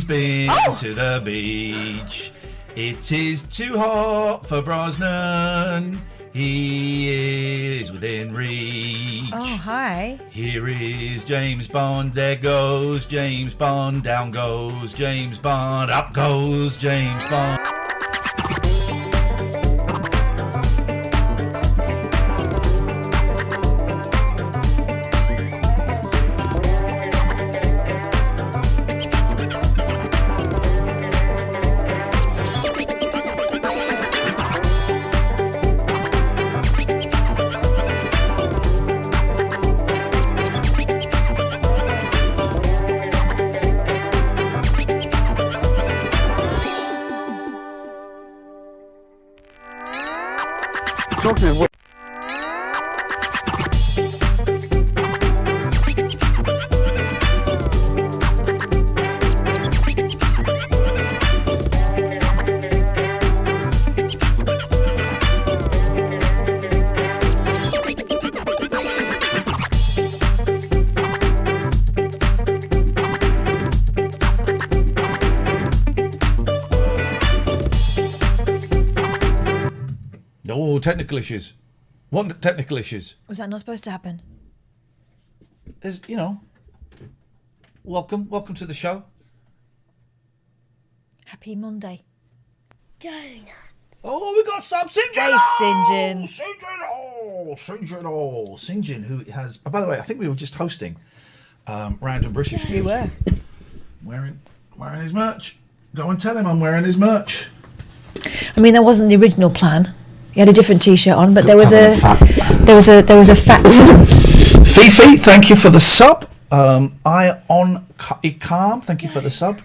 He's been to the beach. It is too hot for Brosnan. He is within reach. Oh, hi. Here is James Bond. There goes James Bond. Down goes James Bond. Up goes James Bond. Oh, technical issues. What technical issues? Was that not supposed to happen? There's, welcome to the show. Happy Monday. Donuts. Oh, we got some St. John. Hey, St. John. St. John. Oh, St. John. Oh, St. John, who has... Oh, by the way, I think we were just hosting Random British. You were. Wearing his merch. Go and tell him I'm wearing his merch. I mean, that wasn't the original plan. He had a different T-shirt on, but there was a fat accident. Fifi, thank you for the sub. Ion Ikam, thank you for the sub.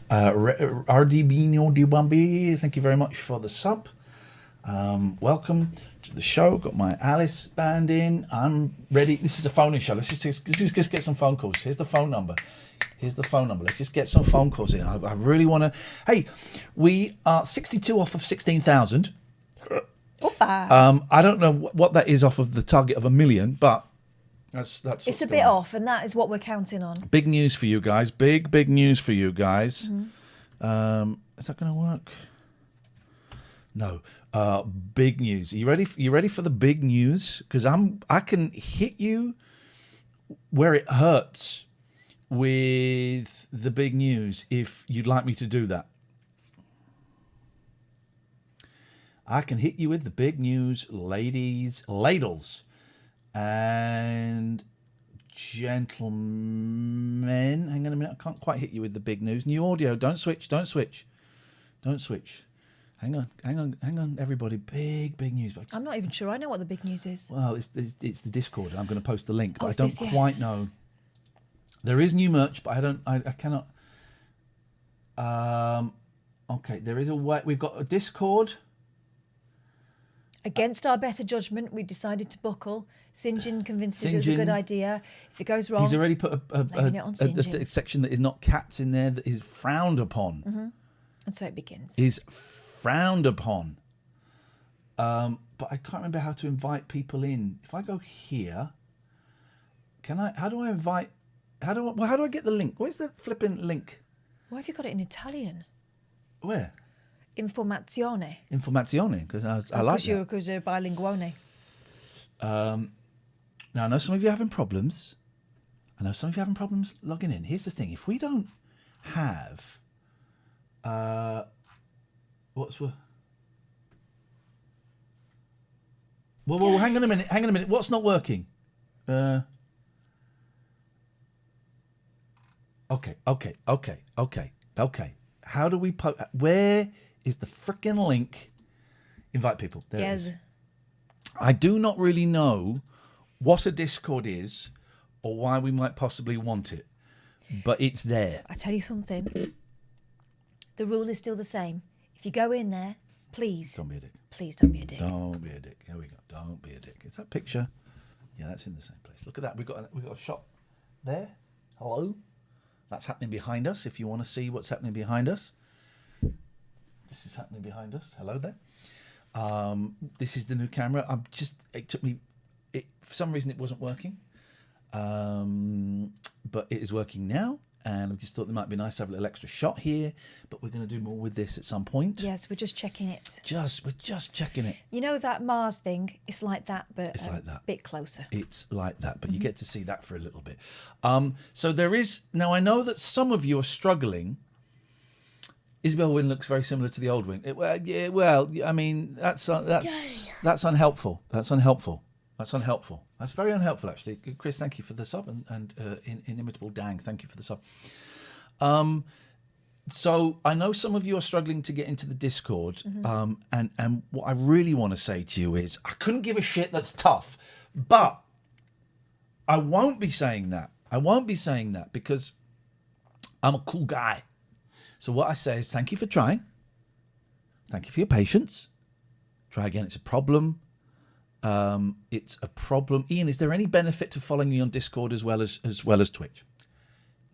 RDBino Dibambi, thank you very much for the sub. Welcome to the show. Got my Alice band in. I'm ready. This is a phone-in show. Let's just get some phone calls. Here's the phone number. Let's just get some phone calls in. I really want to. Hey, we are 62 off of 16,000. I don't know what that is off of the target of 1 million, but that's It's a bit off, and that is what we're counting on. Big news for you guys. Big news for you guys. Mm-hmm. Is that going to work? No. Big news. Are you ready for the big news? Because I can hit you where it hurts with the big news if you'd like me to do that. I can hit you with the big news, ladies, ladles, and gentlemen. Hang on a minute, I can't quite hit you with the big news. New audio, don't switch. Hang on, everybody. Big news. I'm not even sure I know what the big news is. Well, it's the Discord, and I'm going to post the link, but I don't quite know. There is new merch, but I cannot. Okay, there is a way. We've got a Discord. Against our better judgment, we decided to buckle. St. John convinced us it was a good idea. If it goes wrong, he's already put a section that is not cats in there that is frowned upon. Mm-hmm. And so it begins. Is frowned upon. But I can't remember how to invite people in. If I go here, can I? How do I invite? How do I get the link? Where's the flipping link? Why have you got it in Italian? Where? Informazione, because I like that. Because you're bilinguone. Now, I know some of you are having problems. Logging in. Here's the thing. If we don't have... Whoa, hang on a minute. What's not working? Okay. How do we... Where... is the frickin' link. Invite people. There it is. I do not really know what a Discord is or why we might possibly want it, but it's there. I tell you something. The rule is still the same. If you go in there, please. Don't be a dick. Please don't be a dick. Don't be a dick. Here we go. Don't be a dick. Is that picture? Yeah, that's in the same place. Look at that. We've got a shot there. Hello. That's happening behind us. If you want to see what's happening behind us. This is happening behind us. Hello there. This is the new camera. It took me, for some reason it wasn't working. But it is working now. and I just thought it might be nice to have a little extra shot here, but we're going to do more with this at some point. Yes, we're just checking it. We're just checking it. You know that Mars thing? It's like that, but It's like that. bit closer. It's like that, but you get to see that for a little bit. So there is now. I know that some of you are struggling. Isabel Wynne looks very similar to the old Wynne. I mean that's unhelpful. That's unhelpful. That's very unhelpful, actually. Chris, thank you for the sub, and inimitable Dang, thank you for the sub. So I know some of you are struggling to get into the Discord, and what I really want to say to you is I couldn't give a shit. That's tough, but I won't be saying that. I won't be saying that because I'm a cool guy. So what I say is thank you for trying. Thank you for your patience. Try again. It's a problem. It's a problem. Ian, is there any benefit to following me on Discord as well as Twitch?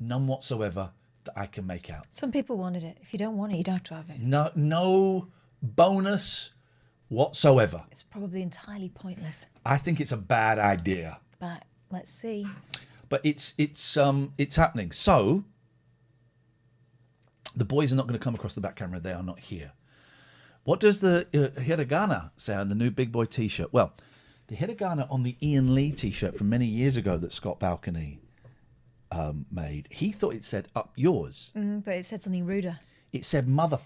None whatsoever that I can make out. Some people wanted it. If you don't want it, you don't have to have it. No bonus whatsoever. It's probably entirely pointless. I think it's a bad idea. But let's see. But it's happening. So the boys are not going to come across the back camera. They are not here. What does the hiragana say on the new Big Boy T-shirt? Well, the hiragana on the Ian Lee T-shirt from many years ago that Scott Balcony made, he thought it said up yours. But it said something ruder. It said mother.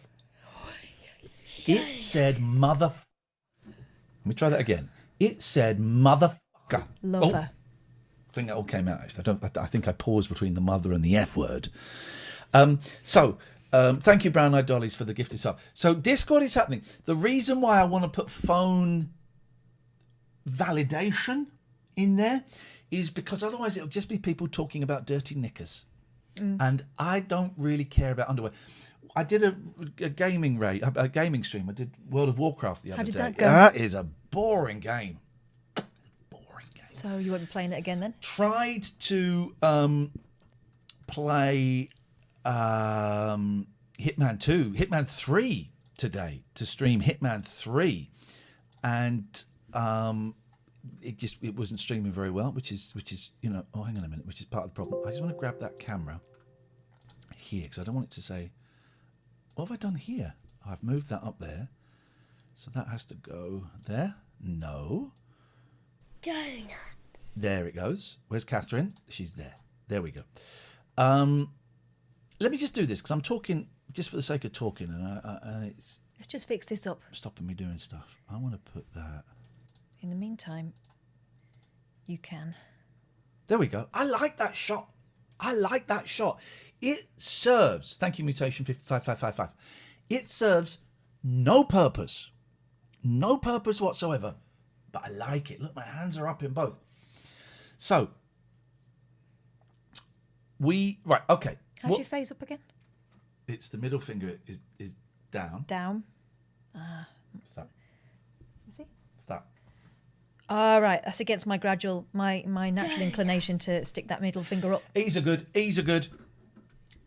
It said mother. Let me try that again. It said motherfucker. Lover. I think that all came out, actually. I think I paused between the mother and the F word. Thank you, Brown Eyed Dollies, for the gifted sub. So Discord is happening. The reason why I want to put phone validation in there is because otherwise it'll just be people talking about dirty knickers. And I don't really care about underwear. I did a gaming stream. I did World of Warcraft the other day. How did that go? That is a boring game. So you won't be playing it again then? Tried to play Hitman 2, Hitman 3 today, to stream Hitman 3, and it wasn't streaming very well, which is hang on a minute, which is part of the problem. I just want to grab that camera here because I don't want it to say, what have I done here? Oh, I've moved that up there, so that has to go there. No. Donuts. There it goes. Where's Catherine? She's there. There we go. Let me just do this because I'm talking just for the sake of talking, and it's Let's just fix this up. stopping me doing stuff. I want to put that. In the meantime, you can. There we go. I like that shot. It serves. Thank you, Mutation 5555. It serves no purpose whatsoever. But I like it. Look, my hands are up in both. So okay. How's your face up again? It's the middle finger is down. Down. Stop. See? Stop. All right. That's against my natural inclination to stick that middle finger up. Ease are good.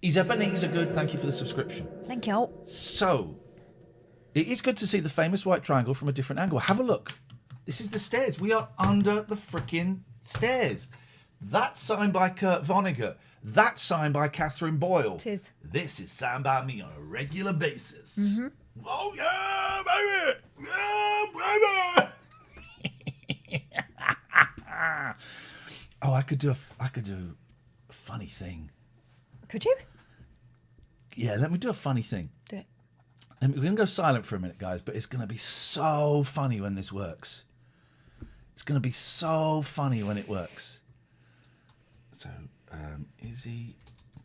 Ebenezer good. Thank you for the subscription. Thank you. So, it is good to see the famous white triangle from a different angle. Have a look. This is the stairs. We are under the freaking stairs. That's signed by Kurt Vonnegut. That's signed by Catherine Boyle. Cheers. This is signed by me on a regular basis. Mm-hmm. Oh yeah, baby! Yeah, baby! Oh, I could do a funny thing. Could you? Yeah, let me do a funny thing. Do it. We're going to go silent for a minute, guys, but it's going to be so funny when this works. It's going to be so funny when it works. So, Izzy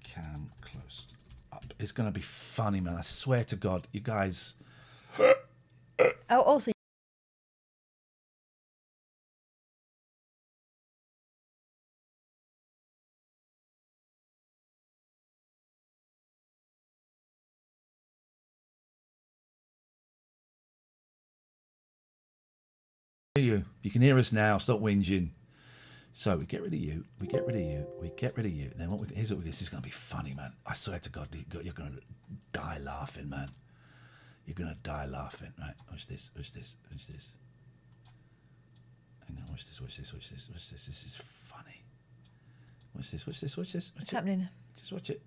cam close up. It's going to be funny, man. I swear to God, you guys. Oh, also. You can hear us now. Stop whinging. So we get rid of you. We get rid of you. We get rid of you. Then here's what this is going to be funny, man. I swear to God, you're going to die laughing, man. You're going to die laughing. Right? Watch this. Watch this. Watch this. Hang on. Watch this. Watch this. Watch this. Watch this. This is funny. Watch this. Watch this. Watch this. Watch What's it. happening? Just watch it.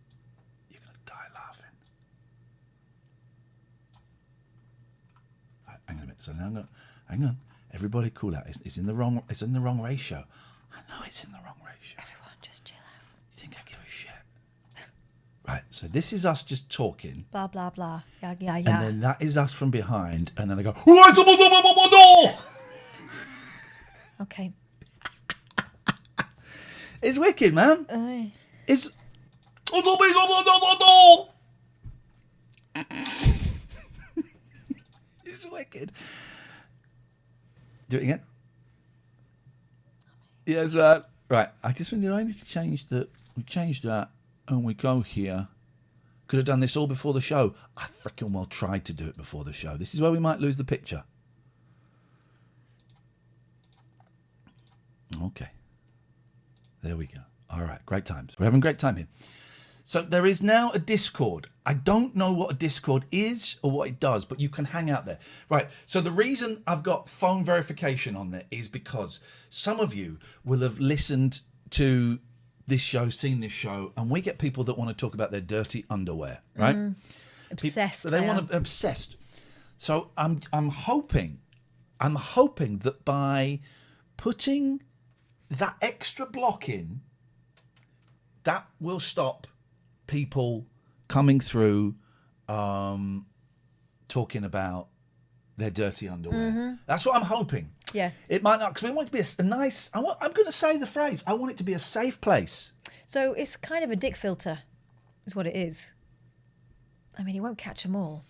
So now I'm going, hang on, everybody cool out. It's in the wrong ratio. I know it's in the wrong ratio. Everyone, just chill out. You think I give a shit? Right, so this is us just talking. Blah, blah, blah. Yeah, yeah, And yeah. then that is us from behind. And then I go, "Why is someone on my door?" Okay. It's wicked, man. Aye. It's... It's wicked. Do it again. Yes, right. Right. I just wonder, I need to change that. We change that and we go here. Could have done this all before the show. I freaking well tried to do it before the show. This is where we might lose the picture. Okay. There we go. All right. Great times. We're having a great time here. So there is now a Discord. I don't know what a Discord is or what it does, but you can hang out there. Right. So the reason I've got phone verification on there is because some of you will have listened to this show, seen this show, and we get people that want to talk about their dirty underwear, right? Obsessed. So they want to obsessed. So I'm hoping that by putting that extra block in, that will stop people coming through talking about their dirty underwear. That's what I'm hoping. Yeah. It might not, because we want it to be a nice, I'm going to say the phrase, I want it to be a safe place. So it's kind of a dick filter, is what it is. I mean, it won't catch them all.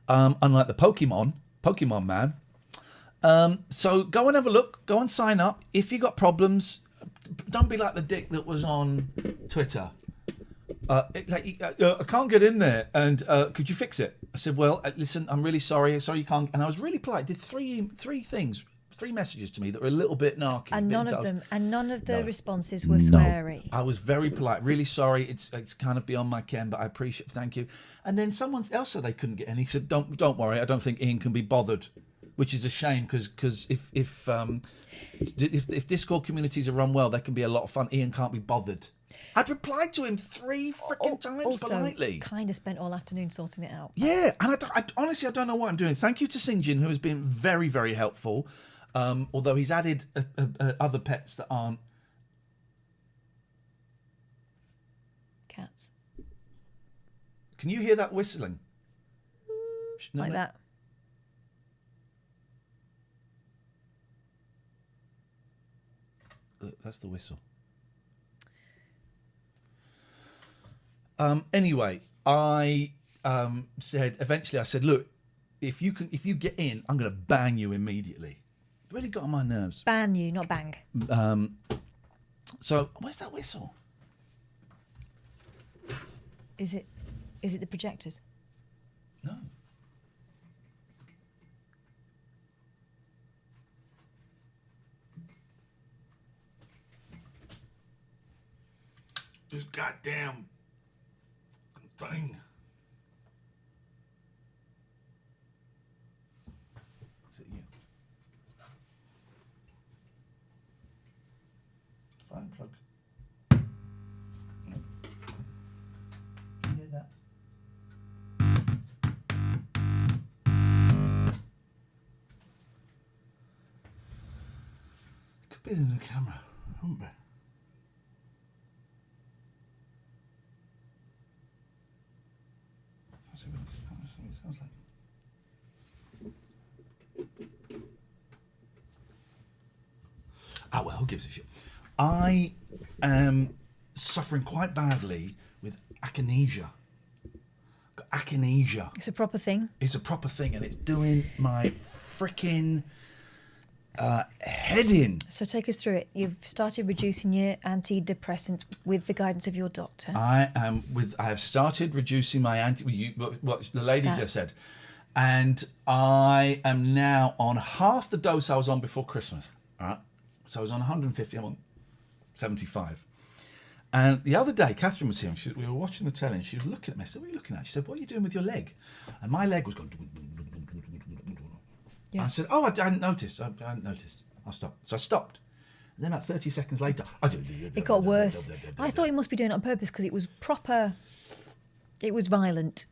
Unlike the Pokemon man. So go and have a look, go and sign up. If you got problems, don't be like the dick that was on Twitter. I can't get in there, and could you fix it? I said, well, listen, I'm really sorry you can't. And I was really polite. Did three messages to me that were a little bit narky. And none of the responses were sweary. I was very polite. Really sorry. It's kind of beyond my ken, but I appreciate. Thank you. And then someone else said they couldn't get in. He said, don't worry. I don't think Ian can be bothered, which is a shame because if Discord communities are run well, they can be a lot of fun. Ian can't be bothered. I'd replied to him 3 freaking times politely. Kind of spent all afternoon sorting it out. Yeah, and I honestly don't know what I'm doing. Thank you to Sinjin, who has been very, very helpful. Although he's added other pets that aren't Cats. Can you hear that whistling? Like that. That's the whistle. Anyway, I eventually I said, look, if you get in, I'm going to bang you immediately. It really got on my nerves. Ban you, not bang. So where's that whistle? Is it the projectors? No. This goddamn thing. Is it you? Phone plug. No. Can you hear that? Could be the new camera, wouldn't it? Sounds like. Ah, well, who gives a shit? I am suffering quite badly with akinesia. Akinesia. It's a proper thing. It's a proper thing, and it's doing my freaking head in. So take us through it. You've started reducing your antidepressants with the guidance of your doctor. I have started reducing my what the lady just said, and I am now on half the dose I was on before Christmas. All right, so I was on 150. I'm on 75. And the other day, Catherine was here, and we were watching the telly, and she was looking at me. I said, "What are you looking at?" She said, "What are you doing with your leg?" And my leg was going. Yeah. I said, "Oh, I hadn't noticed. I hadn't noticed. I'll stop." So I stopped. And then about 30 seconds later, it got worse. I thought he must be doing it on purpose because it was proper. It was violent.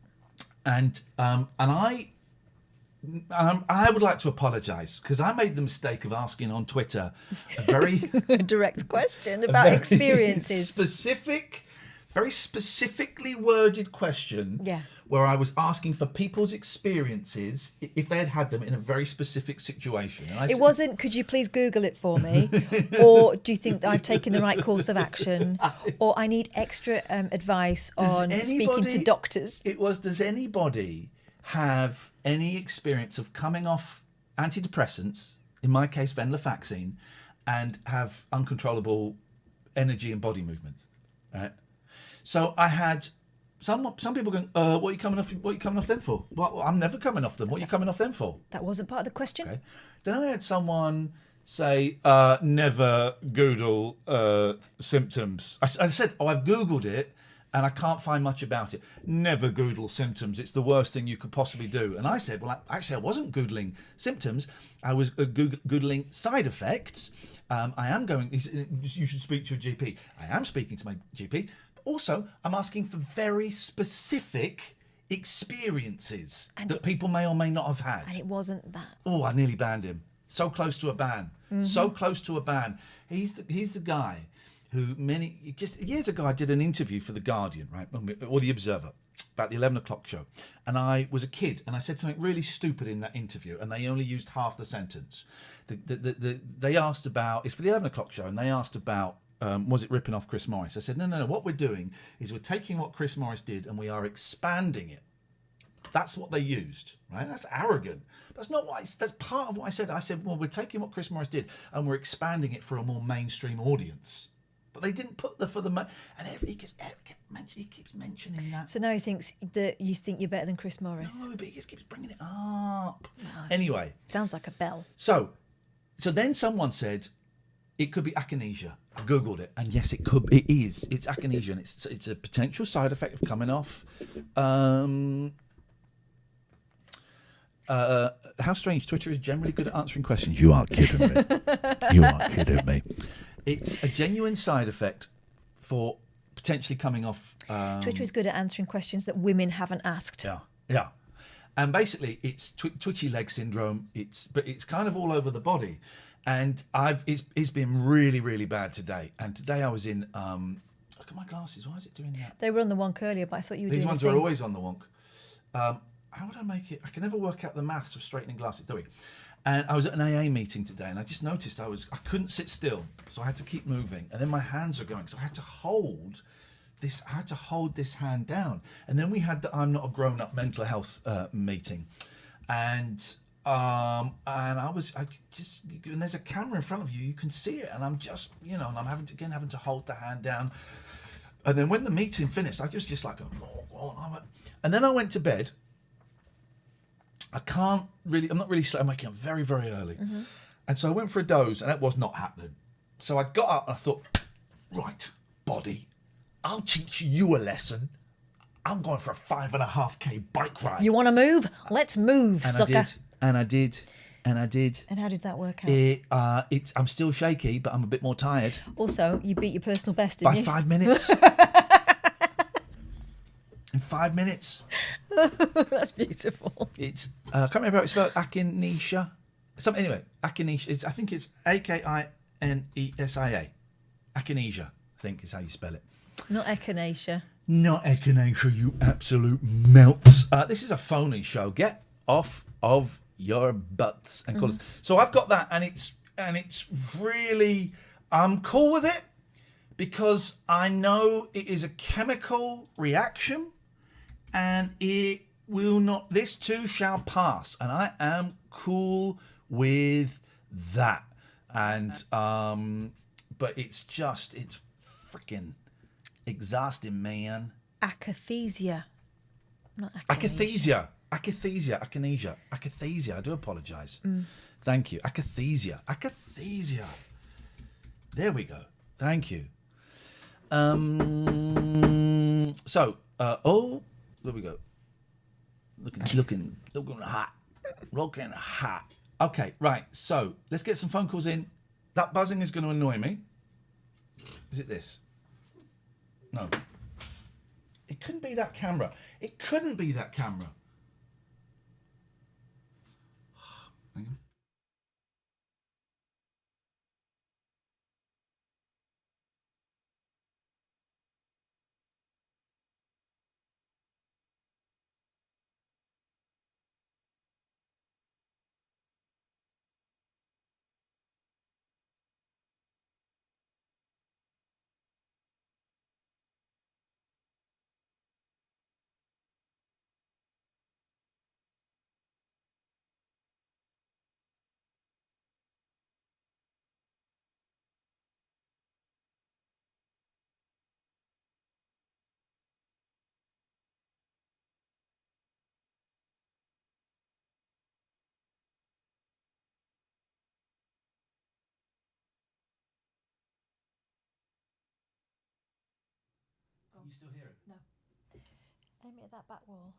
And I I would like to apologise because I made the mistake of asking on Twitter a very direct question about experiences. Very specifically worded question. Yeah. Where I was asking for people's experiences if they had them in a very specific situation. And It wasn't, could you please Google it for me? Or do you think that I've taken the right course of action? Or I need extra advice on speaking to doctors? It was, does anybody have any experience of coming off antidepressants, in my case venlafaxine, and have uncontrollable energy and body movement? Right? So I had some people going, what are you coming off them for? Well, I'm never coming off them. What are you coming off them for? That wasn't part of the question. Okay. Then I had someone say, never Google symptoms. I said, I've Googled it and I can't find much about it. Never Google symptoms. It's the worst thing you could possibly do. And I said, well, actually, I wasn't Googling symptoms. I was Googling side effects. I am going, you should speak to a GP. I am speaking to my GP. Also, I'm asking for very specific experiences that people may or may not have had. And it wasn't that. Oh, I nearly banned him. So close to a ban. So close to a ban. He's the guy who just years ago I did an interview for The Guardian, right, or The Observer, about the 11 o'clock show. And I was a kid and I said something really stupid in that interview and they only used half the sentence. They asked about, it's for the 11 o'clock show, and they asked about, was it ripping off Chris Morris? I said, no. What we're doing is we're taking what Chris Morris did and we are expanding it. That's what they used, right? That's arrogant. That's not what. That's part of what I said. I said, well, we're taking what Chris Morris did and we're expanding it for a more mainstream audience. But they didn't put and he keeps mentioning that. So now he thinks that you think you're better than Chris Morris. No, but he just keeps bringing it up. Anyway, sounds like a bell. So then someone said, it could be akinesia. I Googled it, and yes, it could. It is. It's akinesia, and it's a potential side effect of coming off. How strange! Twitter is generally good at answering questions. You are kidding me. You are kidding me. It's a genuine side effect for potentially coming off. Twitter is good at answering questions that women haven't asked. Yeah. And basically, it's twitchy leg syndrome. But it's kind of all over the body. And it's been really, really bad today. And today I was in, look at my glasses. Why is it doing that? They were on the wonk earlier, but I thought you were These doing ones are always on the wonk. How would I make it? I can never work out the maths of straightening glasses. There we go. And I was at an AA meeting today, and I just noticed I couldn't sit still, so I had to keep moving. And then my hands are going, so I had to hold this. I had to hold this hand down. And then we had the I'm Not a Grown Up mental health meeting, and there's a camera in front of you, you can see it, and I'm just, and I'm having to hold the hand down. And then when the meeting finished, I just like, and then I went to bed. I'm not really slow. I'm waking up very, very early. Mm-hmm. And so I went for a doze, and that was not happening. So I got up and I thought, right, body, I'll teach you a lesson. I'm going for a 5.5K bike ride. You want to move? Let's move, sucker. And I did. And how did that work out? I'm still shaky, but I'm a bit more tired. Also, you beat your personal best, didn't you? By 5 minutes. In 5 minutes. That's beautiful. It's I can't remember how it's spelled. Akinesia. Anyway, akinesia. I think it's Akinesia. Akinesia, I think is how you spell it. Not echinacea. Not echinacea, you absolute melts. This is a phony show. Get off of your butts and call us. So I've got that, and it's really, I'm cool with it because I know it is a chemical reaction. And it will not, this too shall pass. And I am cool with that. And, but it's freaking exhausting, man. Akathisia. Not akathisia. Akathisia. I do apologise. Thank you. Akathisia. There we go. Thank you. So, there we go. Looking hot. Looking hot. Okay, right. So let's get some phone calls in. That buzzing is going to annoy me. Is it this? No. It couldn't be that camera. You still hear it? No. Aim it at that back wall.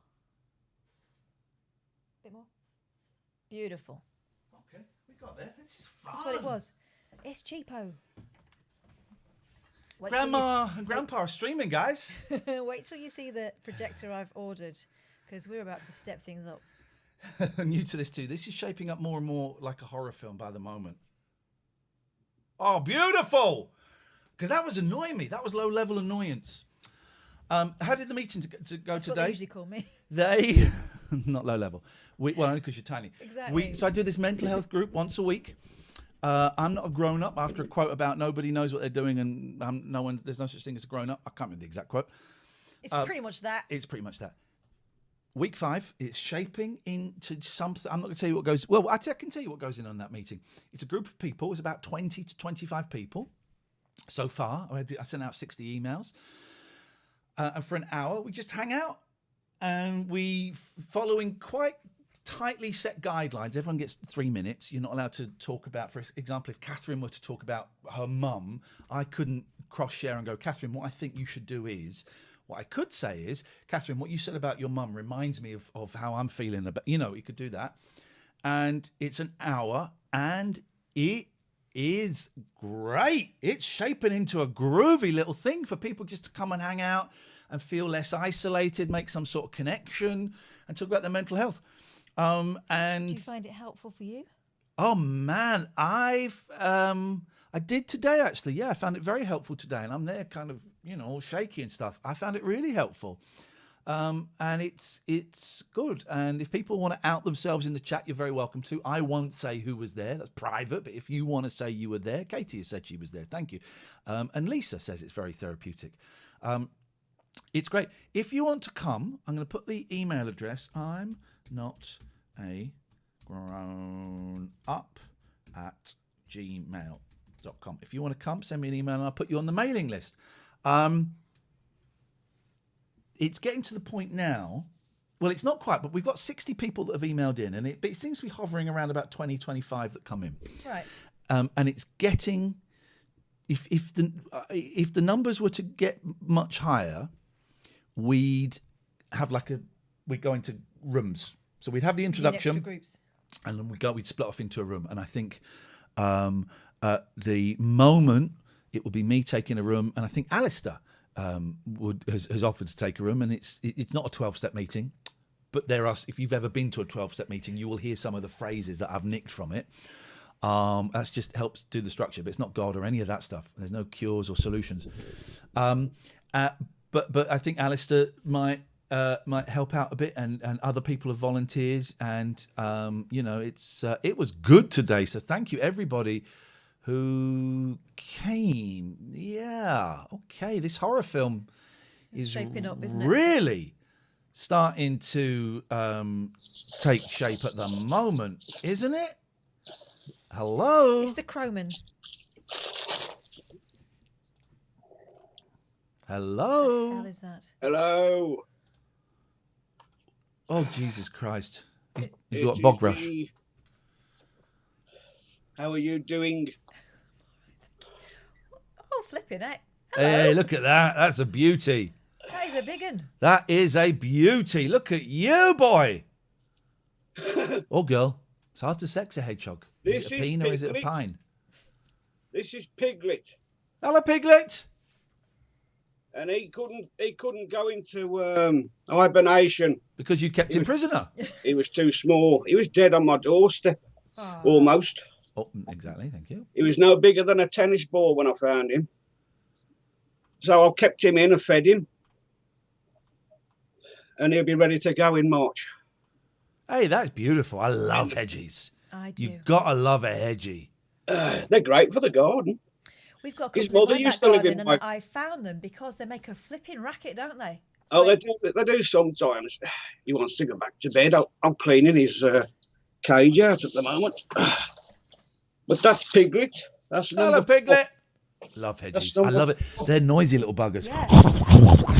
Bit more. Beautiful. Okay, we got there. This is fun. That's what it was. It's cheapo. Grandma and Grandpa are streaming, guys. Wait till you see the projector I've ordered, because we're about to step things up. New to this too. This is shaping up more and more like a horror film by the moment. Oh, beautiful! Because that was annoying me. That was low-level annoyance. How did the meeting to go That's today? what they usually call me. They, not low level. Well, only because you're tiny. Exactly. So I do this mental health group once a week. I'm not a grown up. After a quote about nobody knows what they're doing and there's no such thing as a grown up. I can't remember the exact quote. It's pretty much that. It's pretty much that. Week 5, it's shaping into something. I'm not going to tell you what goes. Well, I can tell you what goes in on that meeting. It's a group of people. It's about 20 to 25 people. So far, I sent out 60 emails. And for an hour, we just hang out. And we, following quite tightly set guidelines, everyone gets 3 minutes. You're not allowed to talk about, for example, if Catherine were to talk about her mum, I couldn't cross-share and go, Catherine, what I think you should do is... What I could say is, Catherine, what you said about your mum reminds me of how I'm feeling about, you could do that. And it's an hour and it is great. It's shaping into a groovy little thing for people just to come and hang out and feel less isolated, make some sort of connection and talk about their mental health. And do you find it helpful for you? Oh man, I did today actually. Yeah, I found it very helpful today, and I'm there kind of, all shaky and stuff. I found it really helpful, and it's good. And if people want to out themselves in the chat, you're very welcome to. I won't say who was there; that's private. But if you want to say you were there, Katie has said she was there. Thank you. And Lisa says it's very therapeutic. It's great. If you want to come, I'm going to put the email address. I'm not a grown up at gmail.com. If you want to come, send me an email and I'll put you on the mailing list. It's getting to the point now. Well, it's not quite, but we've got 60 people that have emailed in, and it seems to be hovering around about 20, 25 that come in. Right. And it's getting, if the numbers were to get much higher, we'd have we'd go into rooms. So we'd have the introduction. Extra groups. And then we'd split off into a room. And I think the moment it would be me taking a room, and I think Alistair has offered to take a room, and it's not a 12-step meeting, but if you've ever been to a 12-step meeting, you will hear some of the phrases that I've nicked from it. That's just helps do the structure, but it's not God or any of that stuff. There's no cures or solutions. But I think Alistair might help out a bit, and other people have volunteers, and it was good today. So thank you everybody who came. Yeah, okay. This horror film is shaping up, isn't it? Really starting to take shape at the moment, isn't it? Hello. It's the Crowman. Hello. What the hell is that? Hello. Oh, Jesus Christ. He's got a bog rush. Me. How are you doing? Oh, flipping heck. Hello. Hey, look at that. That's a beauty. That is a big one. That is a beauty. Look at you, boy. Or girl. It's hard to sex a hedgehog. Is it a peen or is it a pine? This is Piglet. Hello, Piglet. And he couldn't go into hibernation because you kept him prisoner. He was too small. He was dead on my doorstep. almost. Oh, exactly. Thank you. He was no bigger than a tennis ball when I found him. So I kept him in and fed him. And he'll be ready to go in March. Hey, that's beautiful. I love hedgies. I do. You've got to love a hedgie. They're great for the garden. We've got a His couple mother in used that to live garden, in and my... I found them because they make a flipping racket, don't they? Oh, they do sometimes. He wants to go back to bed. I'm cleaning his cage out at the moment. But that's Piglet. That's Hello, number Piglet. Love That's hedgies. I love it. They're noisy little buggers. Yeah.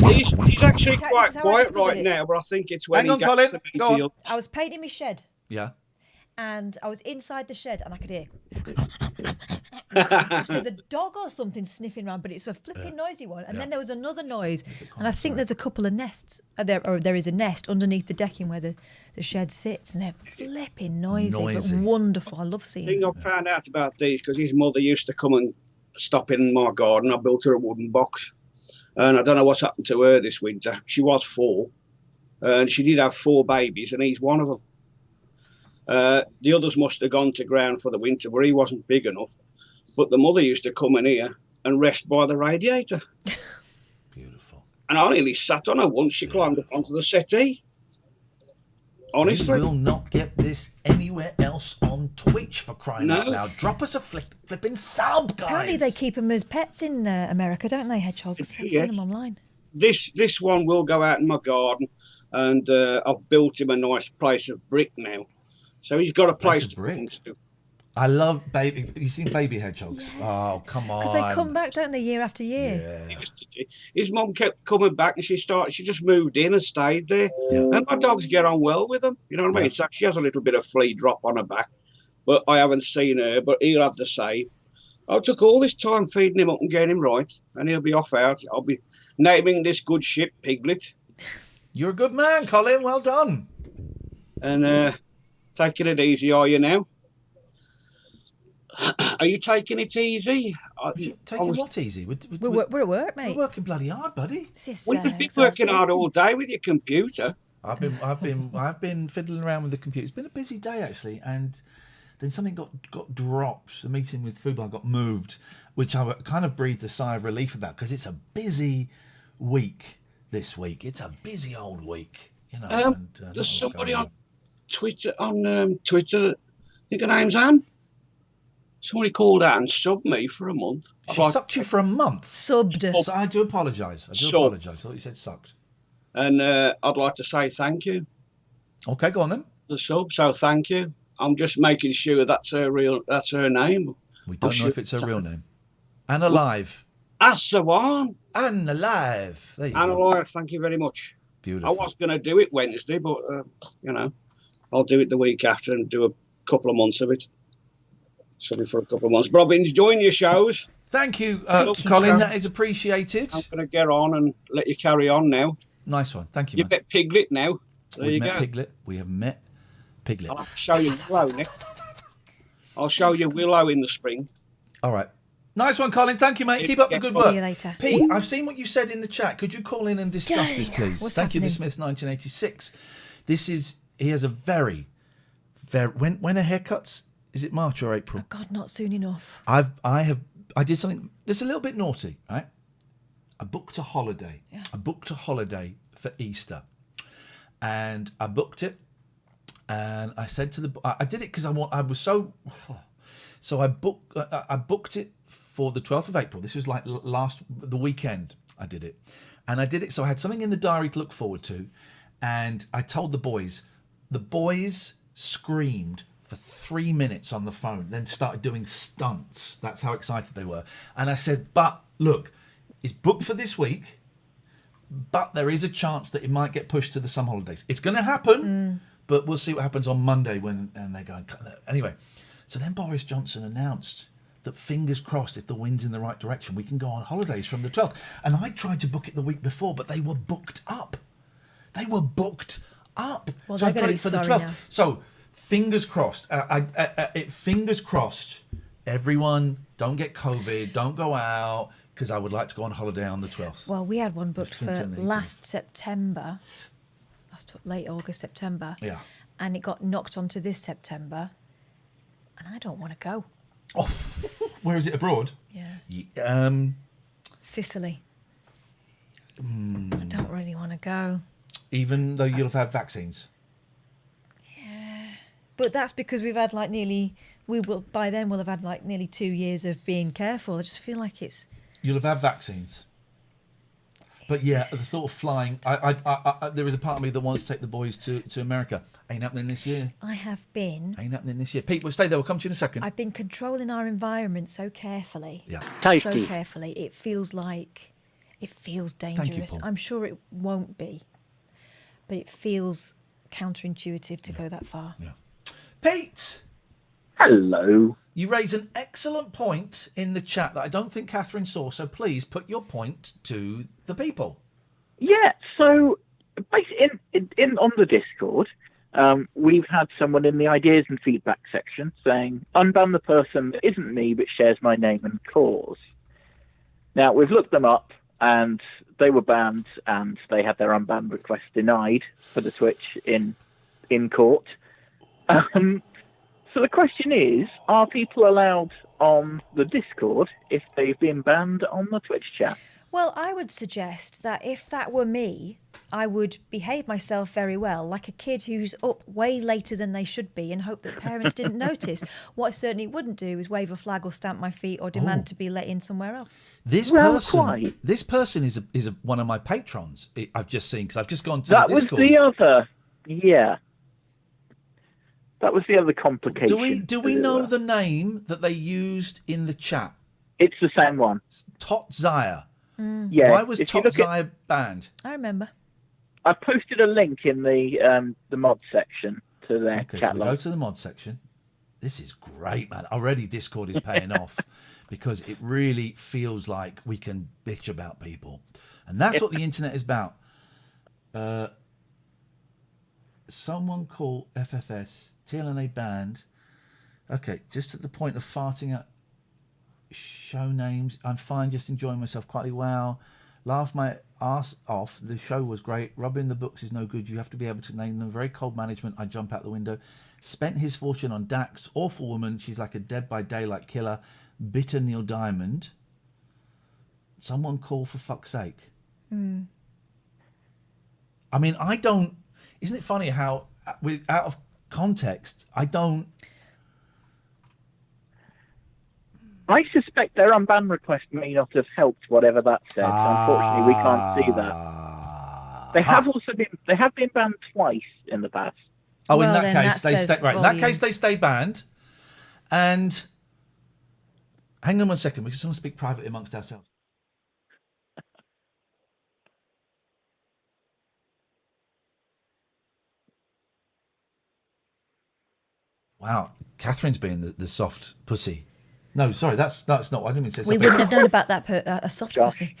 He's actually This is quite how I quiet discovered right it. now, but I think it's when Hang he on, gets Colin. to Go be on. I was painting my shed, Yeah. and I was inside the shed, and I could hear. There's a dog or something sniffing around, but it's a flipping noisy one. And then there was another noise, and I think there's a couple of nests. There is a nest underneath the decking where the shed sits, and they're flipping noisy, Noisy. but wonderful. I love seeing thing them. I found out about these because his mother used to come and stop in my garden. I built her a wooden box, and I don't know what's happened to her this winter. She was 4, and she did have 4 babies, and he's one of them. The others must have gone to ground for the winter, where he wasn't big enough. But the mother used to come in here and rest by the radiator. Beautiful. And I nearly sat on her once. She climbed up onto the settee. Honestly. You will not get this anywhere else on Twitch, for crying out No. loud. Drop us a flipping sub, guys. Apparently, they keep them as pets in America, don't they? Hedgehogs. I've seen Yes. them online. This one will go out in my garden, and I've built him a nice place of brick now. So he's got a place of to brick? come to. I love baby. Have you seen baby hedgehogs? Yes. Oh, come on. Because they come back, don't they, year after year? Yeah. His mum kept coming back, and she just moved in and stayed there. Yeah. And my dogs get on well with them. You know what I mean? Yeah. So she has a little bit of flea drop on her back, but I haven't seen her. But he'll have the same. I took all this time feeding him up and getting him right, and he'll be off out. I'll be naming this good ship Piglet, You're a good man, Colin. Well done. and taking it easy. Are you now? Are you taking it easy? Taking what easy? We're at work, we're mate. working bloody hard, buddy. This is, Well, you've been exhausting. working hard all day with your computer. I've been fiddling around with the computer. It's been a busy day actually, and then something got dropped. The meeting with Fubar got moved, which I kind of breathed a sigh of relief about because it's a busy week this week. It's a busy old week, you know. There's somebody on Twitter. Twitter, I think her name's Anne. Somebody called out and subbed me for a month. She sucked you for a month. Subbed. So I do apologise. I thought you said sucked. And I'd like to say thank you. Okay, go on then. The sub, so thank you. I'm just making sure that's her name. We don't know if it's her real name. Anne Alive. That's the one. Anne Alive. There you Anne go. Alive, thank you very much. Beautiful. I was going to do it Wednesday, but, I'll do it the week after and do a couple of months of it. Something for a couple of months. But I've been enjoying your shows. Thank you, Thank you, Colin. sir. That is appreciated. I'm going to get on and let you carry on now. Nice one. Thank you, You man. met Piglet now. There We've you met go. Piglet. We have met Piglet. I'll have to show you Willow next. I'll show you Willow in the spring. All right. Nice one, Colin. Thank you, mate. Keep up the good See work. you later. Pete, I've seen what you said in the chat. Could you call in and discuss this, please? What's Thank you, The happening? Smiths 1986. He has a very when are haircuts? Is it March or April? God, not soon enough. I did something that's a little bit naughty, right? I booked a holiday. Yeah. I booked a holiday for Easter, and I booked it, and I said to I did it because I was so I booked it for the 12th of April. This was like the weekend I did it, and I did it so I had something in the diary to look forward to, and I told the boys screamed for 3 minutes on the phone, then started doing stunts. That's how excited they were. And I said, but look, it's booked for this week, but there is a chance that it might get pushed to the summer holidays. It's going to happen, but we'll see what happens on Monday and they go and cut that. Anyway, so then Boris Johnson announced that fingers crossed, if the wind's in the right direction, we can go on holidays from the 12th. And I tried to book it the week before, but they were booked up. Well, So they're I gonna got be it for the sorry 12th. now. So fingers crossed. Fingers crossed. Everyone, don't get COVID. Don't go out, because I would like to go on holiday on the 12th. Well, we had one booked It's for continuing. last September. Late August, September. Yeah. And it got knocked onto this September. and I don't want to go. Oh, where is it abroad? Yeah. Sicily. I don't really want to go. Even though you'll have had vaccines. But that's because we've had by then we'll have had like nearly 2 years of being careful. I just feel like it's... You'll have had vaccines. But yeah, the thought of flying, I there is a part of me that wants to take the boys to America. Ain't happening this year. I have been... Ain't happening this year. Pete, we'll stay there. We'll come to you in a second. I've been controlling our environment so carefully. Yeah. Tasty. So carefully. It feels dangerous. Paul. I'm sure it won't be. But it feels counterintuitive to go that far. Yeah. Pete! Hello. You raise an excellent point in the chat that I don't think Catherine saw, so please put your point to the people. Yeah, so basically in on the Discord, we've had someone in the ideas and feedback section saying, unban the person that isn't me but shares my name and cause. Now, we've looked them up, and they were banned, and they had their unban request denied for the Twitch in court. So the question is, are people allowed on the Discord if they've been banned on the Twitch chat? Well, I would suggest that if that were me, I would behave myself very well, like a kid who's up way later than they should be and hope that parents didn't notice. What I certainly wouldn't do is wave a flag or stamp my feet or demand to be let in somewhere else. This person is one of my patrons. I've just seen, because I've just gone to the Discord. That was the other complication. Do we know the name that they used in the chat? It's the same one. Tot Zaya. Yeah. Why was Tot Zaya banned? I remember. I posted a link in the mod section to their chat. So we go to the mod section. This is great, man. Already Discord is paying off because it really feels like we can bitch about people. And that's what the internet is about. Someone call FFS, TLNA banned. Okay, just at the point of farting out show names. I'm fine, just enjoying myself quietly. Wow. Laugh my ass off. The show was great. Rubbing the books is no good. You have to be able to name them. Very cold management. I jump out the window. Spent his fortune on Dax. Awful woman. She's like a Dead by Daylight killer. Bitter Neil Diamond. Someone call for fuck's sake. I mean, I don't... Isn't it funny how, out of context, I suspect their unban request may not have helped whatever that said. Unfortunately, we can't see that. They have been banned twice in the past. Oh, well, in that case, in that case they stay banned. And hang on one second, we just want to speak privately amongst ourselves. Wow, Catherine's being the soft pussy. No, sorry, that's not what I didn't mean to say. We wouldn't have known about that a soft pussy.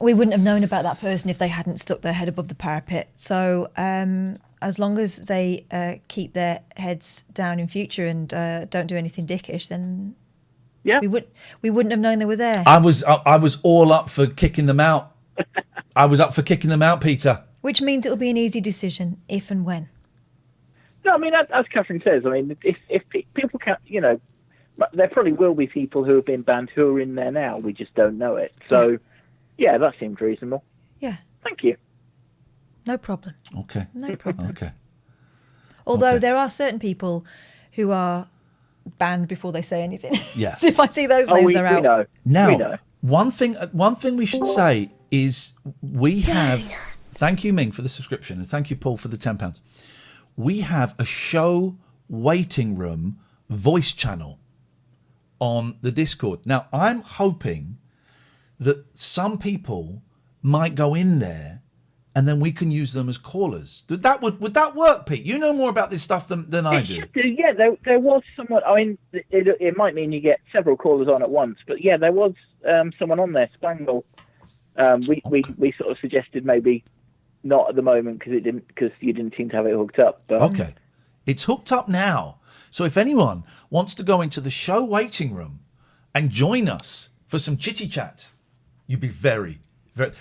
We wouldn't have known about that person if they hadn't stuck their head above the parapet. So as long as they keep their heads down in future and don't do anything dickish, then we wouldn't have known they were there. I was all up for kicking them out. I was up for kicking them out, Peter. Which means it will be an easy decision if and when. No, I mean, as Catherine says, I mean, if people can't, there probably will be people who have been banned who are in there now. We just don't know it. So, yeah, that seems reasonable. Yeah. Thank you. No problem. Okay. No problem. Okay. Although there are certain people who are banned before they say anything. Yeah. So if I see those names, they're out. We know. Now, we know. one thing we should say is we have... Thank you, Ming, for the subscription, and thank you, Paul, for the £10. We have a show waiting room voice channel on the Discord. Now, I'm hoping that some people might go in there and then we can use them as callers. Would that work, Pete? You know more about this stuff than I do. Yeah, there was someone. I mean, it might mean you get several callers on at once, but yeah, there was someone on there, Spangle. We sort of suggested maybe not at the moment because you didn't seem to have it hooked up. But... Okay, it's hooked up now. So if anyone wants to go into the show waiting room and join us for some chitty chat, you'd be very, But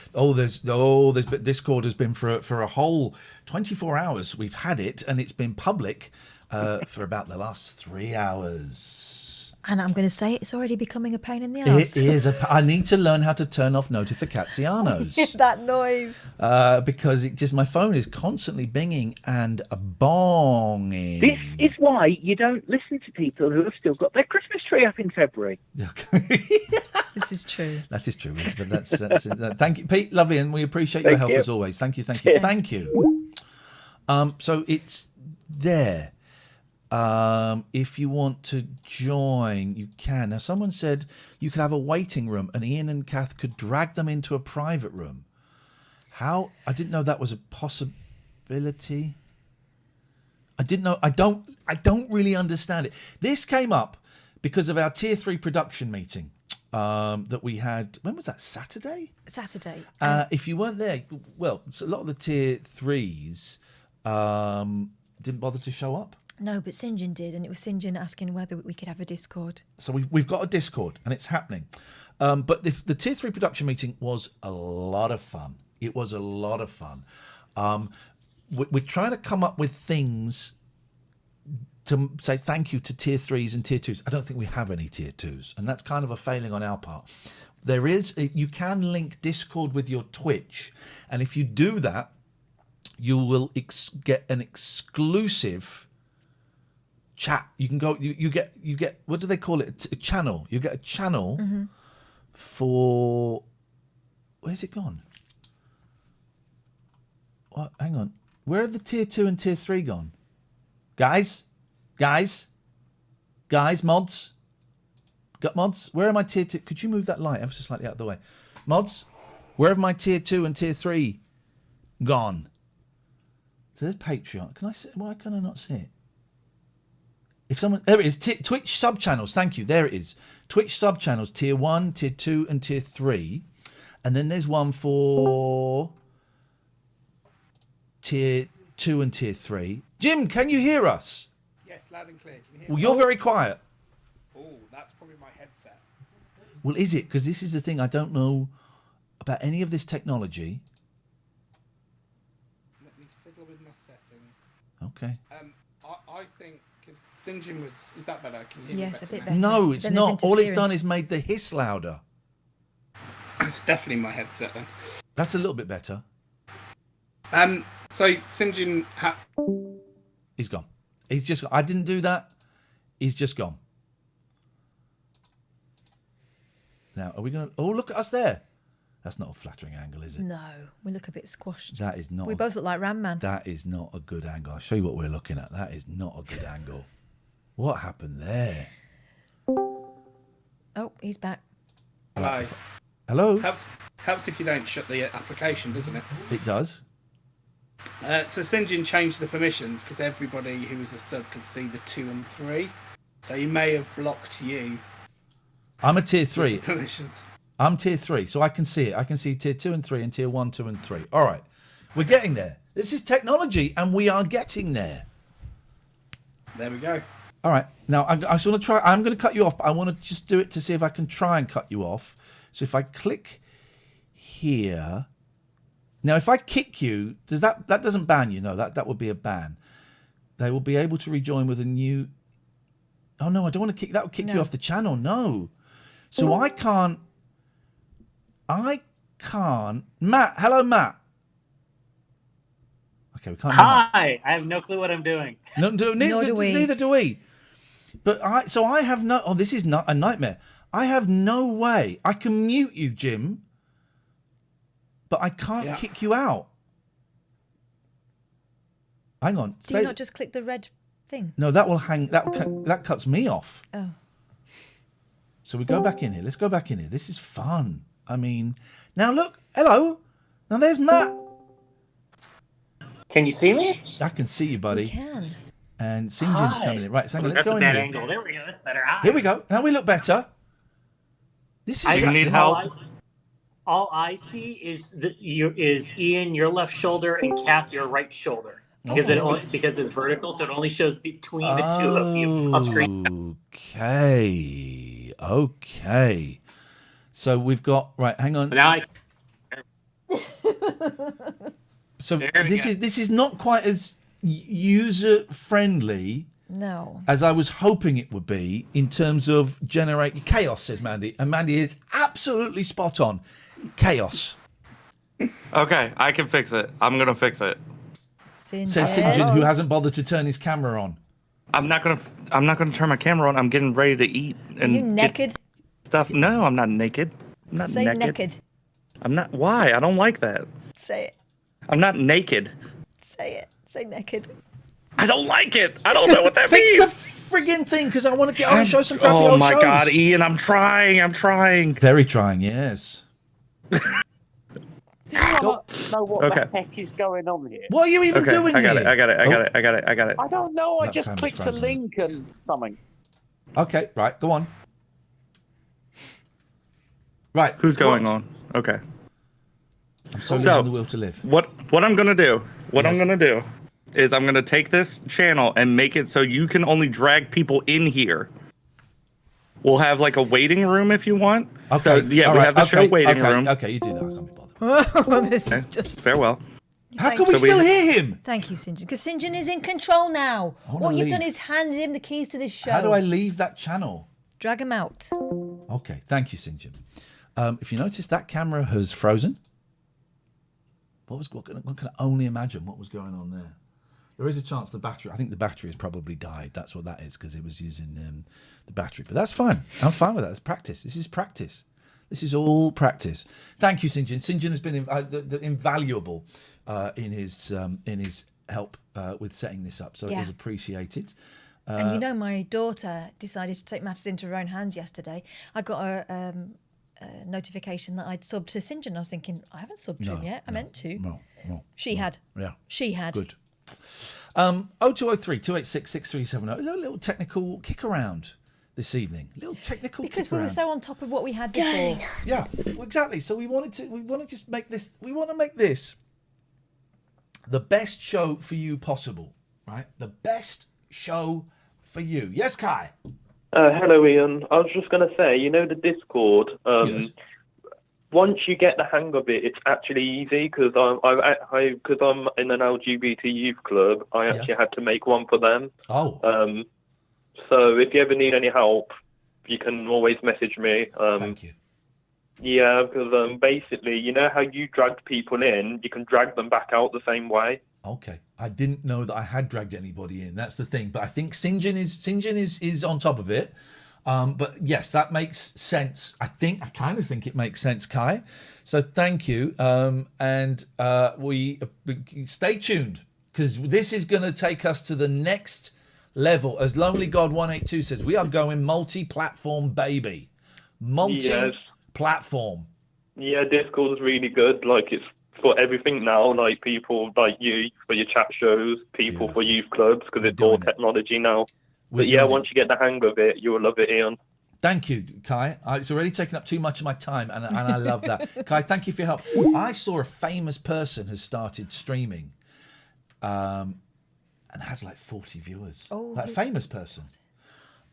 Discord has been for a whole 24 hours. We've had it, and it's been public for about the last 3 hours. And I'm going to say it's already becoming a pain in the arse. It is. I need to learn how to turn off notificazianos. That noise. Because my phone is constantly binging and bonging. This is why you don't listen to people who have still got their Christmas tree up in February. Okay. This is true. That is true, but that's thank you, Pete. Lovely, and we appreciate your help as always. Thank you. Yes. Thank you. So it's there. If you want to join, you can. Now, someone said you could have a waiting room, and Ian and Kath could drag them into a private room. How? I didn't know that was a possibility. I didn't know. I don't really understand it. This came up because of our Tier 3 production meeting that we had. When was that? Saturday. If you weren't there, well, a lot of the Tier 3s didn't bother to show up. No, but St. John did, and it was St. John asking whether we could have a Discord. So we've got a Discord, and it's happening. But the Tier 3 production meeting was a lot of fun. It was a lot of fun. We're trying to come up with things to say thank you to Tier 3s and Tier 2s. I don't think we have any Tier 2s, and that's kind of a failing on our part. You can link Discord with your Twitch, and if you do that, you will get an exclusive chat. You can go. You get. What do they call it? A channel. You get a channel for. Where's it gone? What? Hang on. Where are the Tier 2 and Tier 3 gone? Guys, mods. Got mods. Where are my Tier 2? Could you move that light ever so slightly out of the way? Mods. Where have my Tier 2 and Tier 3 gone? So there's Patreon. Can I see? Why can I not see it? If someone, there it is, Twitch sub-channels, thank you, there it is. Twitch sub-channels, Tier 1, Tier 2 and Tier 3. And then there's one for Tier 2 and Tier 3. Jim, can you hear us? Yes, loud and clear. Can you hear Well, me? you're very quiet. Oh, that's probably my headset. Well, is it? Because this is the thing, I don't know about any of this technology. Let me fiddle with my settings. Okay. I think, because Sinjin was, is that better? Can you hear me Yes, better a bit now? better. No, it's Then there's not. All it's done interference. is made the hiss louder. It's definitely my headset then. That's a little bit better. So Sinjin He's gone. He's just. I didn't do that. He's just gone. Now, are we going to... Oh, look at us there. That's not a flattering angle, is it? No, we look a bit squashed. That is not... We both look like Ram Man. That is not a good angle. I'll show you what we're looking at. That is not a good angle. What happened there? Oh, he's back. Hello. Hello? Helps if you don't shut the application, doesn't it? It does. So Sinjin changed the permissions because everybody who was a sub could see the 2 and 3. So he may have blocked you. I'm a Tier 3. with the permissions. I'm Tier 3, so I can see it. I can see Tier 2 and 3 and Tier 1, 2 and 3. All right. We're getting there. This is technology, and we are getting there. There we go. All right. Now, I just want to try. I'm going to cut you off, but I want to just do it to see if I can try and cut you off. So if I click here. Now, if I kick you, does that doesn't ban you? No, that would be a ban. They will be able to rejoin with a new... Oh, no, I don't want to kick... That would kick you off the channel. No. So I can't... Matt. Hello, Matt. Okay, we can't hear Matt. Hi, I have no clue what I'm doing. Neither do we. But I have no... Oh, this is not a nightmare. I have no way. I can mute you, Jim, but I can't kick you out. Hang on. Do you not just click the red thing? No, that will hang... That cuts me off. Oh. So we go back in here. Let's go back in here. This is fun. I mean... Now, look. Hello. Now, there's Matt. Can you see me? I can see you, buddy. We can. And St. John's coming in. Right, so hang on, let's That's go a in bad here. angle. There we go. That's better. Hi. Here we go. Now we look better. This is... You need help? All I see is Ian, your left shoulder, and Kath, your right shoulder. Because because it's vertical, so it only shows between the two of you. I'll screen. Okay. So we've got... Right, hang on. Now So There we go. this is not quite as user friendly No. as I was hoping it would be in terms of generate chaos, says Mandy. And Mandy is absolutely spot on. Chaos. Okay, I can fix it. I'm gonna fix it. Says Says St. John, who hasn't bothered to turn his camera on. I'm not gonna turn my camera on. I'm getting ready to eat Are and you get naked? stuff. No, I'm not naked. I'm not Say naked. naked. I'm not. Why? I don't like that. Say it. I'm not naked. Say it. Say naked. I don't like it. I don't know what that Fix the means. friggin' thing, because I want to show some crappy Oh old my shows. God, Ian! I'm trying. Very trying, yes. I don't know what Okay. the heck is going on here. What are you even Okay, doing I got here? it. I got it. I don't know. I That just camera's clicked a frozen. link and something. Okay, right, go on. Right. Who's going what? on? Okay. I'm so So- losing the will to live. What I'm gonna do? Yes. I'm gonna do is I'm gonna take this channel and make it so you can only drag people in here. We'll have like a waiting room if you want. Okay. So yeah, all we right, have the show waiting okay, room. Okay, you do that. I can't be bothered. Well, this Okay. is just. Farewell. How can we So we- still hear him? Thank you, St. John. Because St. John is in control now. wanna What you've leave. done is handed him the keys to this show. How do I leave that channel? Drag him out. Okay, thank you, St. John. If you notice, that camera has frozen. What can I only imagine what was going on there? There is a chance I think the battery has probably died. That's what that is, because it was using the battery. But that's fine. I'm fine with that. It's practice. This is practice. This is all practice. Thank you, St. John. St. John has been invaluable in his help with setting this up. So it Yeah. is appreciated. And you know, my daughter decided to take matters into her own hands yesterday. I got a notification that I'd subbed to St. John. I was thinking, I haven't subbed to him yet. I meant to. No. She had. Yeah. She had. Good. 0203 286 6370. A little technical kick around this evening. Little technical Because kick we were around. so on top of what we had before. Yeah, well, exactly. So we want to just make this. We want to make this the best show for you possible, right? The best show for you. Yes, Kai. Hello, Ian. I was just going to say, the Discord. Yes. Once you get the hang of it, it's actually easy because I'm in an LGBT youth club. I actually had to make one for them. Oh. So if you ever need any help, you can always message me. Thank you. Yeah, because basically, you know how you dragged people in, you can drag them back out the same way. Okay. I didn't know that I had dragged anybody in. That's the thing. But I think St. John is on top of it. But yes, that makes sense. I kind of think it makes sense, Kai. So thank you. And we stay tuned, because this is going to take us to the next level. As Lonely God 182 says, we are going multi-platform, baby. Multi-platform. Yeah, Discord's really good. Like, it's for everything now. Like, people like you for your chat shows, people for youth clubs, because it's all technology now. But yeah, once you get the hang of it, you'll love it, Ian. Thank you, Kai. It's already taken up too much of my time, and I love that. Kai, thank you for your help. I saw a famous person has started streaming and has like 40 viewers. Oh, like a famous person.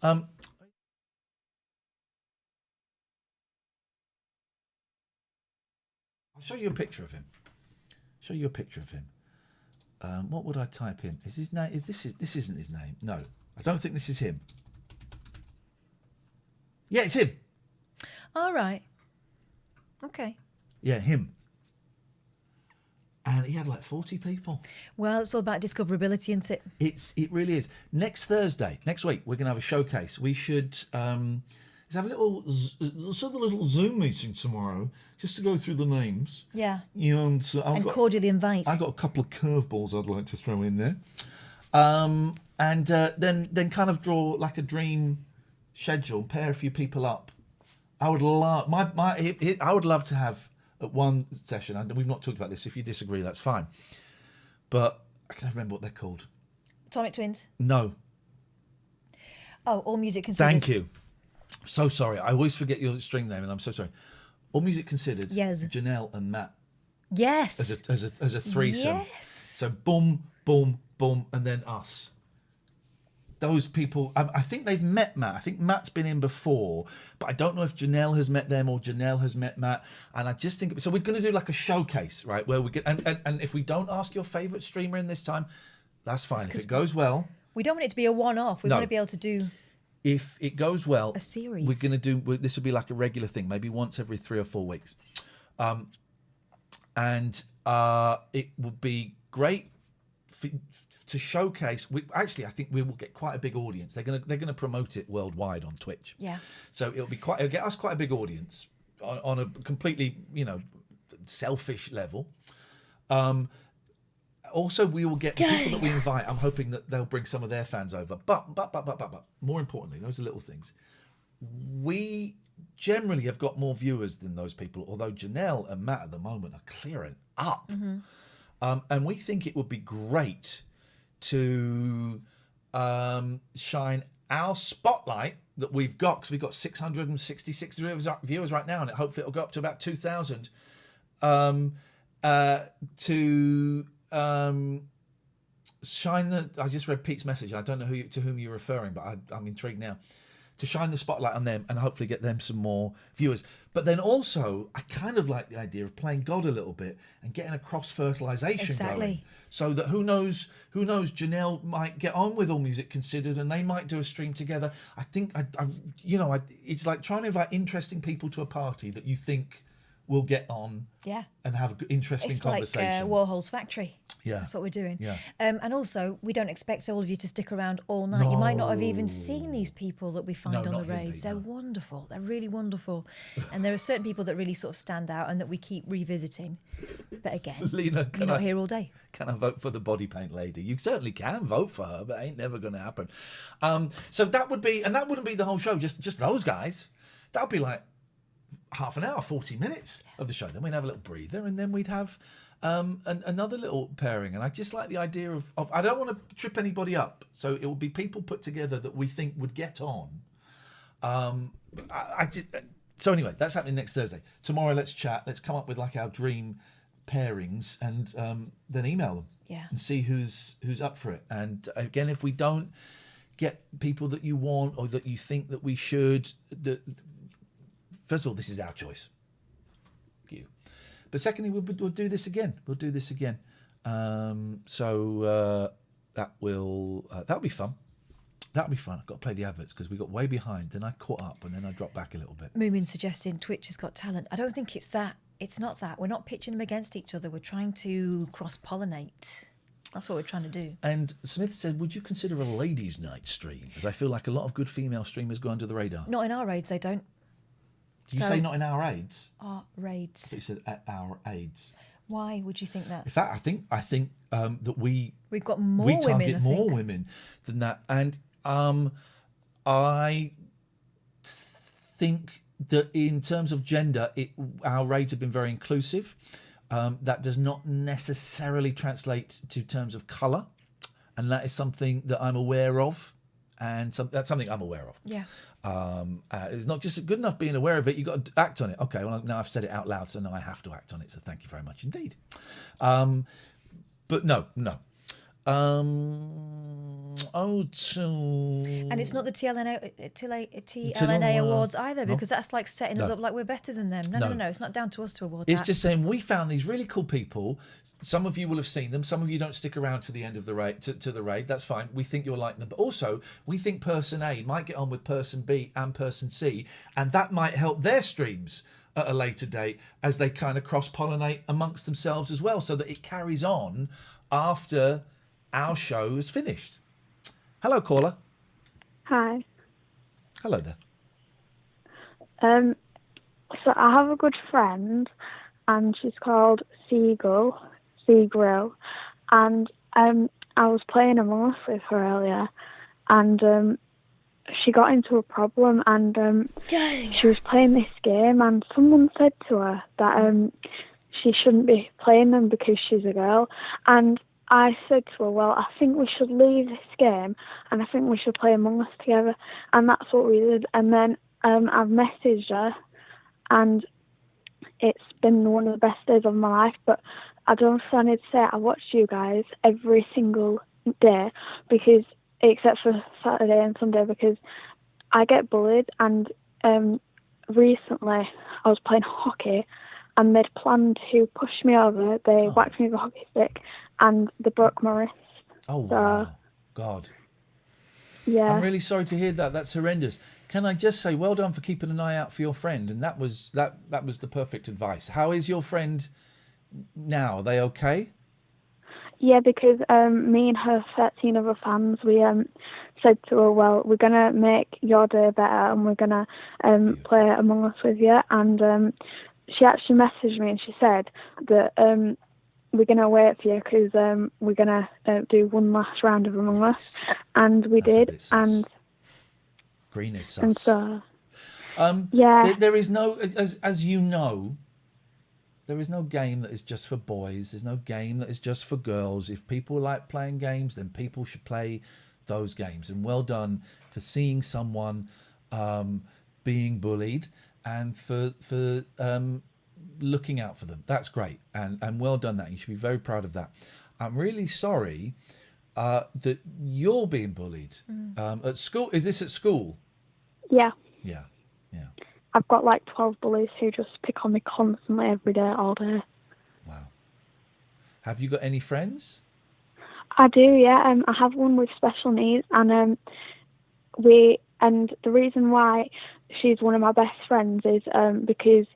I'll show you a picture of him. What would I type in? Is his name? This isn't his name? No, I don't think this is him. Yeah, it's him. All right. Okay. Yeah, him. And he had like 40 people. Well, it's all about discoverability, isn't it? It really is. Next week, we're going to have a showcase. We should let's have a little Zoom meeting tomorrow, just to go through the names. Yeah. And cordially invite. I've got a couple of curveballs I'd like to throw in there. And then kind of draw like a dream schedule, pair a few people up. I would love I would love to have at one session. We've not talked about this. If you disagree, that's fine. But I can't remember what they're called. Atomic Twins. No. Oh, All Music Considered. Thank you. So sorry. I always forget your stream name, and I'm so sorry. All Music Considered. Yes. Janelle and Matt. Yes. As a threesome. Yes. So boom, boom, boom, and then us. those people, I think they've met Matt. I think Matt's been in before, but I don't know if Janelle has met them or Janelle has met Matt. And I just think, so we're going to do like a showcase, right? Where we get, and if we don't ask your favourite streamer in this time, that's fine. If it goes well. We don't want it to be a one-off. We want to be able to do... If it goes well, a series. We're going to do, this will be like a regular thing, maybe once every 3 or 4 weeks. And it would be great to showcase. I think we will get quite a big audience. They're gonna promote it worldwide on Twitch. Yeah. So it'll get us quite a big audience on a completely selfish level. Also, we will get the people that we invite. I'm hoping that they'll bring some of their fans over. But more importantly, those are little things. We generally have got more viewers than those people, although Janelle and Matt at the moment are clearing up. And we think it would be great to shine our spotlight that we've got, because we've got 666 viewers right now, and hopefully it'll go up to about 2,000, to shine the... I just read Pete's message. I don't know to whom you're referring, but I'm intrigued now. To shine the spotlight on them and hopefully get them some more viewers. But then also, I kind of like the idea of playing God a little bit and getting a cross-fertilization going. So that who knows, Janelle might get on with All Music Considered and they might do a stream together. I think, it's like trying to invite interesting people to a party that you think will get on and have an interesting conversation. It's like Warhol's Factory. Yeah. That's what we're doing. Yeah. And also, we don't expect all of you to stick around all night. No. You might not have even seen these people that we find on the raids. They're wonderful. They're really wonderful. And there are certain people that really sort of stand out and that we keep revisiting. But again, Lena, you're not here all day. Can I vote for the body paint lady? You certainly can vote for her, but it ain't never going to happen. So that would be, and that wouldn't be the whole show, just those guys. That would be like half an hour, 40 minutes of the show. Then we'd have a little breather, and then we'd have another little pairing. And I just like the idea of I don't want to trip anybody up, so it will be people put together that we think would get on. So anyway, that's happening next Thursday. Tomorrow, let's chat. Let's come up with like our dream pairings, and then email them and see who's up for it. And again, if we don't get people that you want or that you think that we should, first of all, this is our choice. But secondly, we'll do this again. That'll be fun. That'll be fun. I've got to play the adverts because we got way behind. Then I caught up and then I dropped back a little bit. Moomin suggesting Twitch has got talent. I don't think it's that. It's not that. We're not pitching them against each other. We're trying to cross-pollinate. That's what we're trying to do. And Smith said, would you consider a ladies' night stream? Because I feel like a lot of good female streamers go under the radar. Not in our raids, they don't. Did you say not in our raids? Our raids. You said at our aids. Why would you think that? In fact, I think that we've got more women. We target more women than that, and I think that in terms of gender, our raids have been very inclusive. That does not necessarily translate to terms of colour, and that is something that I'm aware of, and that's something I'm aware of. Yeah. It's not just good enough being aware of it, you've got to act on it. Okay, well, now I've said it out loud, so now I have to act on it, so thank you very much indeed. But no. And it's not the TLNA awards either, because that's like setting us up like we're better than them. No. It's not down to us to award It's just saying we found these really cool people. Some of you will have seen them. Some of you don't stick around to the end of the raid, to the raid. That's fine. We think you'll like them. But also, we think person A might get on with person B and person C, and that might help their streams at a later date as they kind of cross-pollinate amongst themselves as well, so that it carries on after our show is finished. Hello, caller. Hi. Hello there. So I have a good friend, and she's called Seagull, and I was playing Among Us with her earlier, and she got into a problem, and she was playing this game, and someone said to her that she shouldn't be playing them because she's a girl, and I said to her, well, I think we should leave this game and I think we should play Among Us together. And that's what we did. And then I've messaged her, and it's been one of the best days of my life. But I don't know if I need to say I watch you guys every single day, because except for Saturday and Sunday, because I get bullied. And recently I was playing hockey and they'd planned to push me over. They whacked me with a hockey stick and they broke my wrist. Oh, wow. God. Yeah. I'm really sorry to hear that. That's horrendous. Can I just say, well done for keeping an eye out for your friend. And that was the perfect advice. How is your friend now? Are they okay? Yeah, because me and her 13 other fans, we said to her, well, we're going to make your day better and we're going to play Among Us with you. And she actually messaged me and she said that we're going to wait for you because we're going to do one last round of Among Us. And we did. And green is sus. And so, yeah. There is no, as you know, there is no game that is just for boys. There's no game that is just for girls. If people like playing games, then people should play those games. And well done for seeing someone being bullied and for looking out for them. That's great. And well done that. You should be very proud of that. I'm really sorry that you're being bullied at school. Is this at school? Yeah. Yeah. I've got like 12 bullies who just pick on me constantly, every day, all day. Wow. Have you got any friends? I do, yeah. I have one with special needs, and the reason why she's one of my best friends is because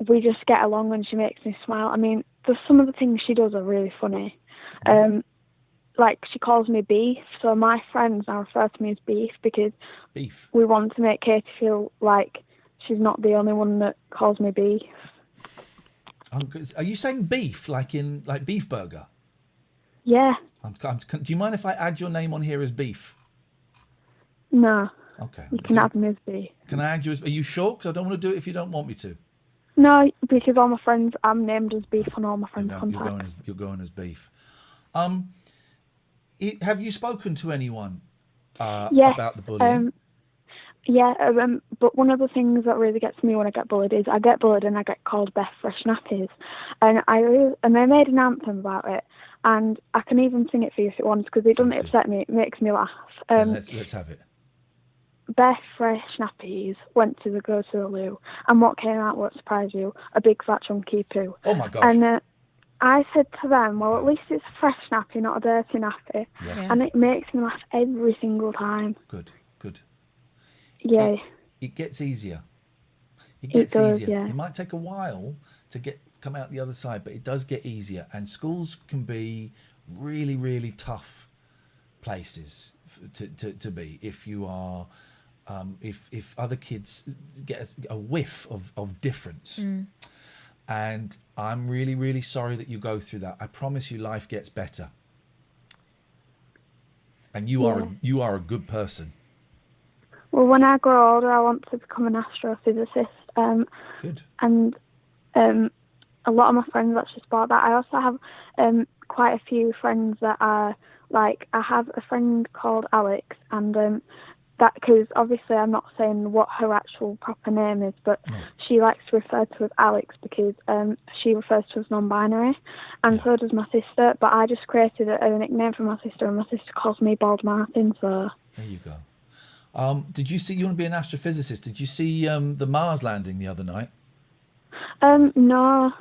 we just get along and she makes me smile. I mean, some of the things she does are really funny. Like, she calls me Beef, so my friends now refer to me as Beef because we want to make Katie feel like she's not the only one that calls me Beef. Are you saying beef, like beef burger? Yeah. Do you mind if I add your name on here as Beef? No. Okay. You can add me as Beef. Can I add you as... Are you sure? Because I don't want to do it if you don't want me to. No, because all my friends, I'm named as Beef on all my friends' contacts. You're going as Beef. Have you spoken to anyone about the bullying? But one of the things that really gets me when I get bullied is I get bullied and I get called Beth Fresh Nappies, and they made an anthem about it, and I can even sing it for you if it wants because it doesn't upset me, it makes me laugh. Let's have it. Beth Fresh Nappies went to the loo, and what came out won't surprise you, a big fat chunky poo. Oh my gosh. And I said to them, well, at least it's a fresh nappy, not a dirty nappy. Yes. And it makes me laugh every single time. Good. Yeah. It gets easier. It does, easier. yeah. It might take a while to come out the other side, but it does get easier. And schools can be really, really tough places to be if you are... if other kids get a whiff of difference. And I'm really, really sorry that you go through that. I promise you life gets better. And you are a good person. Well, when I grow older, I want to become an astrophysicist. Good. And a lot of my friends actually sport that. I also have quite a few friends that are like, I have a friend called Alex, and that, because obviously I'm not saying what her actual proper name is, but she likes to refer to as Alex because she refers to as non-binary, and so does my sister. But I just created a nickname for my sister, and my sister calls me Bald Martin. So there you go. Did you see? You want to be an astrophysicist? Did you see the Mars landing the other night? No.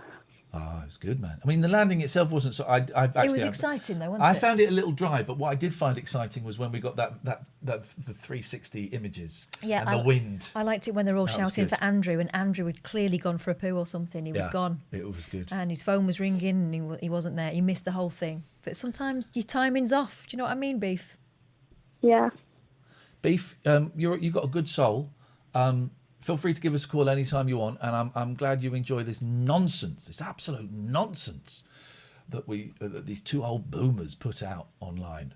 Oh, it was good, man. I mean, the landing itself wasn't so... It was exciting, though, wasn't it? I found it a little dry, but what I did find exciting was when we got the 360 images and the wind. I liked it when they're all shouting for Andrew, and Andrew had clearly gone for a poo or something. He was gone. It was good. And his phone was ringing, and he wasn't there. He missed the whole thing. But sometimes your timing's off. Do you know what I mean, Beef? Yeah. Beef, you've got a good soul. Feel free to give us a call anytime you want, and I'm glad you enjoy this nonsense, this absolute nonsense that these two old boomers put out online.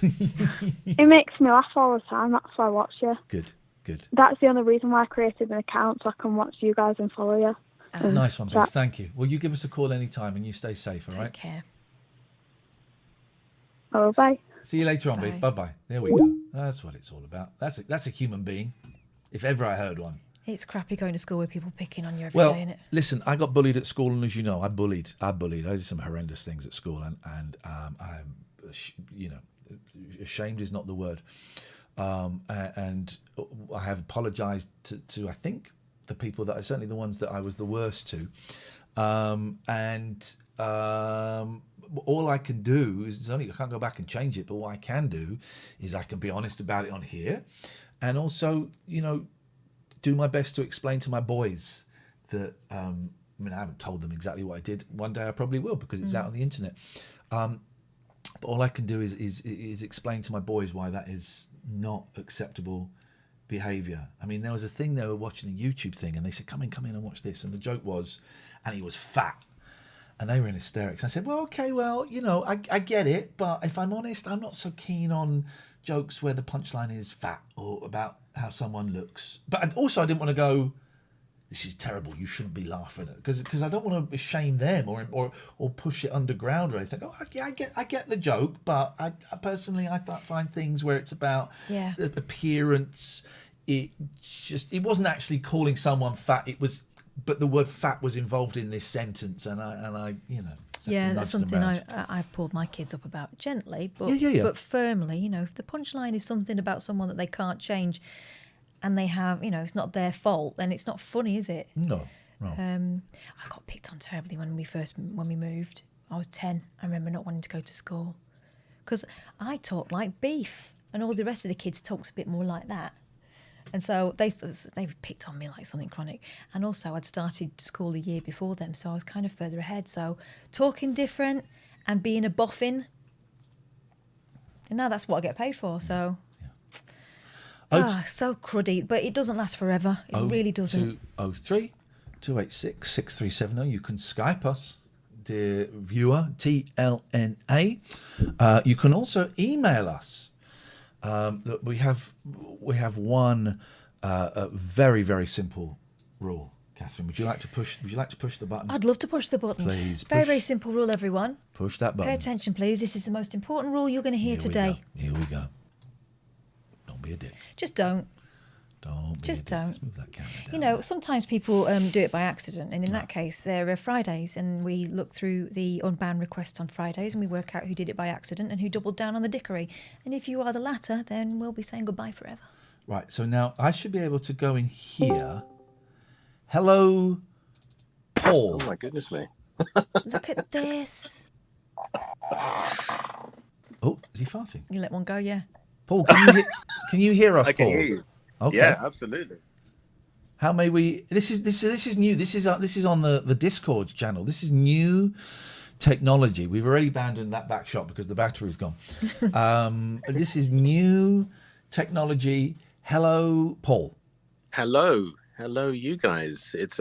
It makes me laugh all the time. That's why I watch you. Good. That's the only reason why I created an account, so I can watch you guys and follow you. Nice one, Beef. Thank you. Well, you give us a call anytime, and you stay safe. All right. Take care. Oh, bye. See you later on, Beef. Bye. There we go. That's what it's all about. That's a human being. If ever I heard one. It's crappy going to school with people picking on you every day, isn't it? Listen, I got bullied at school, and as you know, I bullied. I did some horrendous things at school, and I'm, ashamed is not the word. And I have apologized to I think the people that are certainly the ones that I was the worst to. All I can do is I can't go back and change it, but what I can do is I can be honest about it on here, and also, do my best to explain to my boys that, I haven't told them exactly what I did. One day I probably will, because it's out on the internet. But all I can do is explain to my boys why that is not acceptable behavior. I mean, there was a thing, they were watching a YouTube thing, and they said, come in and watch this. And the joke was, and he was fat. And they were in hysterics. I said, well, okay, I get it. But if I'm honest, I'm not so keen on jokes where the punchline is fat or about how someone looks. But I didn't want to go, this is terrible, you shouldn't be laughing at it. Because I don't want to shame them or push it underground or anything. Oh, yeah, I get the joke. But I personally find things where it's about the appearance. It wasn't actually calling someone fat. But the word fat was involved in this sentence, and I that's something I've pulled my kids up about gently, but firmly. If the punchline is something about someone that they can't change, and they have, it's not their fault, then it's not funny, is it? No. I got picked on terribly when we moved. I was 10. I remember not wanting to go to school because I talked like beef, and all the rest of the kids talked a bit more like that. And so they picked on me like something chronic. And also I'd started school a year before them, so I was kind of further ahead. So talking different and being a boffin. And now that's what I get paid for, so... so cruddy. But it doesn't last forever. It really doesn't. 0203 286 6370. You can Skype us, dear viewer, TLNA. You can also email us. We have one very, very simple rule. Catherine, would you like to push the button? I'd love to push the button. Please. Very, very simple rule, everyone. Push that button. Pay attention, please. This is the most important rule you're going to hear today. Here we go. Don't be a dick. Just don't. Just don't. Let's move that camera down. Sometimes people do it by accident, and in that case, there are Fridays, and we look through the unbound requests on Fridays, and we work out who did it by accident and who doubled down on the dickery. And if you are the latter, then we'll be saying goodbye forever. Right. So now I should be able to go in here. Hello, Paul. Oh my goodness me! Look at this. Oh, is he farting? You let one go, yeah. Paul, can you hear us? I can Paul? hear you. Okay. Yeah, absolutely. How may we? This is new. This is on the Discord channel. This is new technology. We've already abandoned that back shot because the battery's gone. This is new technology. Hello, Paul. Hello, you guys. It's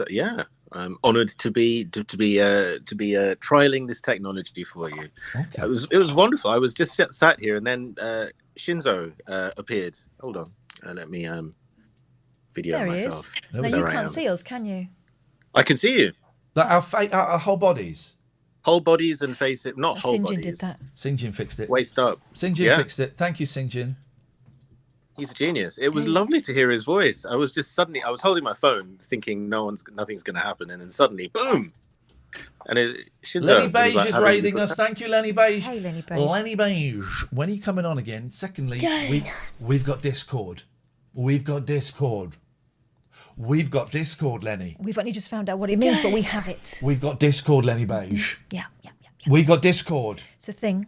I'm honoured to be trialing this technology for you. Okay. It was wonderful. I was just sat here, and then Shinzo appeared. Hold on. Let me video there myself. Now you can't see us, can you? I can see you. Like our whole bodies. Whole bodies and face it. Not whole St. John bodies. did that. St. John fixed it. Waist up. St. John fixed it. Thank you, St. John. He's a genius. It was lovely to hear his voice. I was holding my phone thinking nothing's going to happen, and then suddenly, boom! And Lenny Beige is raiding us. Thank you, Lenny Beige. Hey, Lenny Beige. Lenny Beige, when are you coming on again? Secondly, we've got Discord. We've got Discord, Lenny. We've only just found out what it means, but we have it. We've got Discord, Lenny Beige. Yeah. We got Discord. It's a thing.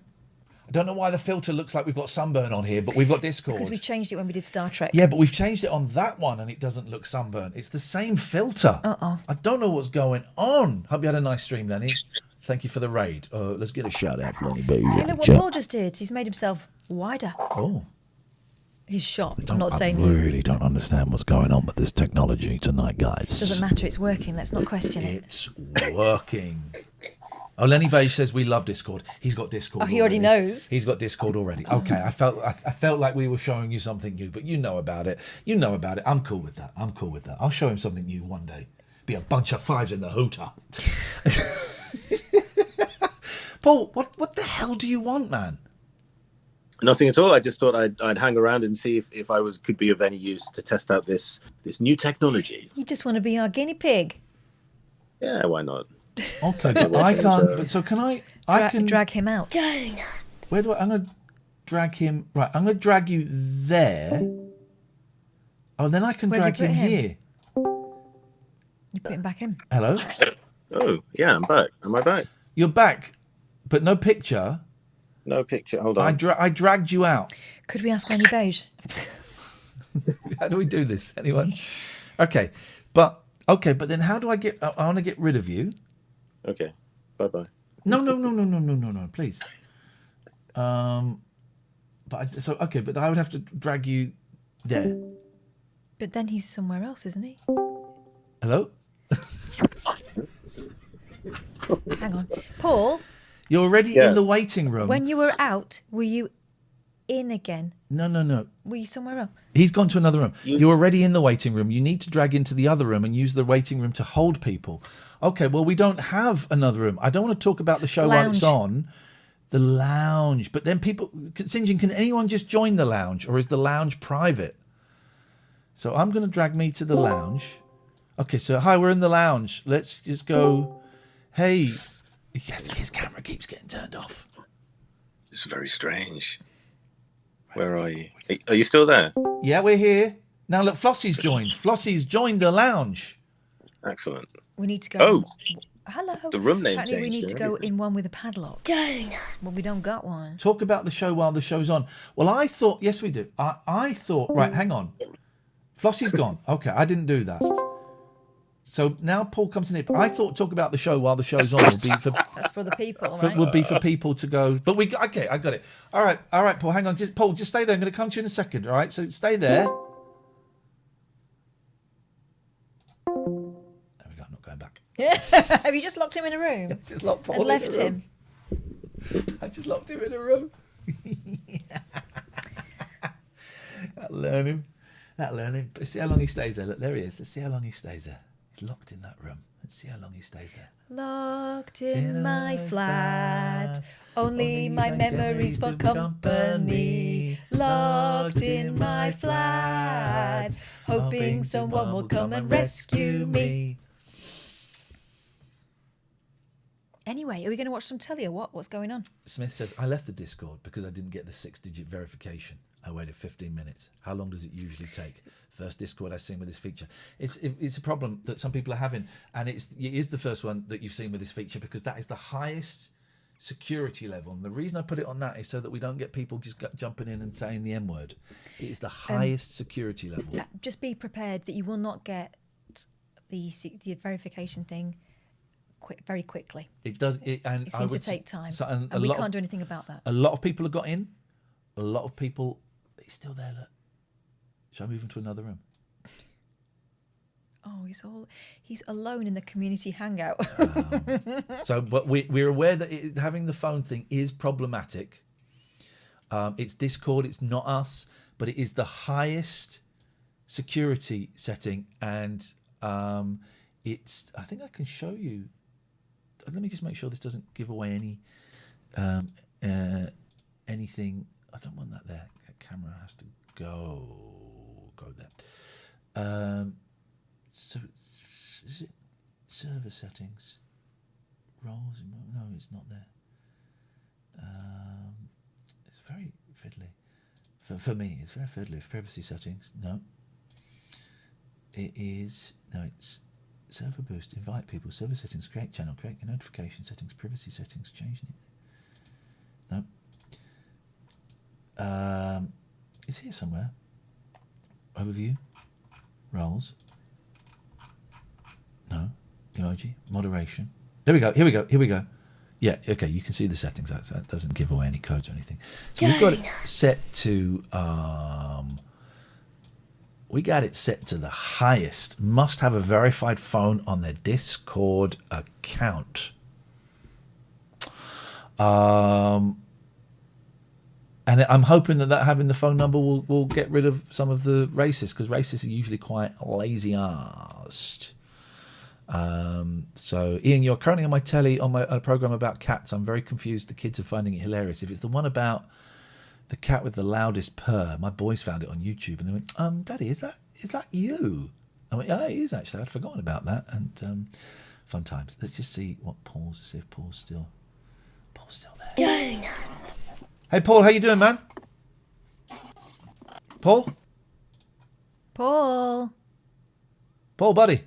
I don't know why the filter looks like we've got sunburn on here, but we've got Discord. Because we changed it when we did Star Trek. Yeah, but we've changed it on that one and it doesn't look sunburn. It's the same filter. I don't know what's going on. Hope you had a nice stream, Lenny. Thank you for the raid. Let's get a shout out for Lenny Beige. Hey, look what Paul just did. He's made himself wider. Oh. He's shocked. I'm not saying... I really don't understand what's going on with this technology tonight, guys. It doesn't matter. It's working. Let's not question it. It's working. Oh, Lenny Beige says we love Discord. He's got Discord. Oh, he already knows. He's got Discord already. Okay, I felt like we were showing you something new, but you know about it. I'm cool with that. I'll show him something new one day. Be a bunch of fives in the hooter. Paul, what the hell do you want, man? Nothing at all. I just thought I'd hang around and see if I could be of any use to test out this new technology. You just want to be our guinea pig. Yeah, why not? Okay, but I can't. But so can I? I can drag him out. Donuts. Where do I'm gonna drag him. Right, I'm going to drag you there. Oh, then I can Where drag do you him put him? here. You put him back in. Hello? Oh, yeah, I'm back. Am I back? You're back, but no picture. No picture. Hold on. I dragged you out. Could we ask Lenny Beige? How do we do this? Anyone? Okay, but then how do I get? I want to get rid of you. Okay. Bye-bye. No, please. But but I would have to drag you there. But then he's somewhere else, isn't he? Hello? Hang on. Paul, You're already in the waiting room. when you were out, were you in again? No. Were you somewhere else? He's gone to another room. You're already in the waiting room. You need to drag into the other room and use the waiting room to hold people. Okay, well, we don't have another room. I don't want to talk about the show while it's on. The lounge. But then people... St. John, can anyone just join the lounge? Or is the lounge private? So I'm going to drag me to the lounge. Okay, so hi, we're in the lounge. Let's just go... Hey... Yes, his camera keeps getting turned off. It's very strange. Where are you? Are you still there? Yeah, we're here. Now look, Flossie's joined. Flossie's joined the lounge. Excellent. We need to go. Oh. Hello. The room name Apparently we changed need to and go everything. in one with a padlock. Donut. Well, we don't got one. Talk about the show while the show's on. Well, I thought... Yes, we do. I thought... Right, hang on. Flossie's gone. Okay, I didn't do that. So now Paul comes in here. But I thought talk about the show while the show's on would be for... That's for the people, right? Would be for people to go. But okay, I got it. All right, Paul, hang on. Paul, just stay there. I'm going to come to you in a second. All right, so stay there. There we go. I'm not going back. Have you just locked him in a room? Just locked Paul and in left a room. him? I just locked him in a room. That'll learn him. Let's see how long he stays there. Look, there he is. Let's see how long he stays there. He's locked in that room. Let's see how long he stays there. Locked in my flat, only my memories for company. Locked in my flat, hoping someone will come and rescue me. Anyway, are we going to watch some telly or what? What's going on? Smith says, I left the Discord because I didn't get the 6-digit verification. I waited 15 minutes. How long does it usually take? First Discord I've seen with this feature. It's a problem that some people are having, and it is the first one that you've seen with this feature because that is the highest security level. And the reason I put it on that is so that we don't get people just jumping in and saying the M word. It is the highest security level. Just be prepared that you will not get the verification thing very quickly. It does. It seems to take time, so, and we can't do anything about that. A lot of people have got in. A lot of people. He's still there. Look. Shall I move him to another room? Oh, he's alone in the community hangout. But we're aware that having the phone thing is problematic. It's Discord. It's not us, but it is the highest security setting, and it's. I think I can show you. Let me just make sure this doesn't give away anything. I don't want that there. That camera has to go there. So is it server settings? Roles? No, it's not there. It's very fiddly. For me, it's very fiddly. Privacy settings? No. It is. No, it's server boost. Invite people. Server settings. Create channel. Create notification settings. Privacy settings. Change it. No. It's here somewhere. Overview. Roles. No. Emoji. Moderation. Here we go. Yeah, okay, you can see the settings. That doesn't give away any codes or anything. So we've got it set to the highest. Must have a verified phone on their Discord account. And I'm hoping that having the phone number will get rid of some of the racists, because racists are usually quite lazy-arsed. So, Ian, you're currently on my telly on a program about cats. I'm very confused. The kids are finding it hilarious. If it's the one about the cat with the loudest purr, my boys found it on YouTube and they went, Daddy, is that you? I went, yeah, it is actually. I'd forgotten about that. And fun times. Let's just see what see if Paul's still there. Donuts. Hey, Paul, how you doing, man? Paul? Paul. Paul, buddy.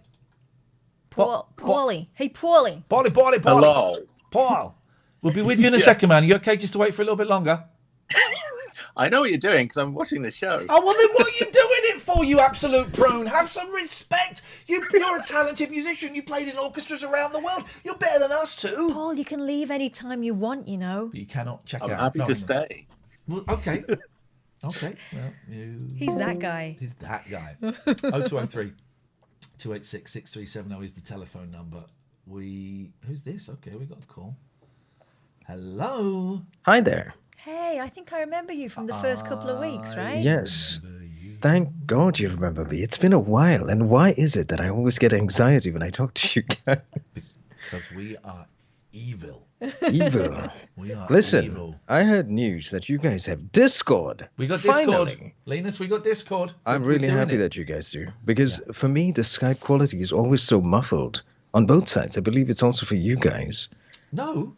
Paulie. Hey, Paulie. Paulie. Hello. Paul. We'll be with you in a second, man. Are you okay just to wait for a little bit longer? I know what you're doing because I'm watching the show. Oh, well, then what are you doing it for, you absolute prune? Have some respect. You're a talented musician. You played in orchestras around the world. You're better than us too. Paul, you can leave any time you want, you know. But you cannot check out. I'm happy to stay. Well, okay. Okay. Well, He's that guy. He's that guy. 0203 286 6370 is the telephone number. Who's this? Okay, we got a call. Hello. Hi there. Hey, I think I remember you from the first couple of weeks, right? Yes. Thank God you remember me. It's been a while. And why is it that I always get anxiety when I talk to you guys? Because we are evil. Evil. We are Listen, evil. I heard news that you guys have Discord. We got Discord. Finally. Linus, we got Discord. I'm We're really doing happy it. that you guys do. Because for me, the Skype quality is always so muffled on both sides. I believe it's also for you guys. No.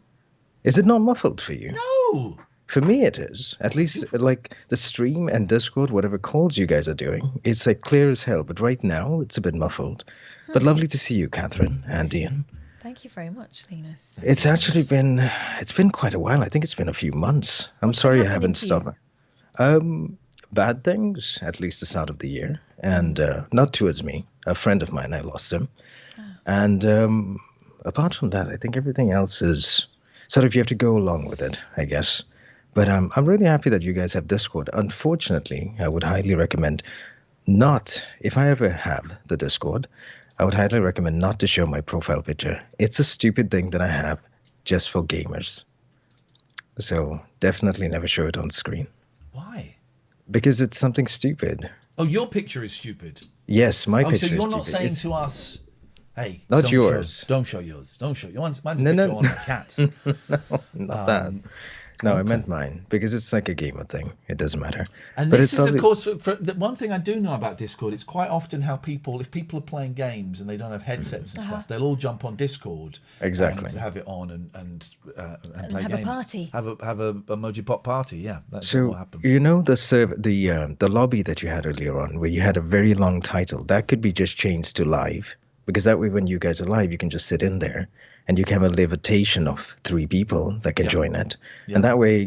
Is it not muffled for you? No. For me, it is. At least, like, the stream and Discord, whatever calls you guys are doing, it's, like, clear as hell. But right now, it's a bit muffled. But lovely to see you, Catherine and Ian. Thank you very much, Linus. It's actually been quite a while. I think it's been a few months. I'm sorry I haven't stopped. Bad things, at least the start of the year. And not towards me. A friend of mine, I lost him. And apart from that, I think everything else is sort of you have to go along with it, I guess. But I'm really happy that you guys have Discord. Unfortunately, I would highly recommend not, if I ever have the Discord, I would highly recommend not to show my profile picture. It's a stupid thing that I have just for gamers. So definitely never show it on screen. Why? Because it's something stupid. Oh, your picture is stupid. Yes, my picture so is you're stupid. not saying to us, hey, Not don't yours. Don't show yours. Don't show yours. Mine's a No, picture no. of one of my cats. No, not that. No, I meant mine because it's like a gamer thing. It doesn't matter. And but this it's is, of lovely- course, for the one thing I do know about Discord. It's quite often how if people are playing games and they don't have headsets and stuff, they'll all jump on Discord. Exactly. And have it on and play have a games. party. Have a emoji pop party. Yeah, that's what So will happen. you know the lobby that you had earlier on, where you had a very long title, that could be just changed to live, because that way when you guys are live, you can just sit in there, and you can have a limitation of 3 people that can join it, and that way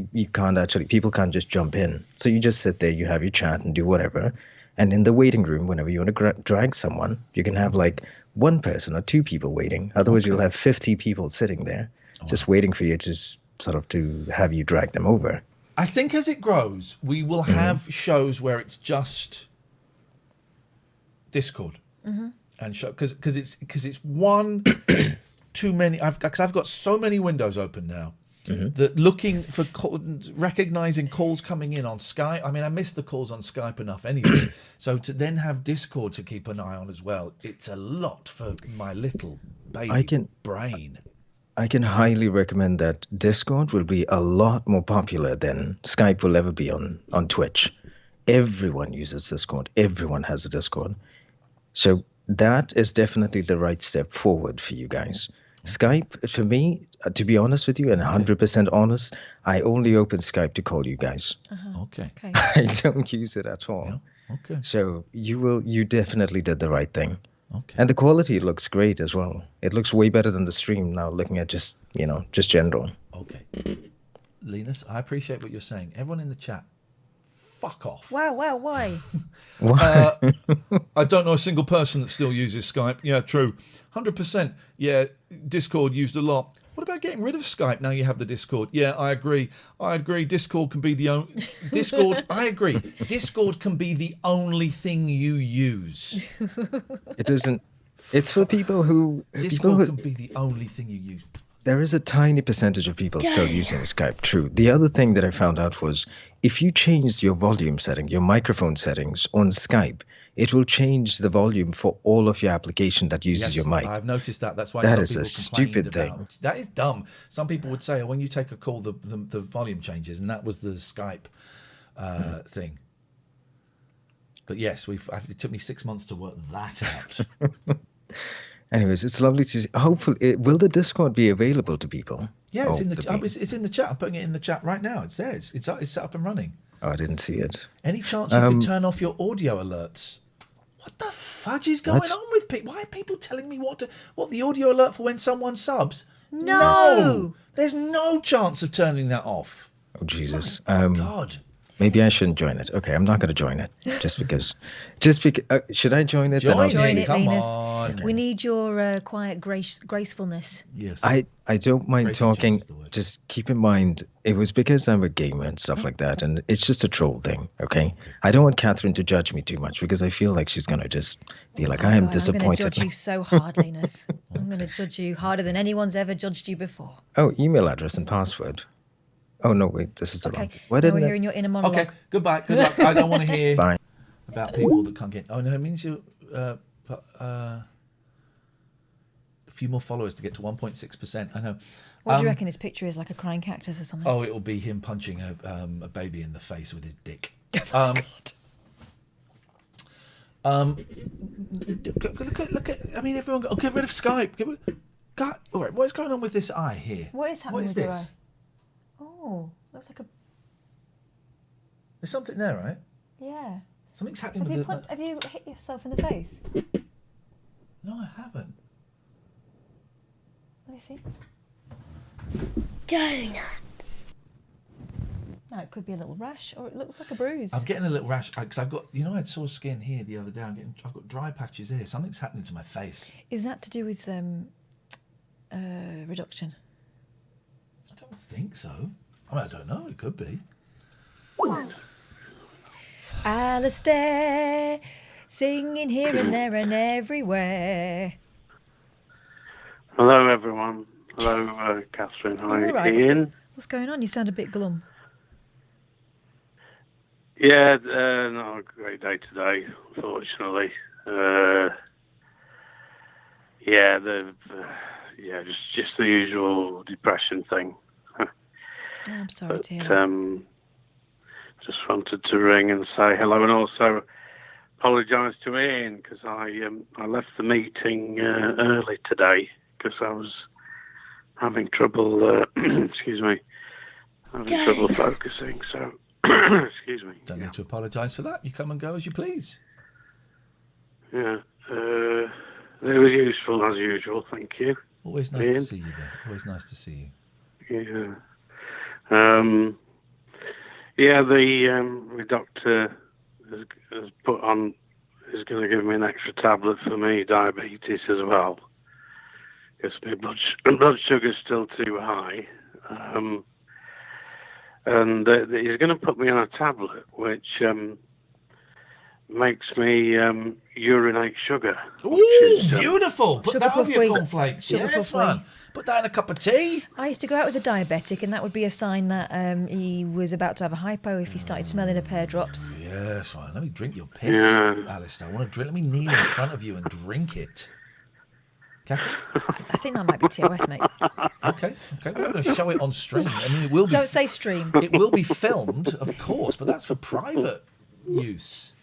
people can't just jump in. So you just sit there, you have your chat and do whatever, and in the waiting room, whenever you want to drag someone, you can have like 1 person or 2 people waiting. Otherwise, you'll have 50 people sitting there, just waiting for you to sort of to have you drag them over. I think as it grows, we will have shows where it's just Discord and show because it's one too many. I've got so many windows open now that looking for recognizing calls coming in on Skype. I mean, I miss the calls on Skype enough anyway. So to then have Discord to keep an eye on as well, it's a lot for my little baby brain. I can highly recommend that Discord will be a lot more popular than Skype will ever be on Twitch. Everyone uses Discord. Everyone has a Discord. So that is definitely the right step forward for you guys. Skype, for me, to be honest with you, and 100% honest, I only open Skype to call you guys. Okay. I don't use it at all. Yeah. Okay. So you definitely did the right thing. Okay. And the quality looks great as well. It looks way better than the stream now, looking at just general. Okay. Linus, I appreciate what you're saying. Everyone in the chat, fuck off. Wow, why? I don't know a single person that still uses Skype. Yeah, true. 100%. Yeah, Discord used a lot. What about getting rid of Skype now you have the Discord? Yeah, I agree. Discord can be the only... I agree. Discord can be the only thing you use. It isn't... It's for people who... Discord can be the only thing you use. There is a tiny percentage of people still using Skype, true. The other thing that I found out was if you change your volume setting, your microphone settings on Skype, it will change the volume for all of your application that uses your mic. I've noticed that. That's why that some is people a stupid thing. That is dumb. Some people would say, when you take a call, the volume changes, and that was the Skype thing. But yes, it took me 6 months to work that out. Anyways, it's lovely to see. Hopefully, will the Discord be available to people? Yeah, it's in the chat. I'm putting it in the chat right now. It's there. It's set up and running. Oh, I didn't see it. Any chance you could turn off your audio alerts? What the fudge is going on with people? Why are people telling me what the audio alert for when someone subs? No! There's no chance of turning that off. Oh, Jesus. God. Maybe I shouldn't join it. Okay, I'm not going to join it just because. Should I join it? Join it, come Venus. on. Okay. We need your quiet gracefulness. Yes. I don't mind talking. Just keep in mind, it was because I'm a gamer and stuff like that, and it's just a troll thing, okay? I don't want Catherine to judge me too much because I feel like she's going to just be like, I am disappointed. I'm going to judge you so hard, Linus. I'm going to judge you harder than anyone's ever judged you before. Oh, email address and password. Oh, no, wait, this is the wrong. Why now we're hearing your inner monologue. Okay, goodbye. Good luck. I don't want to hear Bye. about people that can't get... Oh, no, it means you... a few more followers to get to 1.6%. I know. What do you reckon his picture is, like a crying cactus or something? Oh, it'll be him punching a baby in the face with his dick. God. Look at... I mean, everyone... Oh, get rid of Skype. God, all right, what is going on with this eye here? What is happening with your eye? Oh, looks like a... There's something there, right? Yeah. Something's happening with it. Have you hit yourself in the face? No, I haven't. Let me see. Donuts. No, it could be a little rash, or it looks like a bruise. I'm getting a little rash because I've got, I had sore skin here the other day. I've got dry patches here. Something's happening to my face. Is that to do with reduction? I don't think so. I mean, I don't know. It could be. Alistair, singing here and there and everywhere. Hello, everyone. Hello, Catherine. Hi, right. Ian. What's going on? You sound a bit glum. Yeah, not a great day today, unfortunately. Just the usual depression thing. I'm sorry to hear that. Just wanted to ring and say hello, and also apologise to Ian because I left the meeting early today because I was having trouble. Excuse me, trouble focusing. So, excuse me. Don't need to apologise for that. You come and go as you please. Yeah, it was useful as usual. Thank you. Always nice Ian. to see you there. Always nice to see you. Yeah. The doctor has put on, is going to give me an extra tablet for me diabetes as well. Because my blood sugar's still too high. And he's going to put me on a tablet which makes me urinate sugar. Ooh, beautiful! Put Sugar that puff over your wheat. cornflakes. Sugar Yes, puff man. wheat. Put that in a cup of tea. I used to go out with a diabetic, and that would be a sign that he was about to have a hypo if he started smelling a pear drops. Yes, man. Let me drink your piss, Yeah. Alistair. I want to drink. Let me kneel in front of you and drink it. Catherine? I think that might be TOS, mate. Okay. We're not going to show it on stream. I mean, it will be. Don't say stream. It will be filmed, of course, but that's for private use.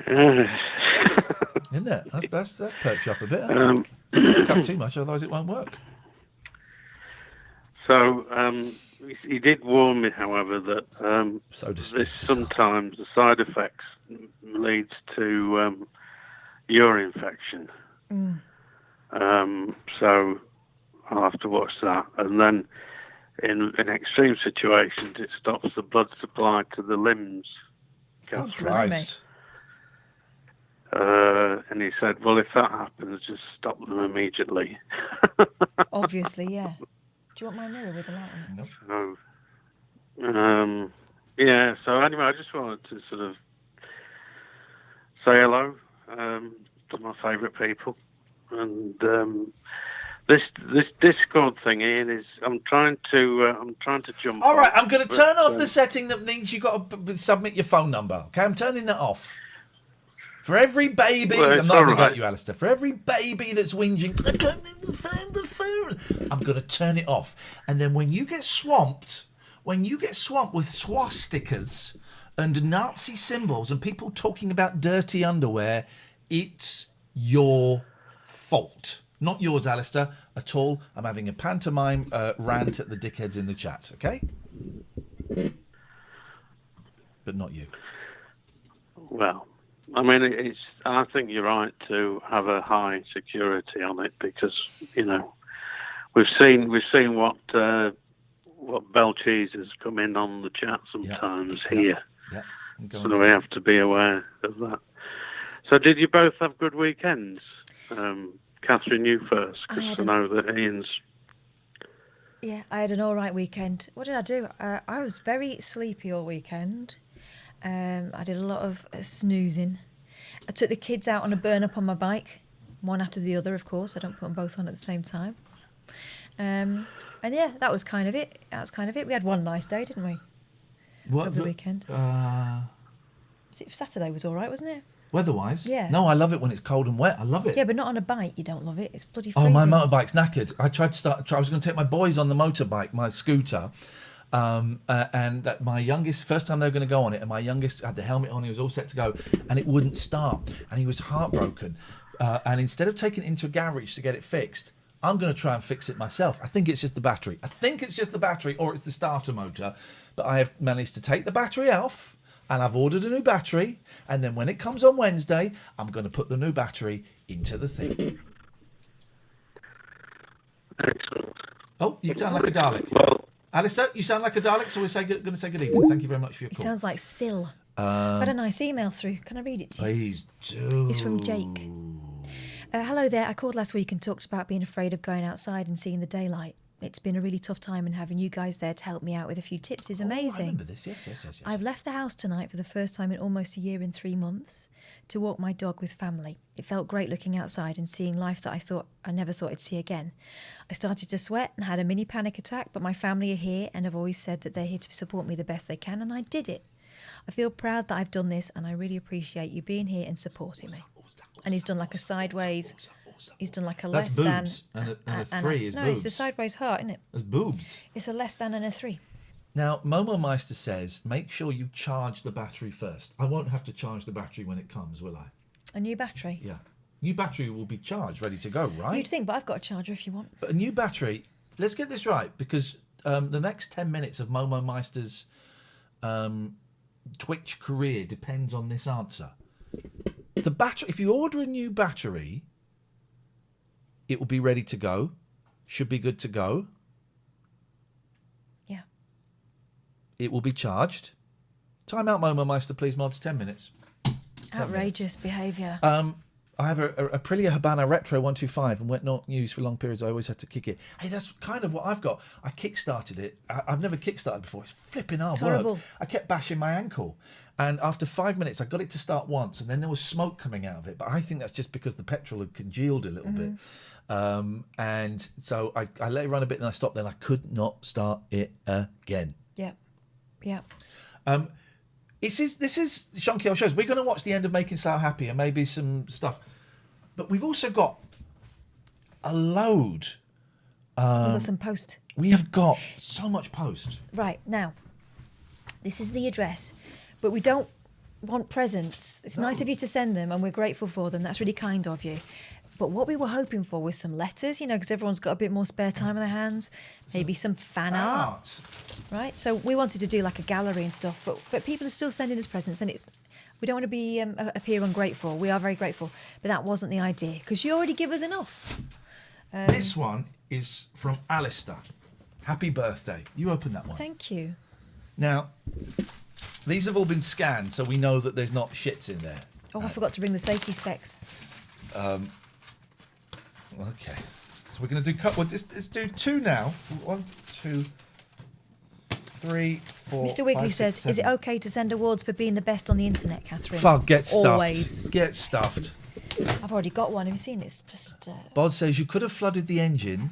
Isn't it? That's perked you up a bit. Don't perk up too much, otherwise it won't work. So he did warn me, however, that sometimes the side effects leads to urine infection. So I'll have to watch that. And then in extreme situations, it stops the blood supply to the limbs. Oh, Christ. And he said, well, if that happens, just stop them immediately. Obviously, yeah. Do you want my mirror with a light on it? So, so anyway, I just wanted to sort of say hello to my favourite people. And this Discord thing, Ian, is I'm trying to jump. All right, on, I'm going to turn off the setting that means you've got to submit your phone number. Okay, I'm turning that off. For every baby, Well, I'm not going to right. get you, Alistair. For every baby that's whinging, I can't find the phone, I'm going to turn it off. And then when you get swamped with swastikas and Nazi symbols and people talking about dirty underwear, it's your fault. Not yours, Alistair, at all. I'm having a pantomime rant at the dickheads in the chat, okay? but not you. Well, I mean, I think you're right to have a high security on it because we've seen what Bell Cheese has come in on the chat sometimes here. Yeah. So we have to be aware of that. So did you both have good weekends? Catherine, you first, because I know that Ian's... Yeah, I had an all right weekend. What did I do? I was very sleepy all weekend. I did a lot of snoozing. I took the kids out on a burn-up on my bike, one after the other, of course. I don't put them both on at the same time. And yeah, that was kind of it. We had one nice day, didn't we? Over the weekend. Saturday was all right, wasn't it? Weather-wise? Yeah. No, I love it when it's cold and wet. I love it. Yeah, but not on a bike. You don't love it. It's bloody freezing. Oh, my motorbike's knackered. I was going to take my boys on the motorbike, my scooter. And my youngest, first time they were going to go on it, and my youngest had the helmet on, he was all set to go, and it wouldn't start, and he was heartbroken. And instead of taking it into a garage to get it fixed, I'm going to try and fix it myself. I think it's just the battery. Or it's the starter motor. But I have managed to take the battery off, and I've ordered a new battery, and then when it comes on Wednesday, I'm going to put the new battery into the thing. Excellent. Oh, you sound like a Dalek. Alistair, you sound like a Dalek, so we're going to say good evening. Thank you very much for your call. It sounds like Syl. I've had a nice email through. Can I read it to you? Please do. It's from Jake. Hello there. I called last week and talked about being afraid of going outside and seeing the daylight. It's been a really tough time, and having you guys there to help me out with a few tips is amazing. I remember this. Yes. I've left the house tonight for the first time in almost a year and 3 months to walk my dog with family. It felt great looking outside and seeing life that I never thought I'd see again. I started to sweat and had a mini panic attack, but my family are here and have always said that they're here to support me the best they can, and I did it. I feel proud that I've done this, and I really appreciate you being here and supporting me. And he's done like a sideways. He's done like a That's less boobs. than. And a 3 is no, boobs. it's a sideways heart, isn't it? That's boobs. It's a less than and a 3. Now, Momo Meister says, make sure you charge the battery first. I won't have to charge the battery when it comes, will I? A new battery? Yeah. New battery will be charged, ready to go, right? You'd think, but I've got a charger if you want. But a new battery, let's get this right, because the next 10 minutes of Momo Meister's Twitch career depends on this answer. The battery, if you order a new battery, it will be ready to go, should be good to go. Yeah. It will be charged. Time out, Momo Meister, please, mods, 10 minutes. Outrageous behaviour. I have a Aprilia Habana Retro 125 and went not used for long periods. I always had to kick it. Hey, that's kind of what I've got. I kick-started it. I've never kick-started before. It's flipping hard work. I kept bashing my ankle. And after 5 minutes, I got it to start once, and then there was smoke coming out of it. But I think that's just because the petrol had congealed a little bit. And so I let it run a bit, and I stopped. Then I could not start it again. Yeah. This is Sean Kiel Shows. We're going to watch the end of Making Slough Happy and maybe some stuff. But we've also got a load. We've got some post. We have got so much post. Right, now, this is the address, but we don't want presents. It's nice of you to send them, and we're grateful for them. That's really kind of you. But what we were hoping for was some letters, because everyone's got a bit more spare time on their hands. Maybe some fan art. Right? So we wanted to do like a gallery and stuff, but people are still sending us presents, and we don't want to be appear ungrateful. We are very grateful, but that wasn't the idea, because you already give us enough. This one is from Alistair. Happy birthday. You open that one. Thank you. Now, these have all been scanned, so we know that there's not shits in there. Oh, I forgot to bring the safety specs. Okay, so we're going to do let's do 2 now. 1, 2, 3, 4. Mr. Wiggly 5, 6, says, 7. "Is it okay to send awards for being the best on the internet, Catherine?" Fuck, get stuffed. Always. Get stuffed. I've already got one. Have you seen it? It's just. Bod says you could have flooded the engine,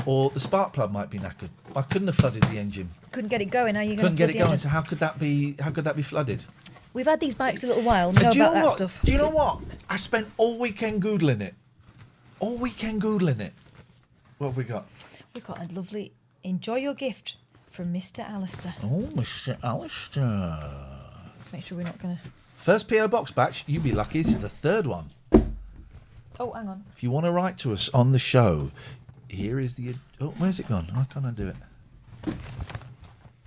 or the spark plug might be knackered. I couldn't have flooded the engine. Couldn't get it going. Are you going Couldn't to get it going. engine? So how could that be? How could that be flooded? We've had these bikes a little while. We know Do you about know that what? stuff. Do you know what? I spent all weekend googling it. All weekend googling it. What have we got? We've got a lovely "Enjoy your gift" from Mr. Alistair. Oh, Mr. Alistair. Make sure we're not going to. First PO box batch. You'd be lucky. It's the 3rd one. Oh, hang on. If you want to write to us on the show, here is the. Oh, where's it gone? Why can't I do it?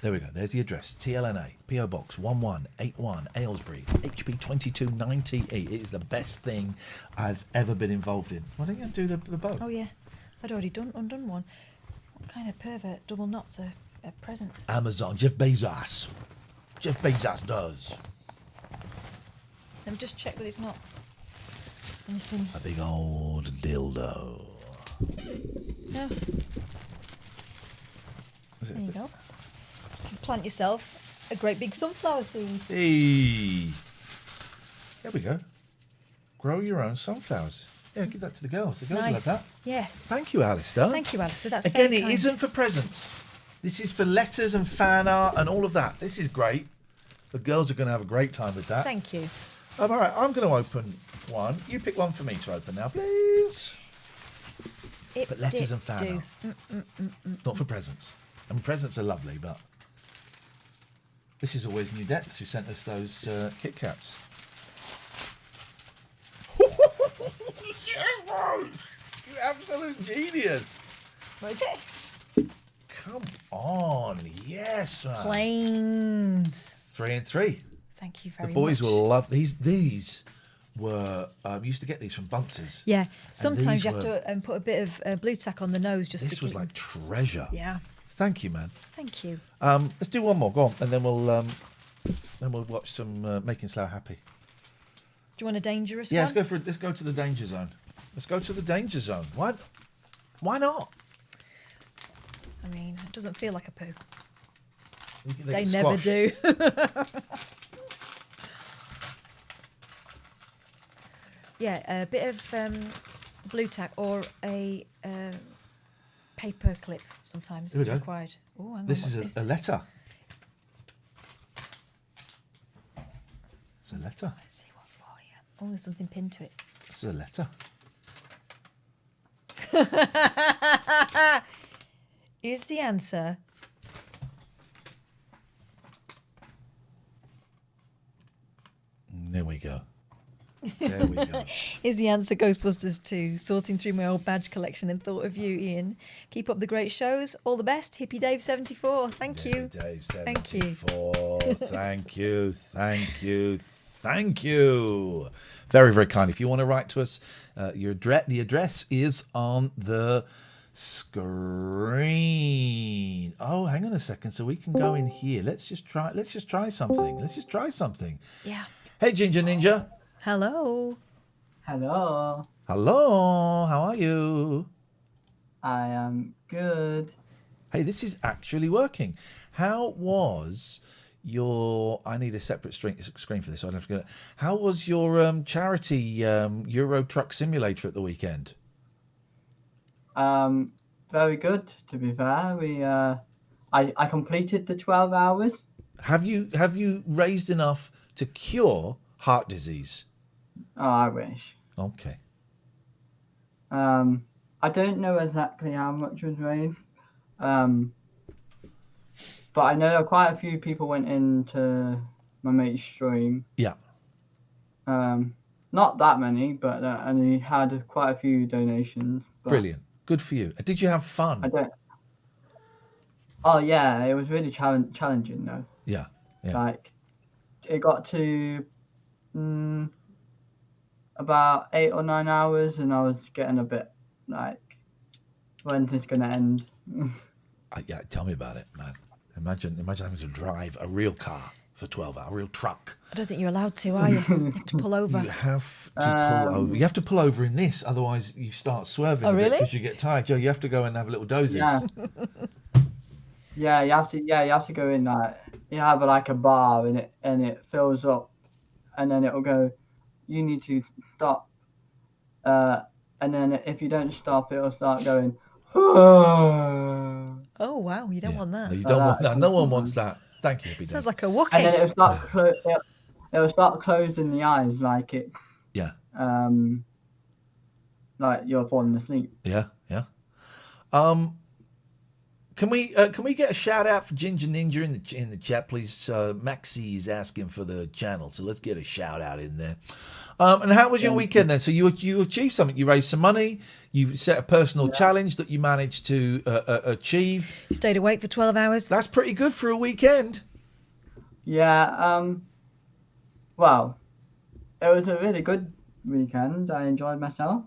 There we go. There's the address. TLNA, PO Box 1181, Aylesbury, HP 2290E. It is the best thing I've ever been involved in. Why don't you do the boat? Oh, yeah. I'd already undone one. What kind of pervert double knots a present? Amazon. Jeff Bezos. Jeff Bezos does. Let me just check that it's not anything. A big old dildo. No. There you go. You can plant yourself a great big sunflower seed. Hey. There we go. Grow your own sunflowers. Yeah, give that to the girls. The girls Nice. love that. Yes. Thank you, Alistair. Thank you, Alistair. That's Again, very it kind. isn't for presents. This is for letters and fan art and all of that. This is great. The girls are going to have a great time with that. Thank you. All right, I'm going to open one. You pick one for me to open now, please. But letters and fan art. Not for presents. I mean, presents are lovely, but this is always New Depths who sent us those Kit Kats. Yes, Rose! You absolute genius! What is it? Come on, yes, man. Planes. 3 and 3. Thank you very The boys much. will love these. These were used to get these from Bunce's. Yeah. And Sometimes these you have were- to put a bit of blue tack on the nose just This to was keep like them- treasure. Yeah. Thank you, man. Thank you. Let's do one more. Go on, and then we'll watch some Making Slough Happy. Do you want a dangerous Yeah, one? let's go to the danger zone. Let's go to the danger zone. Why not? I mean, it doesn't feel like a poo. They They get never squashed. do. Yeah, a bit of blue tack or a paper clip sometimes Here we is go. required. Oh, hang on, This what's is a letter. It's a letter. Let's see what's for you. Oh, there's something pinned to it. This is a letter. Is the answer There we go. There we go. Is the answer Ghostbusters 2? Sorting through my old badge collection and thought of you, Ian. Keep up the great shows. All the best. Hippie Dave 74. Thank you. Dave Thank you. 74. Thank you. Thank you. Thank you. Very, very kind. If you want to write to us, the address is on the screen. Oh, hang on a second. So we can go in here. Let's just try something. Yeah. Hey, Ginger Ninja. Hello. Hello. Hello. How are you? I am good. Hey, this is actually working. How was your... I need a separate screen for this. So I don't have to go. How was your charity Euro Truck Simulator at the weekend? Very good, to be fair. I completed the 12 hours. Have you raised enough to cure heart disease? Oh, I wish. Okay. I don't know exactly how much was raised. But I know quite a few people went into my mate's stream. Yeah. Not that many, but and he had quite a few donations. But Brilliant. Good for you. Did you have fun? I don't. Oh yeah, it was really challenging though. Yeah. Yeah. Like, it got to about 8 or 9 hours, and I was getting a bit like, when's this gonna end? Yeah. Tell me about it, man. Imagine having to drive a real car for 12 hours, a real truck. I don't think you're allowed to, are you? You have to pull over. You have to pull over. You have to pull over in this, otherwise you start swerving. Oh, really? Because you get tired. Joe, you have to go and have little dozes. Yeah. Yeah, you have to. Yeah, you have to go in like you have like a bar, and it fills up, and then it'll go. You need to stop. And then if you don't stop, it'll start going. Oh wow, you don't want that. No, you don't want that. No one wants that. Thank you, Hippie Sounds Dave. like a walkie. And then it'll start closing the eyes like it. Yeah. Like you're falling asleep. Yeah. Can we get a shout out for Ginger Ninja in the chat, please? Maxi is asking for the channel, so let's get a shout out in there. And how was your weekend then? So you achieved something. You raised some money. You set a personal challenge that you managed to achieve. You stayed awake for 12 hours. That's pretty good for a weekend. Yeah. Well, it was a really good weekend. I enjoyed myself,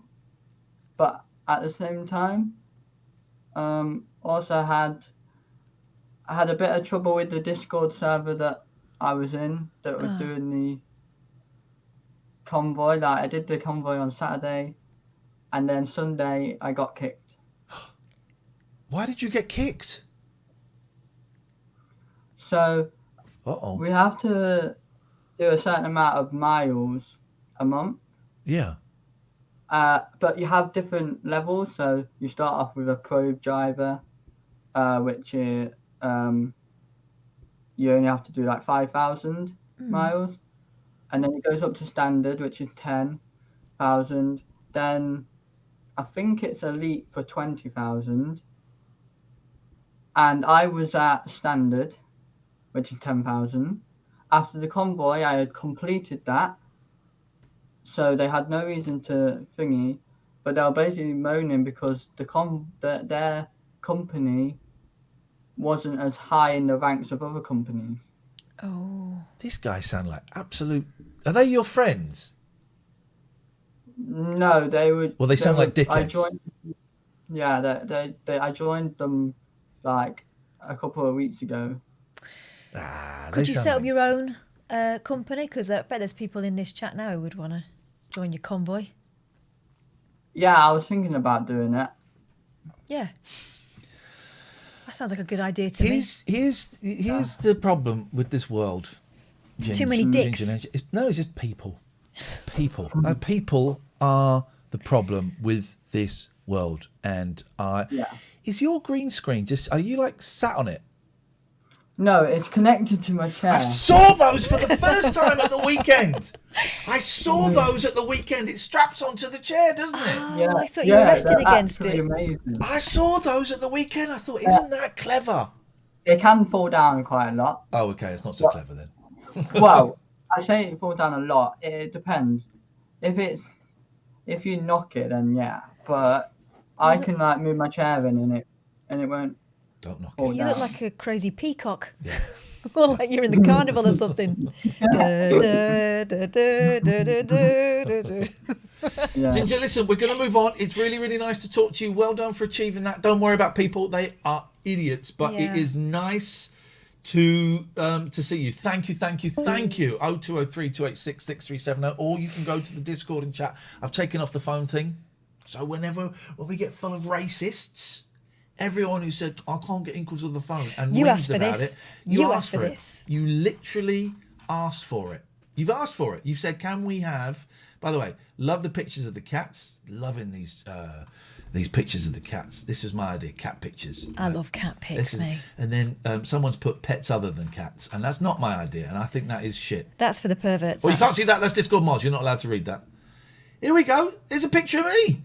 but at the same time, also I had a bit of trouble with the Discord server that I was in that was doing the convoy. Like I did the convoy on Saturday, and then Sunday I got kicked. Why did you get kicked? So we have to do a certain amount of miles a month. Yeah. But you have different levels. So you start off with a pro driver, which is you only have to do like 5,000 miles, and then it goes up to standard, which is 10,000. Then I think it's elite for 20,000, and I was at standard, which is 10,000. After the convoy, I had completed that. So they had no reason to thingy, but they were basically moaning because their company wasn't as high in the ranks of other companies. Oh. These guys sound like absolute... Are they your friends? No, they would... Well, they sound like dickheads. I joined them like a couple of weeks ago. Could you set up your own company? Because I bet there's people in this chat now who would want to join your convoy. Yeah, I was thinking about doing that. Yeah. That sounds like a good idea to me. Here's the problem with this world. Too many dicks. It's just people. People. People are the problem with this world. And is your green screen are you like sat on it? No, it's connected to my chair. I saw those for the first time at the weekend. I saw those at the weekend. It straps onto the chair, doesn't it? Oh, I thought you were resting against it. Amazing. I saw those at the weekend. I thought, isn't that clever? It can fall down quite a lot. Oh, okay. It's not so clever then. Well, I say it fall down a lot. It depends. If you knock it, then yeah. But I can like move my chair in and it won't. Don't knock it. You look like a crazy peacock. Yeah. Or like you're in the carnival or something. Ginger, listen, we're going to move on. It's really, really nice to talk to you. Well done for achieving that. Don't worry about people. They are idiots. But it is nice to see you. Thank you. 0203 286 6370. Or you can go to the Discord and chat. I've taken off the phone thing. So when we get full of racists... Everyone who said, I can't get in because of the phone and you reads about it. You asked for this. You literally asked for it. You've asked for it. You've said, can we have... By the way, love the pictures of the cats. Loving these pictures of the cats. This was my idea, cat pictures. I love cat pics, mate. And then someone's put pets other than cats. And that's not my idea. And I think that is shit. That's for the perverts. Well, you can't see that. That's Discord mods. You're not allowed to read that. Here we go. There's a picture of me.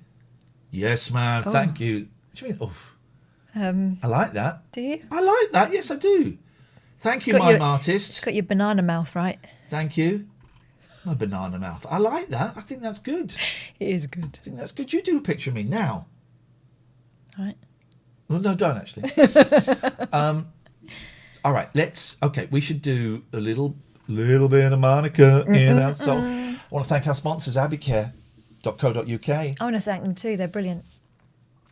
Yes, man. Oh. Thank you. What do you mean, oof? I like that. Do you? I like that. Yes, I do. Thank you, mime artist. It's got your banana mouth, right? Thank you. My banana mouth. I like that. I think that's good. It is good. I think that's good. You do a picture of me now. All right. Well, no, don't actually. All right. Okay, we should do a little bit of Monica in our soul. I want to thank our sponsors, abbeycare.co.uk. I want to thank them too. They're brilliant.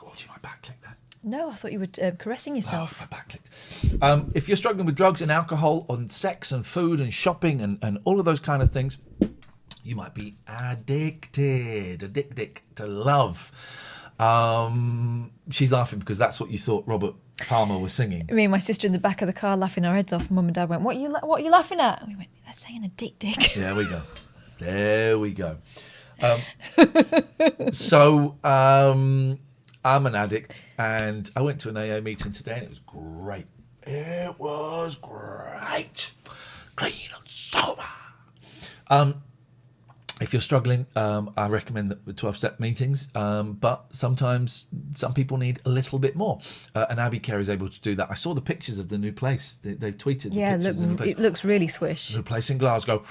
Oh, do you mind backclick there? No, I thought you were caressing yourself. Oh, I backclicked. If you're struggling with drugs and alcohol and sex and food and shopping and all of those kind of things, you might be addicted to love. She's laughing because that's what you thought Robert Palmer was singing. Me and my sister in the back of the car laughing our heads off. Mum and Dad went, what are you laughing at? And we went, they're saying a dick. There we go. I'm an addict, and I went to an AA meeting today, and it was great. It was great. Clean and sober. If you're struggling, I recommend the 12-step meetings, but sometimes some people need a little bit more. And Abbey Care is able to do that. I saw the pictures of the new place. They've tweeted the pictures of the new place. It looks really swish. New place in Glasgow.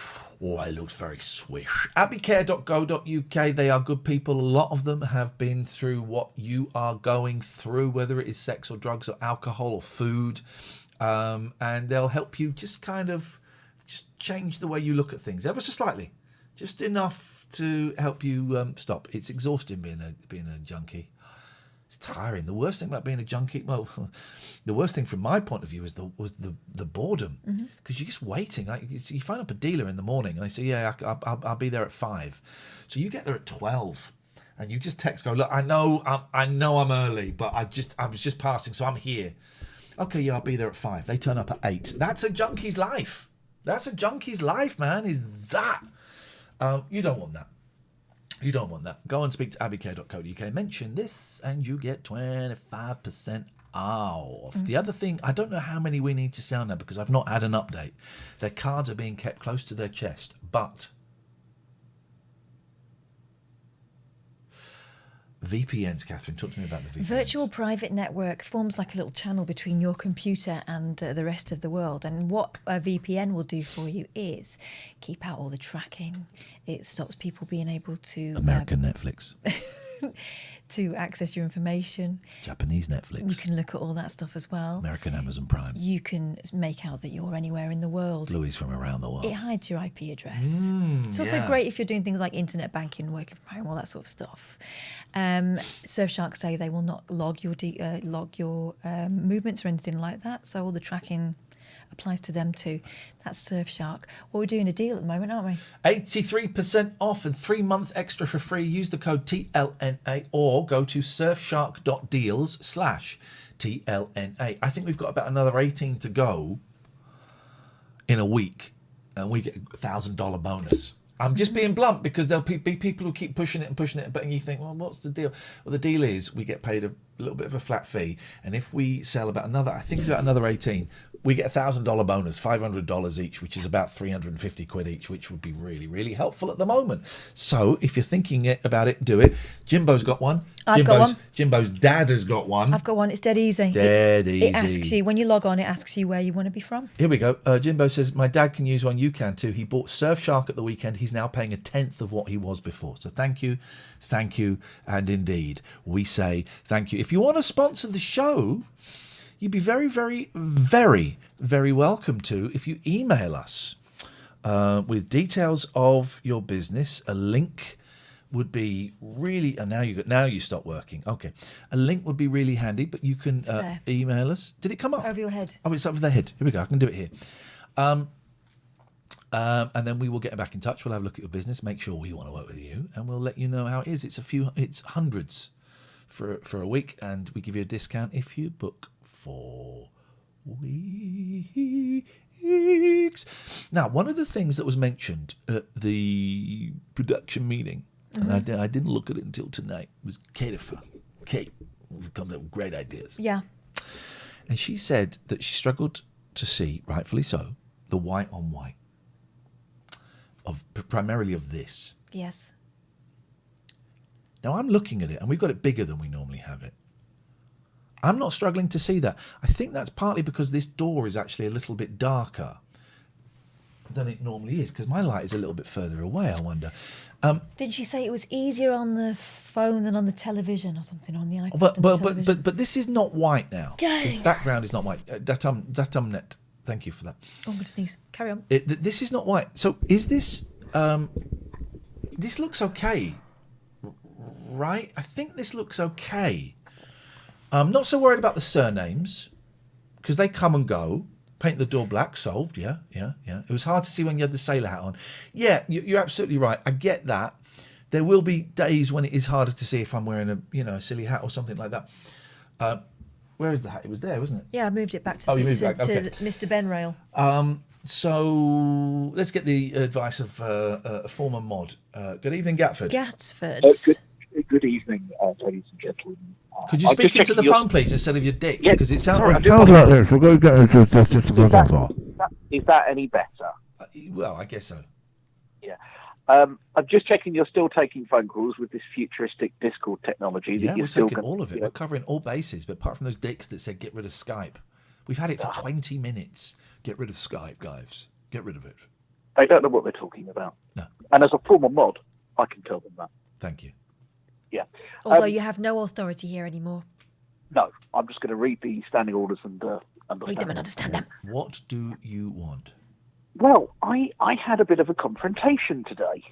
Oh, it looks very swish. abbeycare.co.uk. They are good people. A lot of them have been through what you are going through, whether it is sex or drugs or alcohol or food. And they'll help you just kind of just change the way you look at things ever so slightly. Just enough to help you stop. It's exhausting being a junkie. It's tiring. The worst thing about being a junkie, well, the worst thing from my point of view was the boredom, because you're just waiting. Like, you phone up a dealer in the morning and they say, "Yeah, I'll be there at 5." So you get there at 12, and you just text, go, "Look, I know I'm early, but I was just passing, so I'm here." Okay, yeah, I'll be there at 5. They turn up at 8. That's a junkie's life. That's a junkie's life, man. Is that? You don't want that. You don't want that. Go and speak to abbeycare.co.uk. Mention this and you get 25% off. The other thing, I don't know how many we need to sell now because I've not had an update. Their cards are being kept close to their chest, but VPNs, Catherine, talk to me about the VPNs. Virtual private network forms like a little channel between your computer and the rest of the world. And what a VPN will do for you is keep out all the tracking. It stops people being able to... American Netflix. to access your information. Japanese Netflix. You can look at all that stuff as well. American Amazon Prime. You can make out that you're anywhere in the world. Bluey's from around the world. It hides your IP address. It's also great if you're doing things like internet banking, working from home, all that sort of stuff. Surfshark say they will not log your movements or anything like that. So all the tracking applies to them too. That's Surfshark. Well, we're doing a deal at the moment, aren't we? 83% off and 3 months extra for free. Use the code TLNA or go to surfshark.deals/TLNA. I think we've got about another 18 to go in a week, and we get a $1,000 bonus. I'm just being blunt because there'll be people who keep pushing it, but you think, well, what's the deal? Well, the deal is we get paid a little bit of a flat fee, and if we sell about another, I think it's about another 18, we get a $1,000 bonus, $500 each, which is about 350 quid each, which would be really, really helpful at the moment. So if you're thinking about it, do it. Jimbo's got one. I've got one. Jimbo's dad has got one. I've got one. It's dead easy. It asks you, when you log on, it asks you where you want to be from. Here we go. Jimbo says, my dad can use one. You can too. He bought Surfshark at the weekend. He's now paying 1/10 of what he was before. So thank you, and indeed, we say thank you. If you want to sponsor the show, you'd be very, very, very, very welcome to if you email us with details of your business. A link would be really, and now you stop working. Okay, a link would be really handy, but you can email us. Did it come up over your head? Oh, it's over their head. Here we go. I can do it here. And then we will get back in touch. We'll have a look at your business, make sure we want to work with you, and we'll let you know how it is. It's hundreds for a week, and we give you a discount if you book 4 weeks. Now, one of the things that was mentioned at the production meeting, and I didn't look at it until tonight, was Kate, who comes up with great ideas. Yeah. And she said that she struggled to see, rightfully so, the white on white primarily of this. Yes. Now I'm looking at it, and we've got it bigger than we normally have it. I'm not struggling to see that. I think that's partly because this door is actually a little bit darker than it normally is, because my light is a little bit further away, I wonder. Didn't she say it was easier on the phone than on the television or something, on the iPad? But this is not white now. The background is not white. Datumnet. Thank you for that. Oh, I'm going to sneeze. Carry on. This is not white. So is this... this looks okay, right? I think this looks okay. I'm not so worried about the surnames, because they come and go. Paint the door black, solved, yeah. It was hard to see when you had the sailor hat on. Yeah, you're absolutely right. I get that. There will be days when it is harder to see if I'm wearing a silly hat or something like that. Where is the hat? It was there, wasn't it? Yeah, I moved it back to, Okay. Mr. Ben Rail. So let's get the advice of a former mod. Good evening, Gatford. Good evening, ladies and gentlemen. Could you speak into the phone, please, instead of your dick? Yeah, because it sounds like this. We're going to get is that any better? Well, I guess so. Yeah. I'm just checking you're still taking phone calls with this futuristic Discord technology. Yeah, that you're we're still taking gonna, all of it. We're covering all bases, but apart from those dicks that said get rid of Skype. We've had it for 20 minutes. Get rid of Skype, guys. Get rid of it. They don't know what they're talking about. No. And as a former mod, I can tell them that. Thank you. Yeah. Although you have no authority here anymore. No, I'm just going to read the standing orders and Read them and understand them. What do you want? Well, I had a bit of a confrontation today.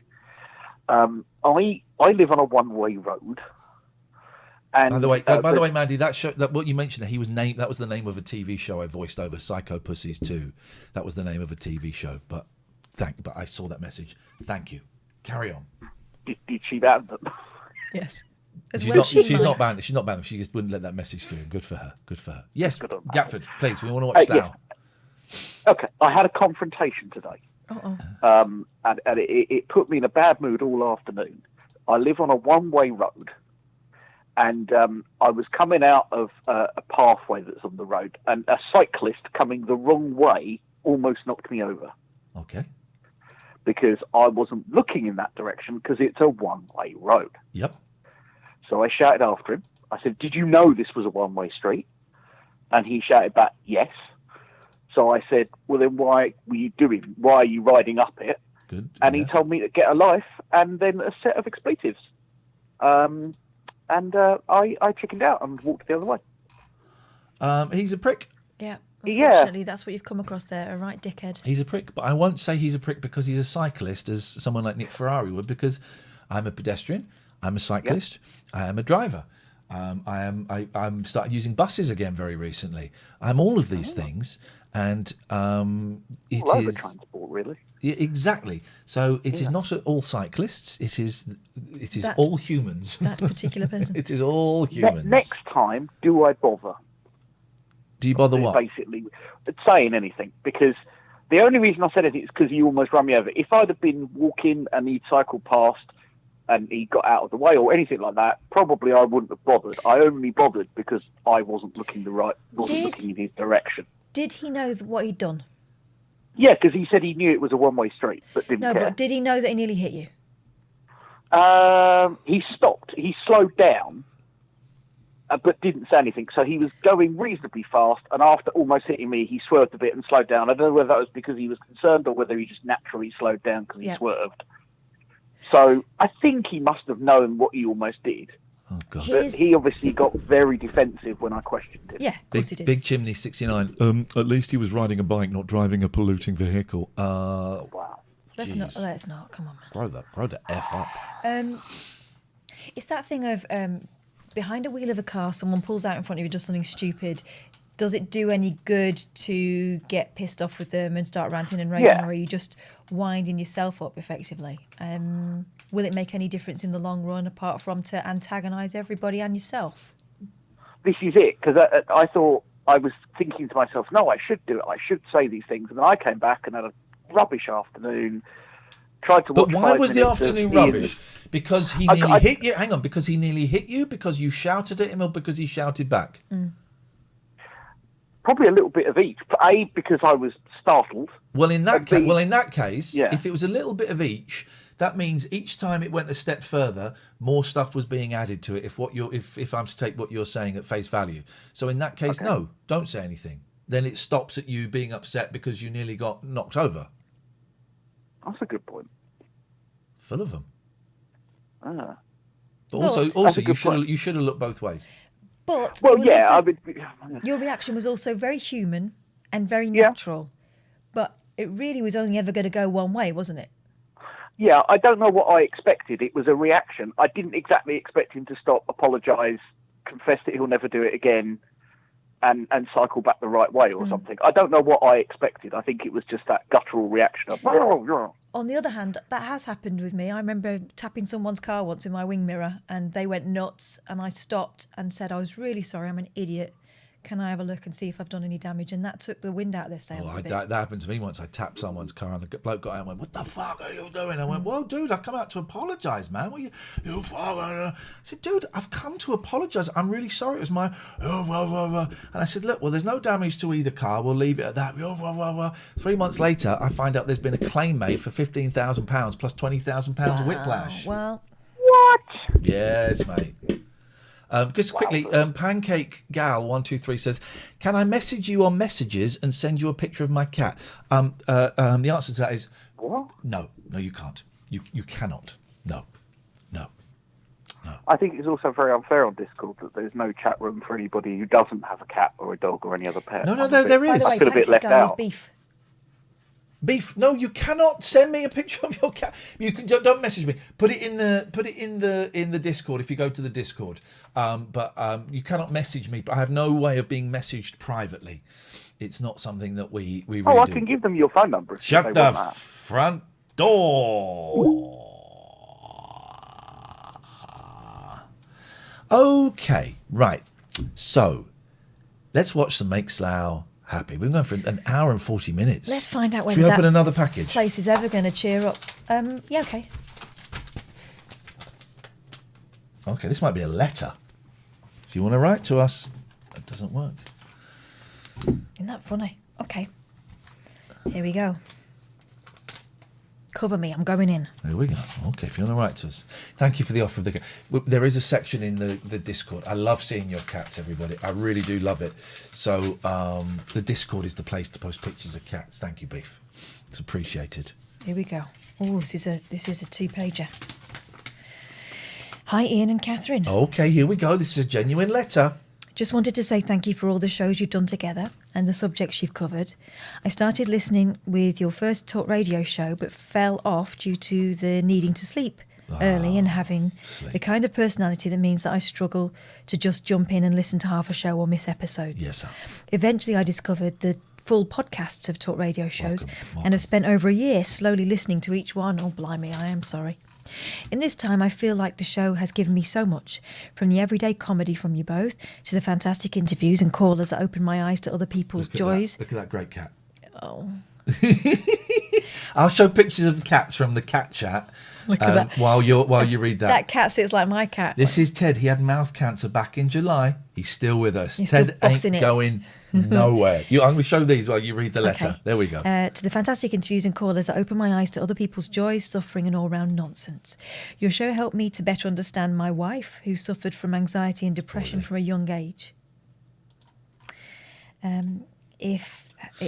I live on a one-way road. And, by the way, Mandy, that what you mentioned there, that was the name of a TV show I voiced over, Psycho Pussies 2. That was the name of a TV show. But I saw that message. Thank you. Carry on. Did she ban them? Yes. She's not banned. She's not banned. She just wouldn't let that message through. Good for her. Good for her. Yes, Gatford, please. We want to watch Slough. Yeah. Okay, I had a confrontation today. And it put me in a bad mood all afternoon. I live on a one-way road, and I was coming out of a pathway that's on the road, and a cyclist coming the wrong way almost knocked me over. Okay. Because I wasn't looking in that direction because it's a one-way road. Yep. So I shouted after him. I said, "Did you know this was a one-way street?" And he shouted back, "Yes." So I said, "Well, then why are you riding up it?" Good. And he told me to get a life and then a set of expletives. I chickened out and walked the other way. He's a prick. Yeah. Unfortunately, that's what you've come across there, a right dickhead. He's a prick, but I won't say he's a prick because he's a cyclist, as someone like Nick Ferrari would, because I'm a pedestrian, I'm a cyclist, I am a driver. I'm started using buses again very recently. I'm all of these things, and it all over is transport, really. Exactly. So it is not all cyclists. It is all humans. That particular person. It is all humans. Next time, do I bother? Do you bother what? Basically, saying anything, because the only reason I said it is because you almost run me over. If I'd have been walking and he'd cycled past and he got out of the way or anything like that, probably I wouldn't have bothered. I only bothered because I wasn't looking looking in his direction. Did he know what he'd done? Yeah, because he said he knew it was a one-way street, but didn't care. But did he know that he nearly hit you? He stopped. He slowed down, but didn't say anything. So he was going reasonably fast, and after almost hitting me, he swerved a bit and slowed down. I don't know whether that was because he was concerned or whether he just naturally slowed down because he swerved. So I think he must have known what he almost did. Oh, God. But he obviously got very defensive when I questioned him. Yeah, of course he did. Big Chimney 69. At least he was riding a bike, not driving a polluting vehicle. Wow. Let's not. Come on, man. Grow the F up. It's that thing of behind a wheel of a car, someone pulls out in front of you, does something stupid. Does it do any good to get pissed off with them and start ranting and raving, or are you just winding yourself up effectively? Will it make any difference in the long run, apart from to antagonise everybody and yourself? This is it, because I thought, I was thinking to myself, no, I should do it. I should say these things. And then I came back and had a rubbish afternoon. Tried to watch. But why was the afternoon rubbish? Because he nearly hit you? Hang on, because he nearly hit you? Because you shouted at him, or because he shouted back? Probably a little bit of each. A, because I was startled. Well, in that case, if it was a little bit of each, that means each time it went a step further, more stuff was being added to it. If I'm to take what you're saying at face value, so in that case, no, don't say anything. Then it stops at you being upset because you nearly got knocked over. That's a good point. Full of them. Ah. But also, you should have looked both ways. But your reaction was also very human and very natural. But it really was only ever going to go one way, wasn't it? Yeah, I don't know what I expected. It was a reaction. I didn't exactly expect him to stop, apologise, confess that he'll never do it again, and cycle back the right way or something. I don't know what I expected. I think it was just that guttural reaction of... On the other hand, that has happened with me. I remember tapping someone's car once in my wing mirror and they went nuts, and I stopped and said, I was really sorry, I'm an idiot. can I have a look and see if I've done any damage? And that took the wind out of their sails a bit. That happened to me once. I tapped someone's car and the bloke got out and went, "What the fuck are you doing?" I went, "Well, dude, I've come out to apologise, man. What you I said, "Dude, I've come to apologise. I'm really sorry. It was my..." And I said, "Look, well, there's no damage to either car. We'll leave it at that." 3 months later, I find out there's been a claim made for £15,000 plus £20,000 whiplash. Well, what? Yes, mate. Just quickly, Pancake Gal 123 says, "Can I message you on messages and send you a picture of my cat?" The answer to that is what? No, you can't. You cannot. No. I think it's also very unfair on Discord that there's no chat room for anybody who doesn't have a cat or a dog or any other pet. No, there is. I feel a bit left out. Beef. No, you cannot send me a picture of your cat. You can don't message me. Put it in the Discord if you go to the Discord. But you cannot message me. I have no way of being messaged privately. It's not something that we really do. I can give them your phone number. Shut the front door. Okay, right. So let's watch some Make Slough happy. We've been going for an hour and 40 minutes. Let's find out Should whether we open that another package? place is ever going to cheer up. Yeah, okay. Okay, this might be a letter. If you want to write to us, it doesn't work. Isn't that funny? Okay. Here we go. Cover me, I'm going in. There we go. Okay, if you want to write to us. Thank you for the offer of the cat. There is a section in the Discord. I love seeing your cats, everybody. I really do love it. So the Discord is the place to post pictures of cats. Thank you, Beef. It's appreciated. Here we go. Oh, this is a 2-pager. Hi, Ian and Catherine. Okay, here we go. This is a genuine letter. Just wanted to say thank you for all the shows you've done together and the subjects you've covered. I started listening with your first talk radio show, but fell off due to the needing to sleep early and having the kind of personality that means that I struggle to just jump in and listen to half a show or miss episodes. Yes, sir. Eventually, I discovered the full podcasts of talk radio shows and have spent over a year slowly listening to each one. Oh, blimey, I am sorry. In this time, I feel like the show has given me so much, from the everyday comedy from you both to the fantastic interviews and callers that open my eyes to other people's joys. Look at that great cat. Oh. I'll show pictures of cats from the cat chat Look at that. while you read that. That cat sits like my cat. This is Ted. He had mouth cancer back in July. He's still with us. He's Ted still bossing ain't it. going nowhere. I'm going to show these while you read the letter. Okay. There we go. To the fantastic interviews and callers that open my eyes to other people's joys, suffering and all-round nonsense. Your show helped me to better understand my wife, who suffered from anxiety and depression from a young age. It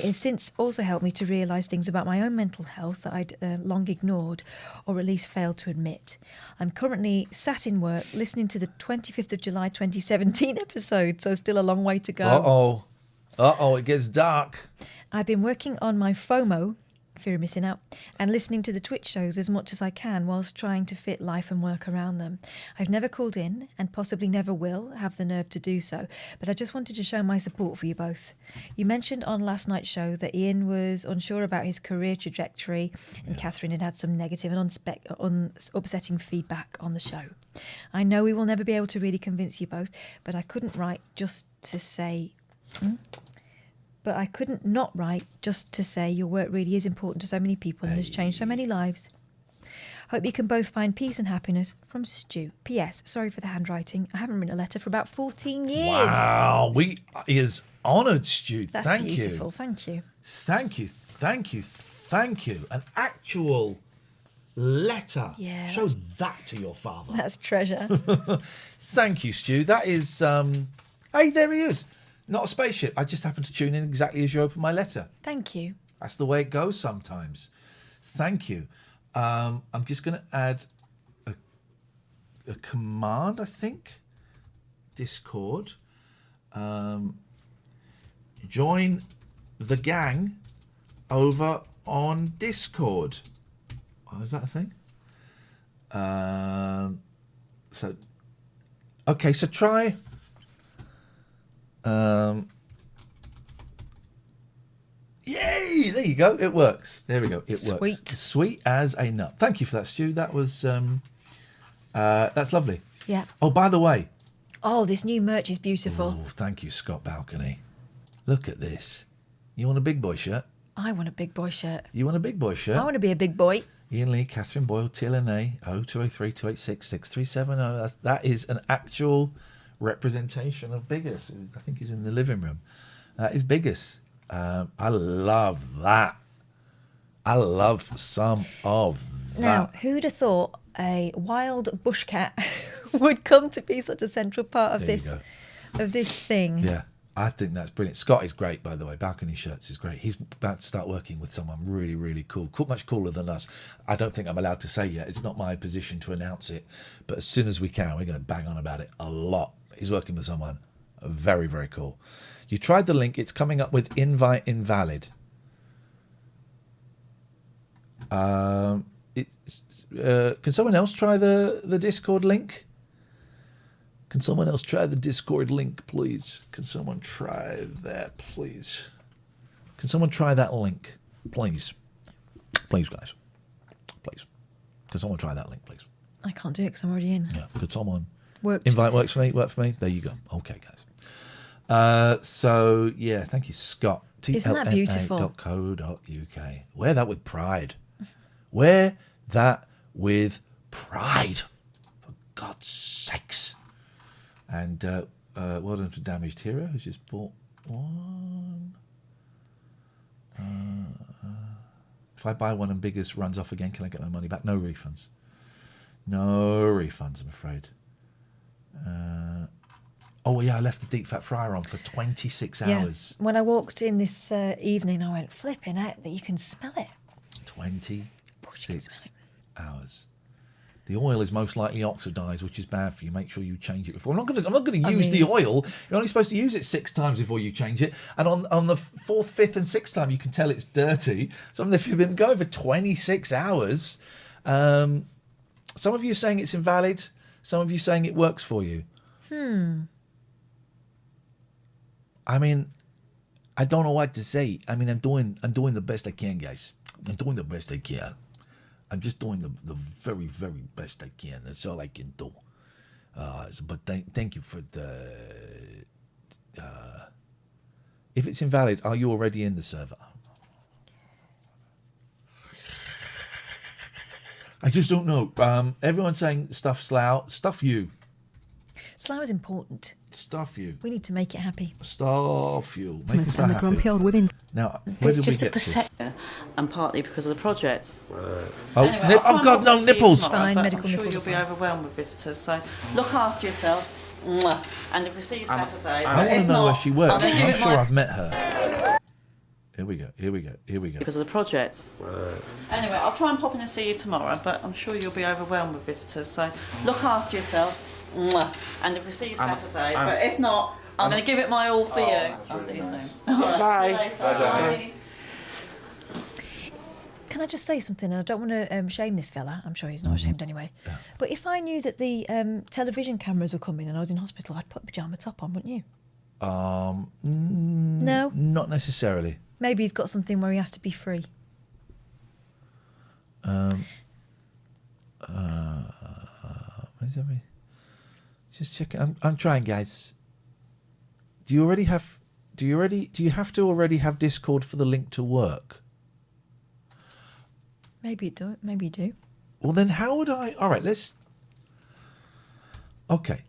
has since also helped me to realise things about my own mental health that I'd long ignored or at least failed to admit. I'm currently sat in work listening to the 25th of July 2017 episode, so still a long way to go. Uh-oh, it gets dark. I've been working on my FOMO, fear of missing out, and listening to the Twitch shows as much as I can whilst trying to fit life and work around them. I've never called in and possibly never will have the nerve to do so, but I just wanted to show my support for you both. You mentioned on last night's show that Ian was unsure about his career trajectory and Catherine had had some negative and upsetting feedback on the show. I know we will never be able to really convince you both, but I couldn't write just to say... But I couldn't not write just to say your work really is important to so many people and has changed so many lives. Hope you can both find peace and happiness from Stu. P.S. Sorry for the handwriting. I haven't written a letter for about 14 years. Wow, he is honoured, Stu. That's Thank beautiful. you. Thank you. Thank you. An actual letter. Yeah. Show that to your father. That's treasure. Thank you, Stu. That is... Hey, there he is. Not a spaceship. I just happened to tune in exactly as you opened my letter. Thank you. That's the way it goes sometimes. Thank you. I'm just going to add a command, I think. Discord. Join the gang over on Discord. Oh, is that a thing? So try... Yay! There you go. It works. There we go. It Sweet. works. Sweet as a nut. Thank you for that, Stu. That was that's lovely. Yeah. Oh, by the way, Oh, this new merch is beautiful. Oh, thank you, Scott Balcony. Look at this. You want a big boy shirt? I want a big boy shirt. You want a big boy shirt? I want to be a big boy. Ian Lee, Catherine Boyle, TLNA, 0203 286 6370. That is an actual representation of Biggest. I think he's in the living room. That is Biggest. I love that. I love some of that. Now, who'd have thought a wild bush cat would come to be such a central part of this thing? Yeah, I think that's brilliant. Scott is great, by the way. Balcony Shirts is great. He's about to start working with someone really, really cool, much cooler than us. I don't think I'm allowed to say yet. It's not my position to announce it. But as soon as we can, we're going to bang on about it a lot. He's working with someone very, very cool. You tried the link. It's coming up with invite invalid. Can someone else try the Discord link? Can someone else try the Discord link, please? Can someone try that, please? Can someone try that link, please? Please, guys. Please. Can someone try that link, please? I can't do it because I'm already in. Yeah. Could someone? Worked. Invite works for me. Work for me. There you go. Okay, guys. So yeah, thank you, Scott. Isn't that beautiful? TLNA.co.uk. Wear that with pride. Wear that with pride. For God's sakes. And well done to Damaged Hero, who's just bought one. If I buy one and Biggest runs off again, can I get my money back? No refunds. No refunds, I'm afraid. Oh, yeah, I left the deep fat fryer on for 26 hours. When I walked in this evening, I went, flipping out that you can smell it. 26 hours. The oil is most likely oxidized, which is bad for you. Make sure you change it before. I'm not going to use the oil. You're only supposed to use it 6 times before you change it. And on the 4th, 5th, and 6th time, you can tell it's dirty. So if you've been going for 26 hours, some of you are saying it's invalid. Some of you saying it works for you. I mean, I don't know what to say. I mean, I'm doing the best I can, guys. I'm doing the best I can. I'm just doing the very, very best I can. That's all I can do. But thank you for the... if it's invalid, are you already in the server? I just don't know. Everyone's saying stuff Slough. Stuff you. Slough is important. Stuff you. We need to make it happy. Stuff you. Make us happy. Grumpy old women. Now, where It's did we just a get to? perception, and partly because of the project. Oh, Anyway, I'll try and God, no, pop and see you nipples. tomorrow, Fine, but medical I'm sure nipples you'll are be fine. overwhelmed with visitors, so look after yourself. Mwah. And if we see you Saturday, I want to know where she works. I'll give I'm it sure my- I've met her. Here we go. because of the project. Anyway, I'll try and pop in and see you tomorrow, but I'm sure you'll be overwhelmed with visitors, so look after yourself. Mwah. And if we see you Saturday, but if not, I'm going to give it my all for you. I'll see you soon. All right, Bye. see you later. Bye. Can I just say something? And I don't want to shame this fella. I'm sure he's not ashamed anyway. But if I knew that the television cameras were coming and I was in hospital, I'd put a pyjama top on, wouldn't you? No? Not necessarily. Maybe he's got something where he has to be free. Where's every? Just checking. I'm trying, guys. Do you have to already have Discord for the link to work? Maybe you do. Maybe you do. Well, then how would I? All right, let's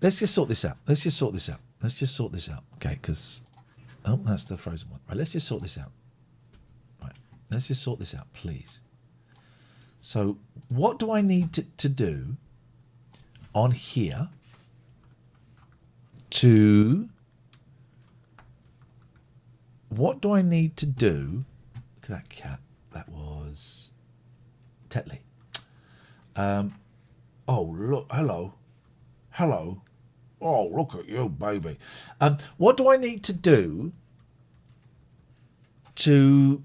just sort this out. Okay, because that's the frozen one. Right, let's just sort this out. Right, let's just sort this out, please. So, what do I need to do on here to? What do I need to do? Look at that cat. That was Tetley. Oh, look. Hello. Oh, look at you, baby. What do I need to do to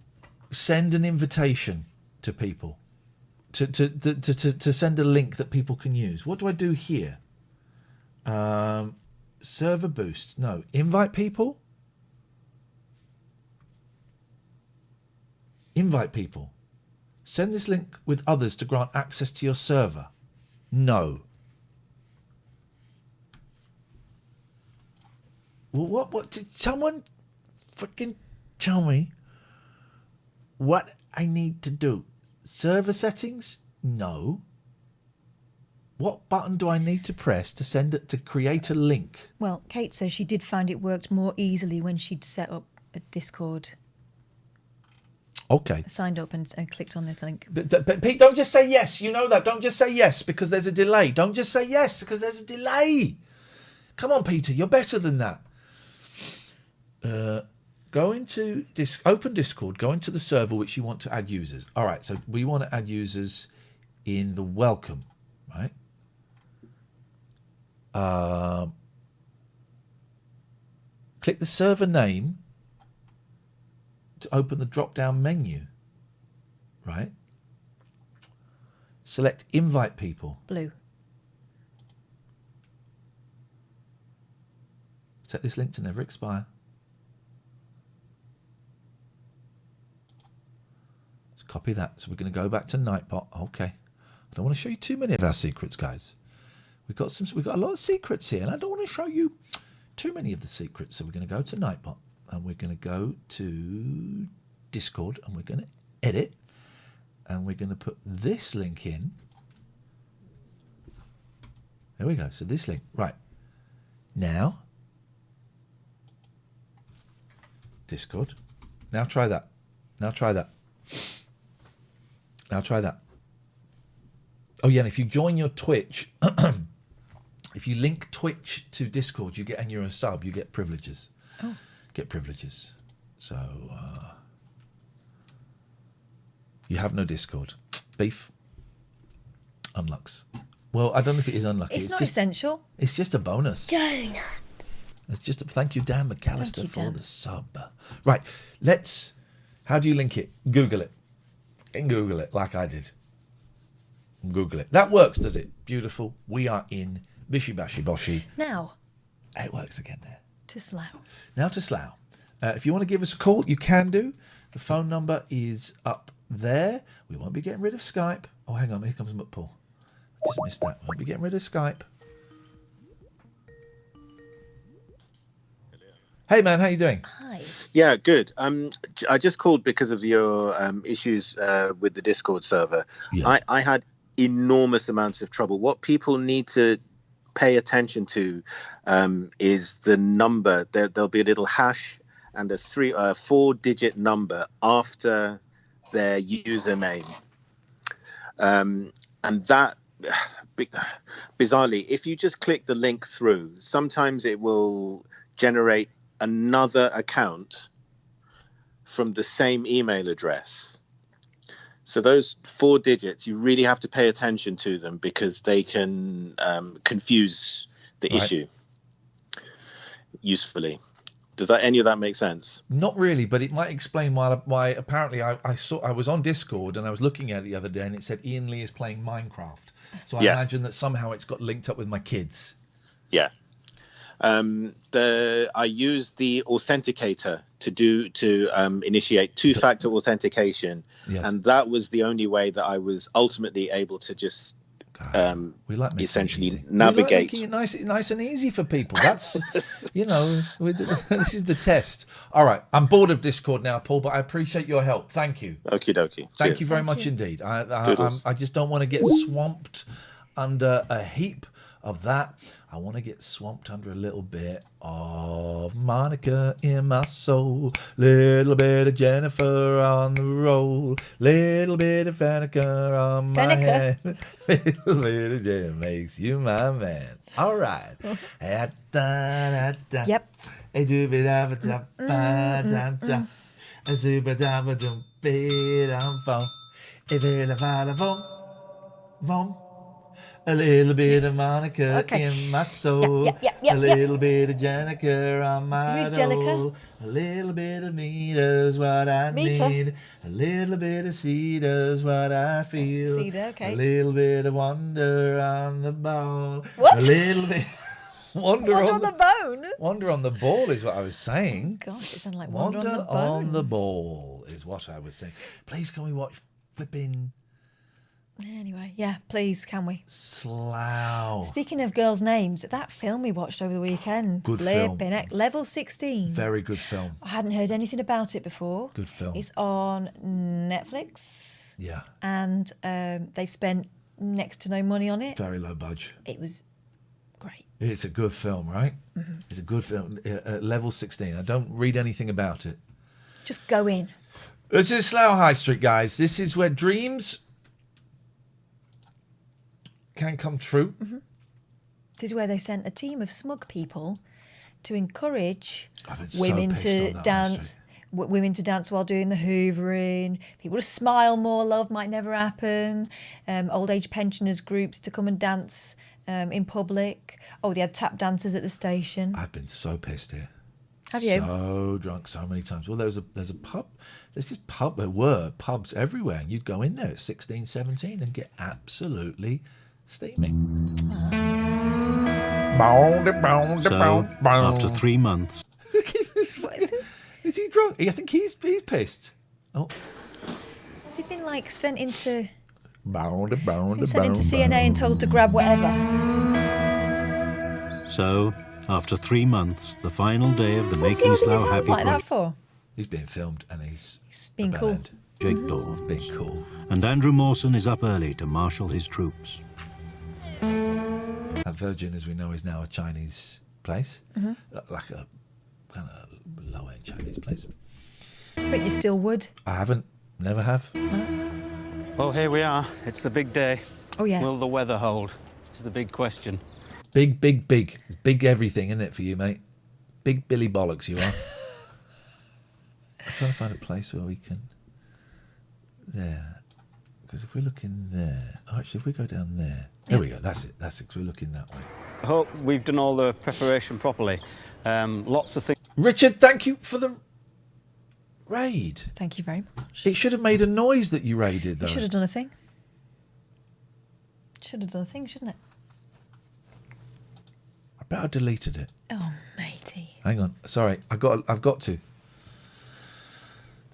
send an invitation to people? To send a link that people can use? What do I do here? Server boosts. No. Invite people? Invite people. Send this link with others to grant access to your server. No. Well, what did someone freaking tell me what I need to do? Server settings? No. What button do I need to press to send it to create a link? Well, Kate says she did find it worked more easily when she'd set up a Discord. Okay. Signed up and clicked on the link. But Pete, don't just say yes. You know that. Don't just say yes because there's a delay. Don't just say yes because there's a delay. Come on, Peter. You're better than that. Go into open Discord. Go into the server which you want to add users. All right. So we want to add users in the welcome, right? Click the server name to open the drop-down menu, right? Select invite people. Blue. Set this link to never expire. Let's copy that. So we're going to go back to Nightbot. Okay. I don't want to show you too many of our secrets, guys. We've got a lot of secrets here, and I don't want to show you too many of the secrets. So we're going to go to Nightbot, and we're going to go to Discord, and we're going to edit, and we're going to put this link in. There we go. So this link, right. Now, Discord. Now try that. Now try that. Now try that. Oh yeah, and if you join your Twitch, if you link Twitch to Discord, and you're a sub, you get privileges. Oh. Get privileges. So you have no Discord. Beef. Unlux. Well, I don't know if it is unlucky. It's not essential. It's just a bonus. Donuts. It's just thank you, Dan McAllister, you, Dan. for the sub. Right, how do you link it? Google it. And Google it like I did. Google it. That works, does it? Beautiful. We are in Bishi Bashi Boshi. Now. It works again there. To Slough. Now to Slough. If you want to give us a call, you can do. The phone number is up there. We won't be getting rid of Skype. Oh, hang on. Here comes McPaul. I just missed that. We won't be getting rid of Skype. Hey, man. How you doing? Hi. Yeah, good. I just called because of your issues with the Discord server. Yeah. I had enormous amounts of trouble. What people need to pay attention to is the number. There'll be a little hash and a 4-digit number after their username. And that, bizarrely, if you just click the link through, sometimes it will generate another account from the same email address. So those 4 digits, you really have to pay attention to them because they can confuse the issue usefully. Does any of that make sense? Not really, but it might explain why apparently I was on Discord and I was looking at it the other day and it said Ian Lee is playing Minecraft. So I imagine that somehow it's got linked up with my kids. Yeah. I used the authenticator to initiate 2-factor authentication, and that was the only way that I was ultimately able to just essentially navigate. We like making it nice and easy for people. That's this is the test. All right, I'm bored of Discord now, Paul, but I appreciate your help. Thank you. Okie dokie. Thank you very much indeed. I just don't want to get swamped under a heap of that. I want to get swamped under a little bit of Monica in my soul, little bit of Jennifer on the roll, little bit of Fanica on my head, little bit of Jen makes you my man. All right. Yep. A little bit of Monica in my soul. A little bit of Jenica on my soul. A little bit of Mita's what I need. A little bit of Cedar's what I feel. Cedar, okay. A little bit of wonder on the ball. What? A little bit. Wonder on the bone? Wonder on the ball is what I was saying. Gosh, it sounded like wonder on the bone. On the ball is what I was saying. Please can we watch flipping Anyway, yeah, please, can we? Slough. Speaking of girls' names, that film we watched over the weekend, Good film. Level 16. Very good film. I hadn't heard anything about it before. Good film. It's on Netflix. Yeah. And they've spent next to no money on it. Very low budget. It was great. It's a good film, right? Mm-hmm. It's a good film. Level 16. I don't read anything about it. Just go in. This is Slough High Street, guys. This is where dreams can come true. Mm-hmm. This is where they sent a team of smug people to encourage women to dance. Women to dance while doing the hoovering. People to smile more. Love might never happen. Old age pensioners groups to come and dance in public. Oh, they had tap dancers at the station. I've been so pissed here. Have you? So drunk so many times. Well, there's a pub. There were pubs everywhere, and you'd go in there at 16, 17 and get absolutely steaming. So, after 3 months... Is he drunk? I think he's pissed. Oh. Has he been like sent into Sent CNA and told to grab whatever? So, after 3 months, the final day of the What's Making he holding his Slough hands Happy like that project. for? He's being filmed and he's being a cool. bellend. Jake Dawes. Being cool. And Andrew Mawson is up early to marshal his troops. That Virgin, as we know, is now a Chinese place. Mm-hmm. Like a kind of low-end Chinese place. But you still would. I haven't. Never have. Well, here we are. It's the big day. Oh, yeah. Will the weather hold? Is the big question. Big, big, big. It's big everything, isn't it, for you, mate? Big Billy Bollocks, you are. I'm trying to find a place where we can... There. Because if we look in there... Oh, actually, if we go down there... There we go. That's it. That's it. 'Cause we're looking that way. I hope we've done all the preparation properly. Lots of things. Richard, thank you for the raid. Thank you very much. It should have made a noise that you raided, though. You should have done a thing. Should have done a thing, shouldn't it? I bet I deleted it. Oh, matey. Hang on. Sorry. I've got to.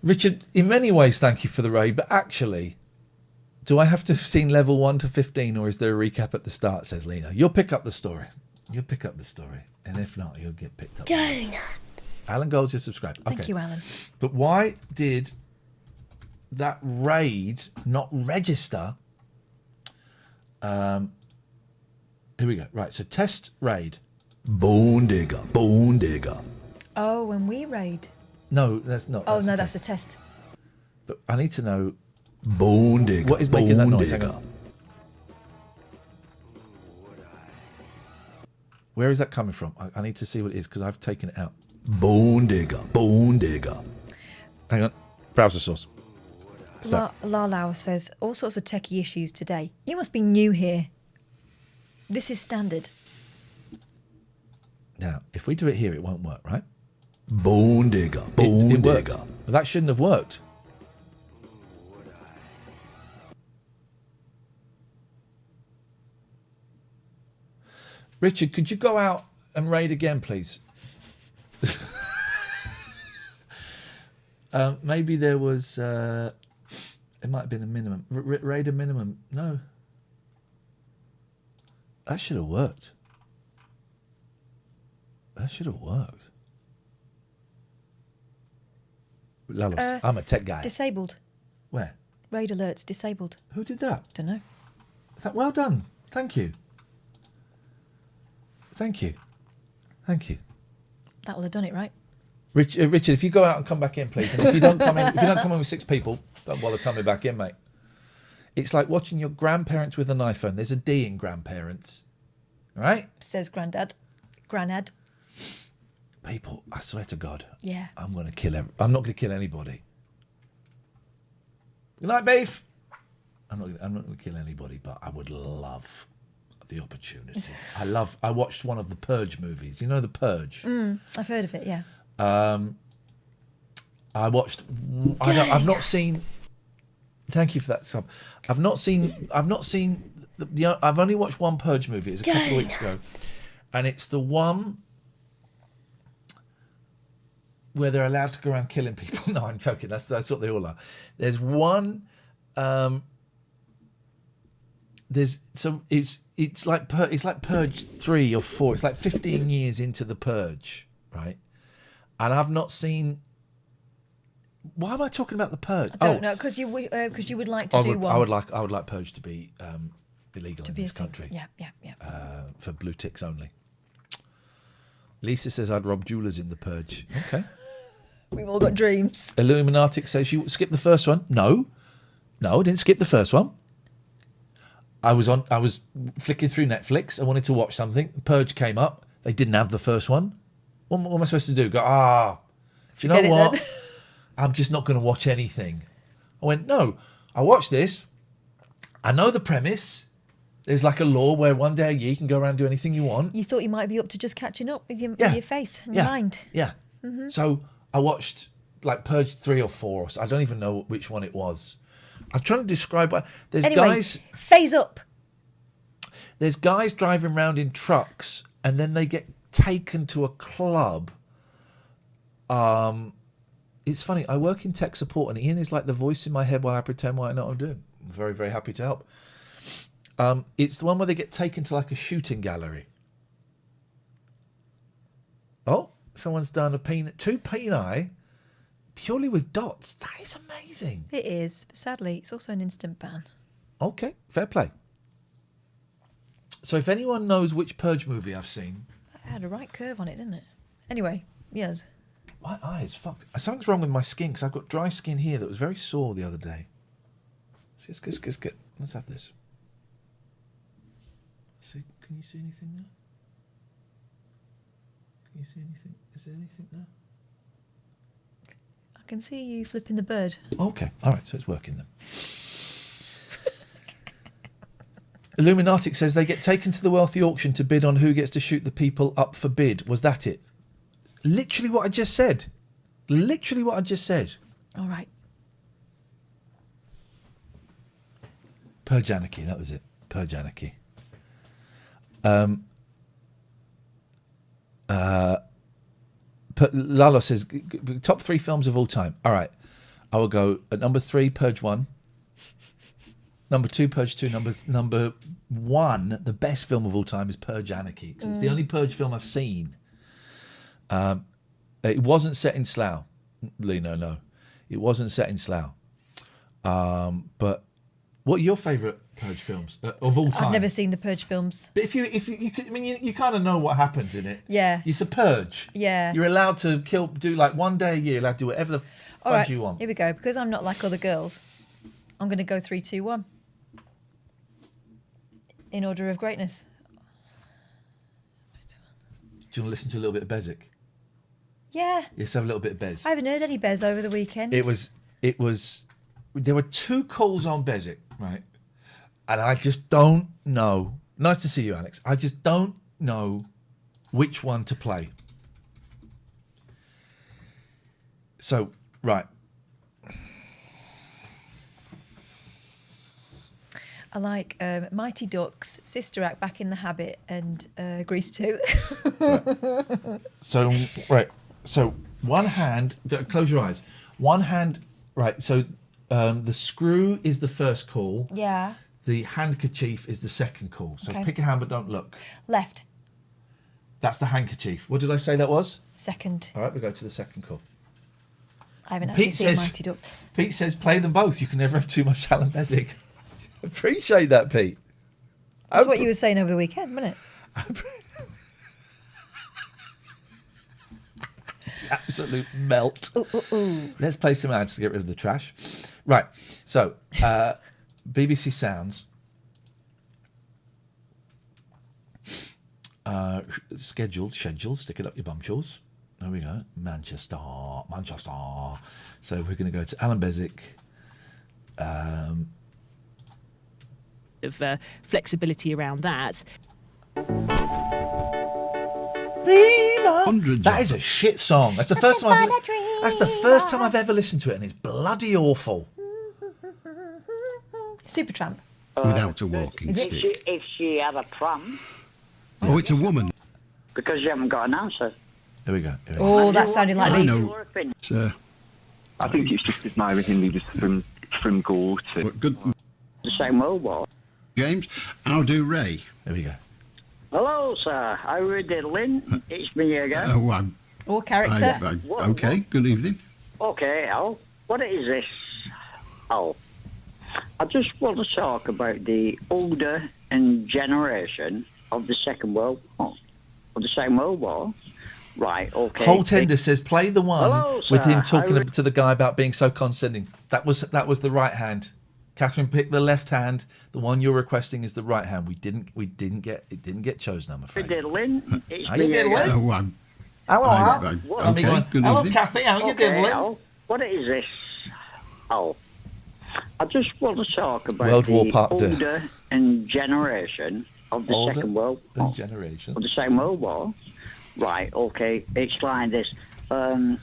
Richard, in many ways, thank you for the raid, but actually, do I have to have seen level 1 to 15, or is there a recap at the start, says Lena? You'll pick up the story. You'll pick up the story. And if not, you'll get picked up. Donuts. Alan Gold's just subscribed. Okay. Thank you, Alan. But why did that raid not register? Here we go. Right, so test raid. Bone digger, bone digger. Oh, when we raid. No, that's not. Oh, no, that's a test. But I need to know. Bone digger. What is making that noise? Hang on. Where is that coming from? I need to see what it is because I've taken it out. Bone digger, bone digger. Hang on. Browser source. Lau says, all sorts of techie issues today. You must be new here. This is standard. Now, if we do it here, it won't work, right? Bone digger, bone digger. Worked. But that shouldn't have worked. Richard, could you go out and raid again, please? Maybe there was... it might have been a minimum. Raid a minimum. No. That should have worked. That should have worked. Lalos, I'm a tech guy. Disabled. Where? Raid alerts disabled. Who did that? Don't know. Well done. Thank you. Thank you. Thank you. That will have done it, right? Richard, if you go out and come back in, please. And if you don't come in with 6 people, don't bother coming back in, mate. It's like watching your grandparents with an iPhone. There's a D in grandparents. Right? Says Grandad. Granad. People, I swear to God. Yeah. I'm not going to kill anybody. Good night, Beef. I'm not going to kill anybody, but I would love the opportunity. I watched one of the Purge movies. You know The Purge? I've heard of it, yeah. I watched... I've not seen... Thank you for that sub. I've only watched one Purge movie. It was a couple of weeks ago. And it's the one where they're allowed to go around killing people. No, I'm joking. That's what they all are. There's one it's like Purge 3 or 4. It's like 15 years into the Purge, right? And I've not seen. Why am I talking about the Purge? I don't know, because you would like to do one. I would like Purge to be illegal in this country. Yeah. For blue ticks only. Lisa says I'd rob jewelers in the Purge. Okay. We've all got dreams. Illuminatic says you skipped the first one. No, I didn't skip the first one. I was flicking through Netflix. I wanted to watch something. Purge came up. They didn't have the first one. What am I supposed to do? Go, do you know what? Then. I'm just not going to watch anything. I went, no, I watched this. I know the premise. There's like a law where one day a year you can go around and do anything you want. You thought you might be up to just catching up with your face and your mind. Yeah. Mm-hmm. So I watched like Purge 3 or 4. I don't even know which one it was. I'm trying to describe. There's guys. Phase up. There's guys driving around in trucks, and then they get taken to a club. It's funny. I work in tech support, and Ian is like the voice in my head while I pretend I know what I'm doing. I'm very, very happy to help. It's the one where they get taken to like a shooting gallery. Oh, someone's done two peni purely with dots. That is amazing. It is. But sadly, it's also an instant ban. Okay, fair play. So if anyone knows which Purge movie I've seen... It had a right curve on it, didn't it? Anyway, yes. My eyes fucked. Something's wrong with my skin because I've got dry skin here that was very sore the other day. Good. Let's have this. See, can you see anything there? Can you see anything? Is there anything there? I can see you flipping the bird. Okay, all right, so it's working then. Illuminatic says they get taken to the wealthy auction to bid on who gets to shoot the people up for bid. Was that it? Literally what I just said. All right. Purge Anarchy, that was it. Purge Anarchy. Lalo says top 3 films of all time. All right, I will go at number 3, Purge 1. Number 2, Purge 2. Number 1, the best film of all time is Purge Anarchy. 'Cause it's the only Purge film I've seen. It wasn't set in Slough, Lino. No, it wasn't set in Slough. But what are your favourite Purge films of all time? I've never seen the Purge films. But if you I mean, you kind of know what happens in it. Yeah. It's a purge. Yeah. You're allowed to do like one day a year. You're allowed to do whatever the fudge you want. Here we go. Because I'm not like other girls, I'm going to go 3, 2, 1. In order of greatness. Do you want to listen to a little bit of Bezic? Yeah. Let's have a little bit of Bez. I haven't heard any Bez over the weekend. It was. There were 2 calls on Bezic, right? And I just don't know. Nice to see you, Alex. I just don't know which one to play. So, right. I like Mighty Ducks, Sister Act, Back in the Habit, and Grease 2. Right. So, one hand, close your eyes. One hand, right. So, the screw is the first call. Yeah. The handkerchief is the second call. So, Okay. pick a hand, but don't look. Left. That's the handkerchief. What did I say that was? Second. All right, we go to the second call. I haven't actually seen Mighty Ducks. Pete says, play them both. You can never have too much Alan Bezic. Appreciate that, Pete. That's what you were saying over the weekend, wasn't it? Absolute melt. Ooh. Let's play some ads to get rid of the trash. Right. So, BBC Sounds. Scheduled. Stick it up your bumchules. There we go. Manchester. So we're going to go to Alan Bezic. Of flexibility around that. That is a shit song. That's the first time. That's the first time I've ever listened to it, and it's bloody awful. Supertramp. Without a walking stick. If she had a pram. Oh, it's a woman. Because you haven't got an answer. Here we go. Oh, that sounded like I me. know. I think it's just admiring him. He was from Gore to good. The same World War. James. I'll do Ray. There we go. Hello, sir. How are you diddling? It's me again. Or character. Okay, good evening. Okay, Al. What is this? Al. I just want to talk about the older generation of the Second World War. Of the Second World War. Right, okay. Whole Tender says play the one Hello, with him sir. talking to the guy about being so condescending. That was the right hand. Catherine picked the left hand. The one you're requesting is the right hand. It didn't get chosen, I'm afraid. Diddling. It's How you me diddling? again. Hello, Al. Okay, good Hello, evening. Kathy. How you Okay, diddling? Al. What is this? Al. I just want to talk about World War the Part two. older generation of the Older Second World War. generation. Of the Second World War. Right, okay. It's like this. I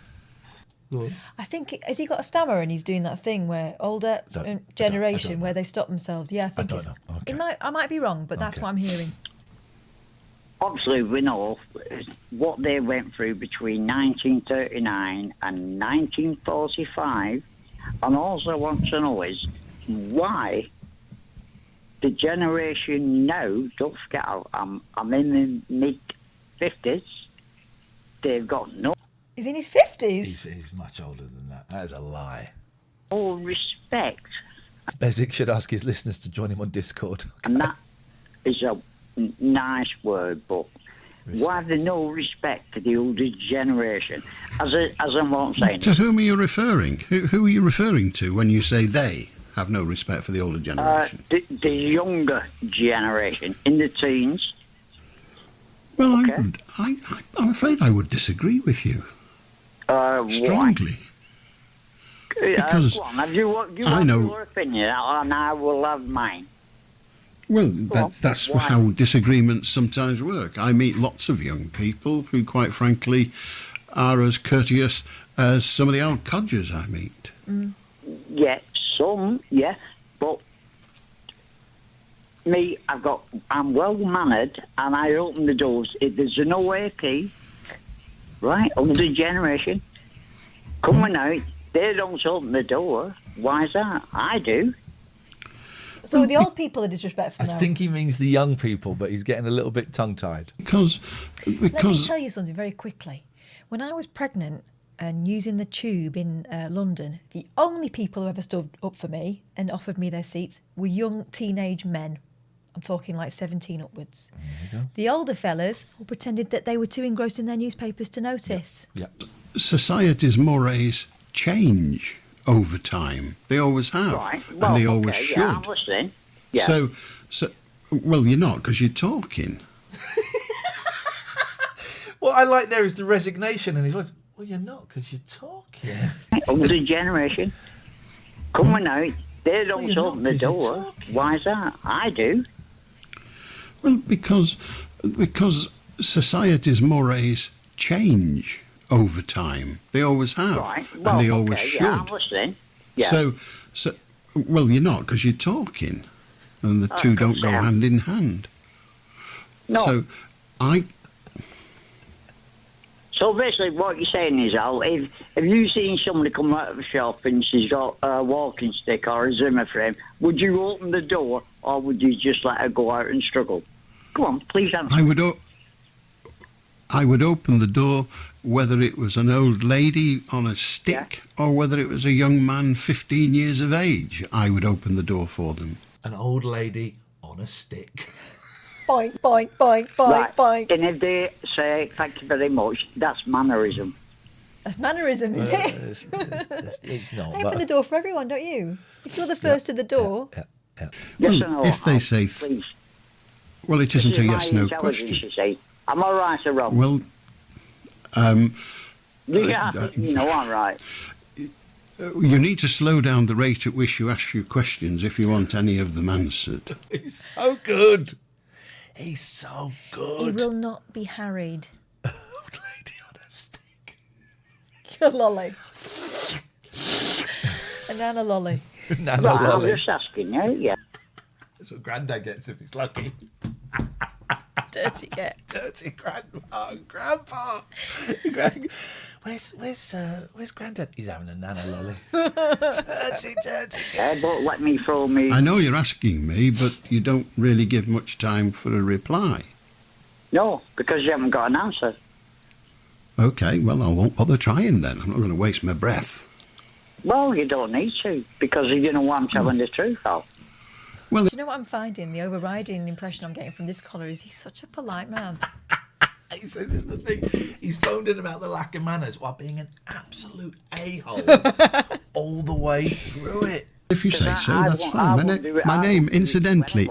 think has he got a stammer and he's doing that thing where older generation where they stop themselves. Yeah, I think don't know. It I might be wrong, but that's what I'm hearing. Obviously, we know what they went through between 1939 and 1945, and also want to know is why the generation now. Don't forget, I'm in the mid-50s. They've got no. He's in his 50s. He's much older than that. That is a lie. No respect, Bezic should ask his listeners to join him on Discord. and that is a nice word, but why have they no respect for the older generation? As I'm not saying. To whom are you referring? Who are you referring to when you say they have no respect for the older generation? The younger generation in the teens. Well, I'm afraid I would disagree with you. Strongly. Because go on, have you I know. your opinion, and I will have mine. Well, that's how disagreements sometimes work. I meet lots of young people who, quite frankly, are as courteous as some of the old codgers I meet. Yeah, some, yeah, but me, I'm well mannered, and I open the doors. If there's an away key, right, of the generation coming out, they don't open the door. Why is that? I do. So the old people are disrespectful now. I think he means the young people, but he's getting a little bit tongue-tied. Because Let me tell you something very quickly. When I was pregnant and using the tube in London, the only people who ever stood up for me and offered me their seats were young teenage men. I'm talking like 17 upwards. The older fellas all pretended that they were too engrossed in their newspapers to notice. society's mores change over time. They always have. Right. And they always okay, should. Yeah, I'm listening. Yeah. So, well, you're not, because you're talking. What I like there is the resignation in his voice. Well, you're not, because you're talking. Older generation coming out, they don't open the door. Why is that? I do. Well, because society's mores change over time. They always have. Right. And they always okay, should. Yeah, I'm listening. Yeah. So, well, you're not, because you're talking. And the two don't go hand in hand. No. So, So basically, what you're saying is, Al, if you seen somebody come out of a shop and she's got a walking stick or a Zimmer frame, would you open the door or would you just let her go out and struggle? Come on, please answer. I would open the door whether it was an old lady on a stick or whether it was a young man 15 years of age. I would open the door for them. An old lady on a stick. Boink, boink, boink, boink, Right. boink. And if they say, thank you very much, that's mannerism. That's mannerism, is it? It's not. I open the door for everyone, don't you? If you're the first to the door. Yes Well, or no, if they Al, say... please. Well, it isn't This a is my yes-no intelligence, question. you see. Am I right or wrong? Well, you know I'm right. you need to slow down the rate at which you ask your questions if you want any of them answered. He's so good. He's so He good. will not be harried. Old lady on a stick. Your lolly. A nana lolly. Nana Right, I'm lolly. just asking you, yeah. That's what Grandad gets if he's lucky. Dirty dirty get? Dirty grandma and grandpa. Where's Granddad? He's having a nana lolly. Dirty get. But let me throw me. I know you're asking me, but you don't really give much time for a reply. No, because you haven't got an answer. Okay, well, I won't bother trying then. I'm not going to waste my breath. Well, you don't need to, because you know what I'm telling the truth of. Well, Do you know what I'm finding? The overriding impression I'm getting from this caller is he's such a polite man. He says this is the thing. He's phoned in about the lack of manners while being an absolute a-hole all the way through it. If you say so, that's fine. My name, incidentally,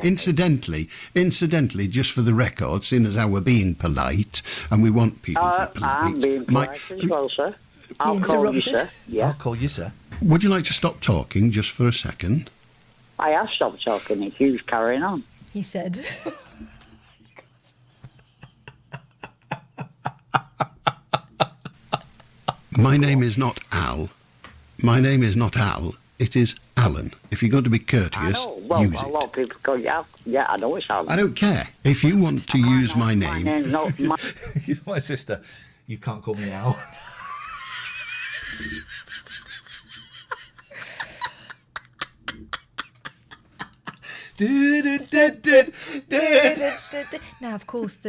just for the record, seeing as how we're being polite and we want people to be polite. I'm being polite as well, sir. I'll call you, sir. Yeah. I'll call you, sir. Would you like to stop talking just for a second? I have stopped talking if you're carrying on. He said. My name is not Al. My name is not Al. It is Alan. If you're going to be courteous, use a it. lot of people call you Al. Yeah, I know it's Alan. I don't care. If you want to use my My name... name's not... My sister, you can't call me Al. Now, of course,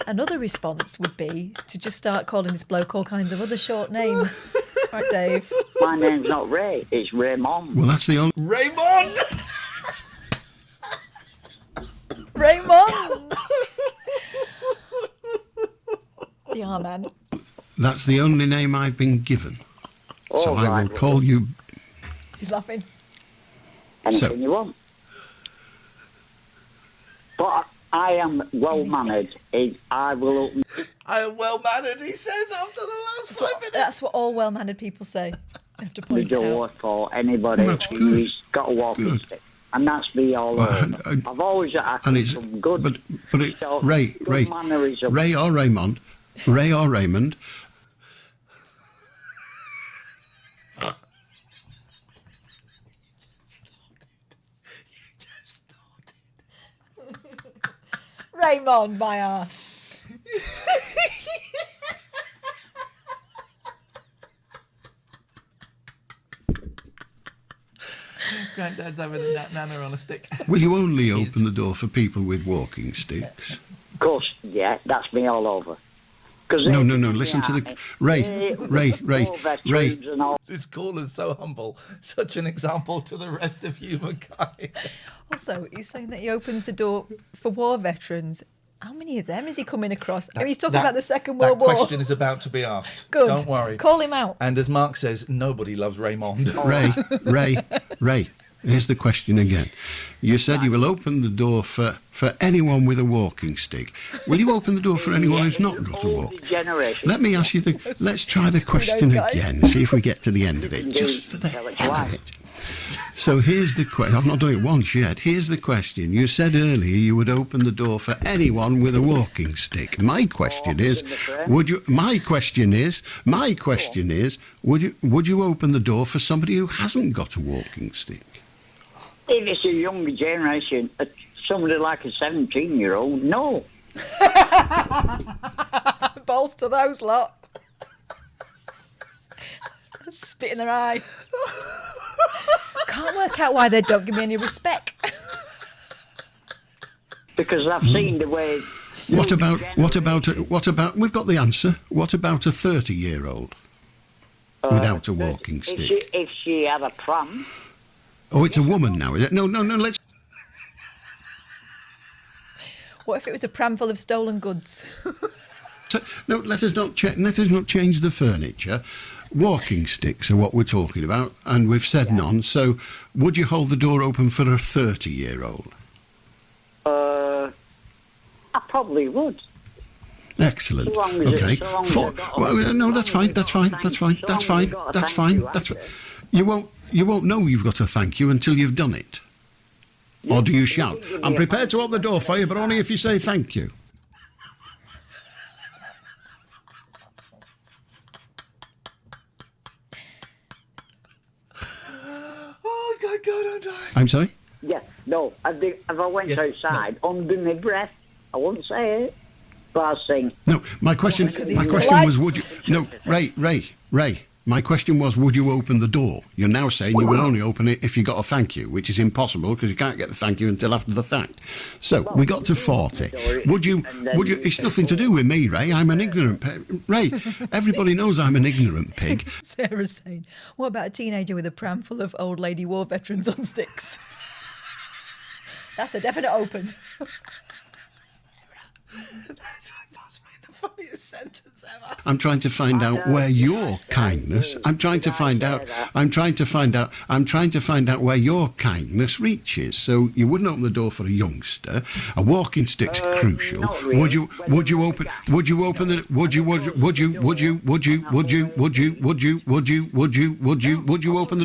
another response would be to just start calling this bloke all kinds of other short names. Right, Dave? My name's not Ray, it's Raymond. Well, that's the only... Raymond! Raymond! The R-man. That's the only name I've been given. So I will call you... He's laughing. Anything you want. But I am well-mannered. I will open... I am well-mannered, he says, after the last 5 minutes. That's what all well-mannered people say. I have to the point it door out. for anybody who's got a walking stick. And that's me all over. I've always acted some good... But it, so Ray mannerism. or Raymond, Ray or Raymond... Raymond, my ass. Granddad's having a nana on a stick. Will you only open the door for people with walking sticks? Of course, yeah, that's me all over. No, listen to the... Ray. This caller's so humble. Such an example to the rest of humankind. Also, he's saying that he opens the door for war veterans. How many of them is he coming across? He's talking about the Second World War. That question is about to be asked. Good. Don't worry. Call him out. And as Mark says, nobody loves Raymond. Ray, here's the question again. You said you will open the door for anyone with a walking stick. Will you open the door for anyone who's not got a walk? Let me ask you let's try the question again, see if we get to the end of it, just for the hell of it. So here's the question. I've not done it once yet. Here's the question. You said earlier you would open the door for anyone with a walking stick. My question is, would you open the door for somebody who hasn't got a walking stick? If it's a younger generation, somebody like a 17-year-old, no. Balls to those lot. Spit in their eye. Can't work out why they don't give me any respect. Because I've seen the way... What about, we've got the answer. What about a 30-year-old without a walking stick? If she had a pram... Oh, it's a woman now, is it? No, let's... What if it was a pram full of stolen goods? No, let us not change the furniture. Walking sticks are what we're talking about, and we've said none. So, would you hold the door open for a 30-year-old? I probably would. Excellent. Okay. That's fine. You won't know you've got to thank you until you've done it. Or do you shout, "I'm prepared to open the door for you, but only if you say thank you"? Oh, God, I'm dying. I'm sorry? Yeah, no. If I went outside under my breath, I wouldn't say it. But I was saying, No, my question was, would you? No, Ray. My question was, would you open the door? You're now saying you would only open it if you got a thank you, which is impossible because you can't get the thank you until after the fact. So we got to 40. Would you? It's nothing to do with me, Ray. I'm an ignorant Ray. Everybody knows I'm an ignorant pig. Sarah's saying, what about a teenager with a pram full of old lady war veterans on sticks? That's a definite open. Funniest sentence ever. I'm trying to find out where your kindness. I'm trying to find out where your kindness reaches. So you wouldn't open the door for a youngster. A walking stick's crucial. Would you open the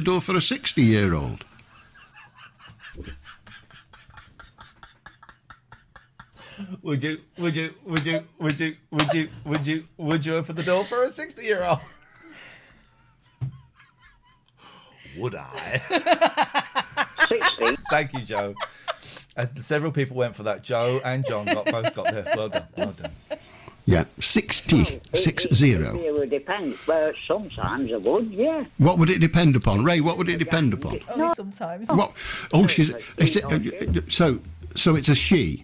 door for a 60-year-old? Would you open the door for a 60-year-old? Would I? 60. Thank you, Joe. Several people went for that. Joe and John both got there. Well done. Yeah, 60. 60. It would depend. Well, sometimes I would, yeah. What would it depend upon, Ray? What would it depend upon? Only sometimes. What? Oh, so it's a she.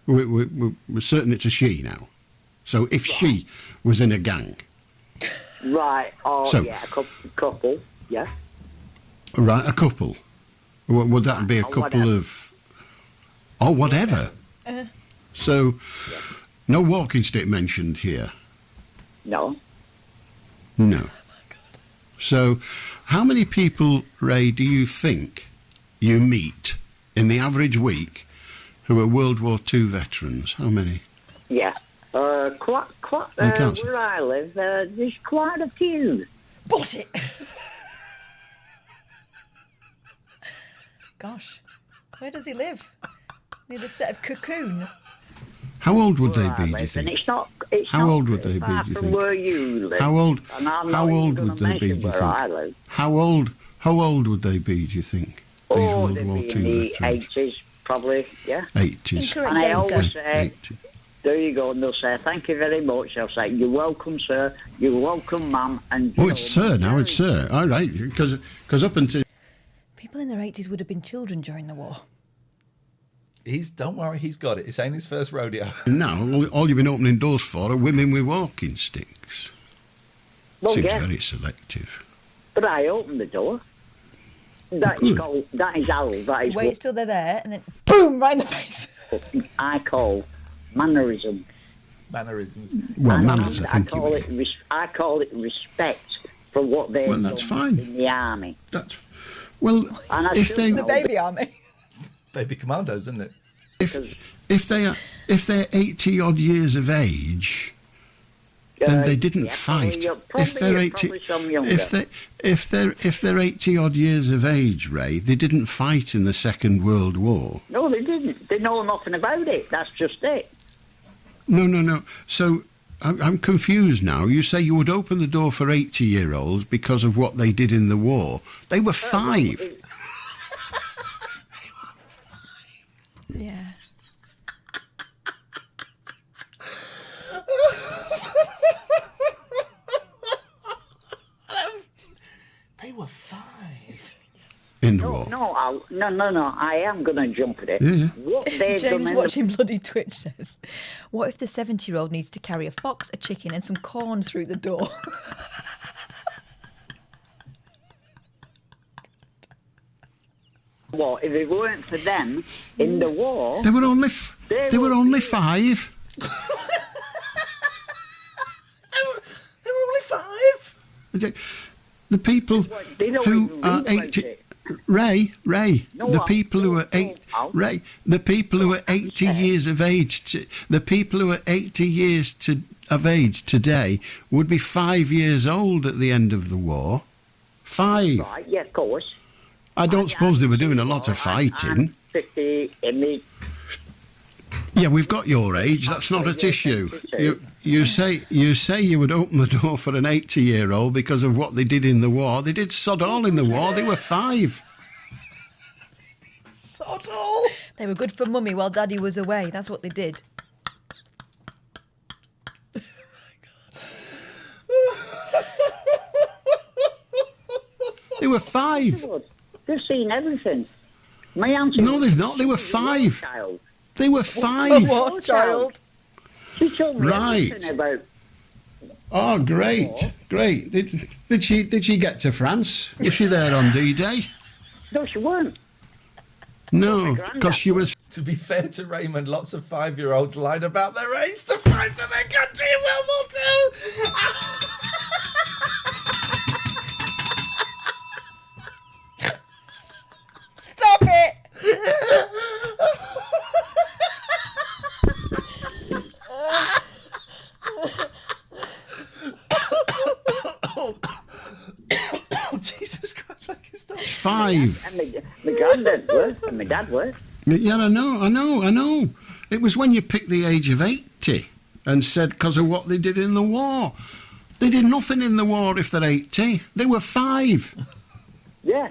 We're certain it's a she now. So if she was in a gang. Right. Oh, so, yeah, a couple. Yeah. Right, a couple. Would that be a couple of... Oh, whatever. So, no walking stick mentioned here? No. No. So, how many people, Ray, do you think you meet in the average week who are World War II veterans? How many? Yeah. Quite where I live, there's quite a few. Bullshit. Gosh. Where does he live? Near the set of Cocoon. How old would they be, do you think? How old would they be, do you think? Where you live. How old would they be, do you think? How old would they be, do you think? These World War II veterans. 80s, probably, yeah. 80s. And I always say, there you go, and they'll say, thank you very much. I'll say, you're welcome, sir. You're welcome, ma'am. And it's sir now, it's sir. All right, because up until... People in their 80s would have been children during the war. Don't worry, he's got it. It's ain't his first rodeo. Now, all you've been opening doors for are women with walking sticks. Well, Seems yeah. very selective. But I opened the door. That is how. Wait till they're there, and then boom, right in the face. I call mannerism. Mannerisms. Well, manners, I think. I call it respect for what they've done in the army. If they the baby army. Baby commandos, isn't it? If they're 80 odd years of age, then they didn't fight. If they're 80 odd years of age, Ray, they didn't fight in the Second World War. No, they didn't. They know nothing about it. That's just it. No. So I'm confused now. You say you would open the door for 80-year-olds because of what they did in the war. They were 5. Yeah. They were 5. In the war. No. I am going to jump at it. Yeah. What they've James done watching bloody Twitch says, what if the 70-year-old needs to carry a fox, a chicken and some corn through the door? Well, if it weren't for them in the war... They were only 5. They were only 5. The people who are 80... Ray, the people who are 80 years of age, the people who are 80 years of age today would be 5 years old at the end of the war. 5. Right, yeah, of course. I don't suppose they were doing a lot of fighting. 50 in the... Yeah, we've got your age. That's not an issue. You say you would open the door for an 80-year-old because of what they did in the war. They did sod all in the war. They were 5. Sod all. They were good for Mummy while Daddy was away. That's what they did. They were 5. They've seen everything. My auntie. No, they've not. They were 5. They were 5. What child? She told me Right. everything about. Oh, great. Did she get to France? Was she there on D-Day? No, she weren't. No, because she was. To be fair to Raymond, lots of 5-year-olds lied about their age to fight for their country in World War II. Stop it! Oh, Jesus Christ, make it stop. 5. And my granddad were, and my dad were. Yeah, I know. It was when you picked the age of 80 and said because of what they did in the war. They did nothing in the war if they're 80. They were 5. Yeah.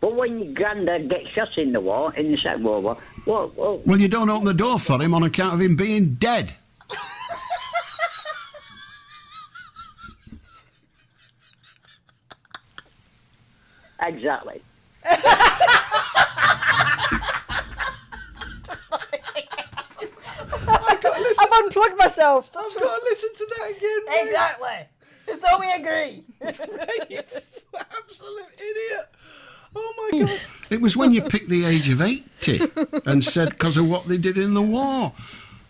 But when your granddad gets shot in the war, in the Second World War, Well, you don't open the door for him on account of him being dead. exactly. I've unplugged myself. I've got to listen to that again. Mate. Exactly. So we agree. Absolute idiot. Oh my God. It was when you picked the age of 80 and said because of what they did in the war.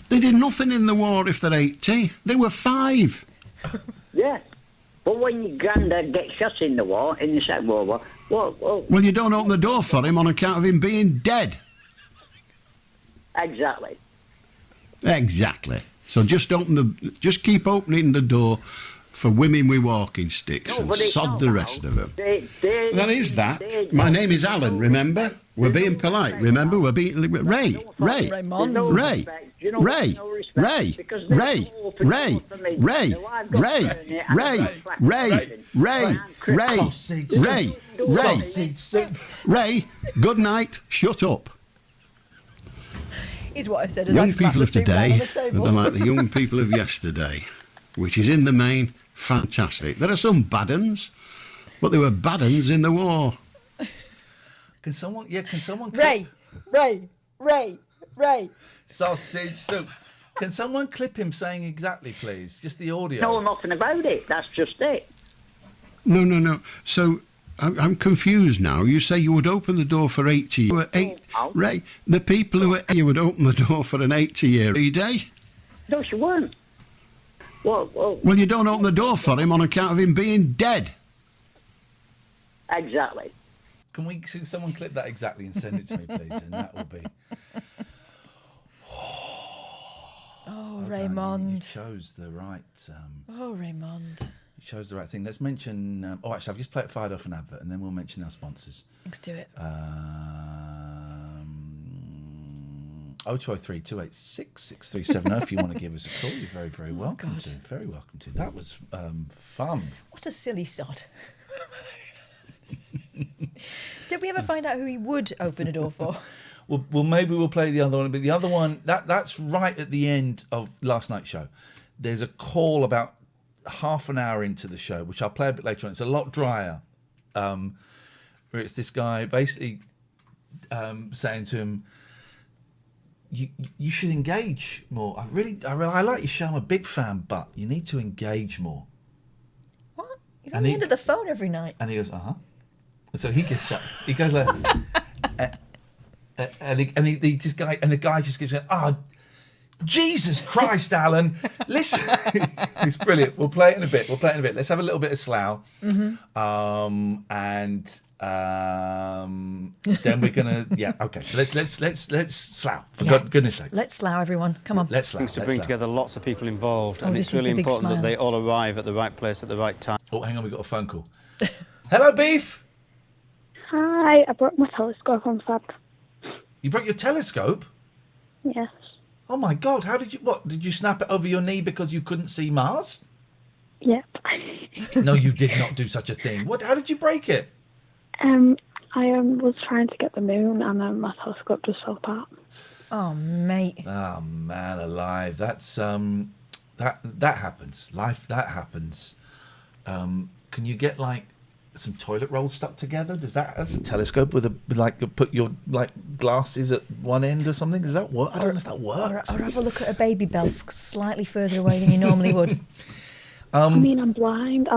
They did nothing in the war if they're 80. They were 5. Yeah. But when your granddad gets shot in the war, in the Second World War, Well, you don't open the door for him on account of him being dead. exactly. Exactly. So just keep opening the door for women with walking sticks and sod the rest of them. That is that. My name is Alan, remember? We're being polite, remember? We're being... Ray. Ray, good night. Shut up. Is what I said. As Young I smacked people the of soup down on today, the table. they're like the young people of yesterday, which is in the main fantastic. There are some bad uns, but there were bad uns in the war. Can someone Ray. Sausage soup. Can someone clip him saying exactly, please? Just the audio. No, nothing about it. That's just it. No. So I'm confused now. You say you would open the door for 80. You were Ray, the people who were you would open the door for an 80-year day. No, she weren't. Well, you don't open the door for him on account of him being dead. exactly. Can someone clip that exactly and send it to me, please? And that will be. Oh, Raymond. You chose the right. Oh, Raymond. You chose the right thing. Let's mention. Actually, I've just fired off an advert, and then we'll mention our sponsors. Let's do it. 0203 286 6370. If you want to give us a call, you're very, very welcome to. Very welcome to. That was fun. What a silly sod. Did we ever find out who he would open a door for? Well, maybe we'll play the other one. But the other one, that's right at the end of last night's show. There's a call about half an hour into the show, which I'll play a bit later on. It's a lot drier. Where it's this guy basically saying to him, you should engage more. I like your show. I'm a big fan, but you need to engage more. What? He's on the end of the phone every night. And he goes, uh-huh. So he gets shut. He goes like, the guy just keeps saying, "Oh, Jesus Christ, Alan! Listen." It's brilliant. We'll play it in a bit. Let's have a little bit of Slough, and then we're gonna. Yeah, okay. So let's Slough for goodness sake. Let's Slough, everyone. Come on. Let's Slough. Things to bring together lots of people involved, and this it's is really the big important that smile. they all arrive at the right place at the right time. Oh, hang on, we've got a phone call. Hello, Beef. Hi, I brought my telescope on Saturday. You broke your telescope? Yes. Oh my God! How did you? What did you snap it over your knee because you couldn't see Mars? Yep. No, you did not do such a thing. What? How did you break it? I was trying to get the moon, and my telescope just fell apart. Oh, mate. Oh man, alive! That's that happens. Life that happens. Can you get like some toilet rolls stuck together. That's a telescope with put your glasses at one end or something. Does that work? I don't know if that works. Or have a look at a baby bell slightly further away than you normally would. I mean, I'm blind,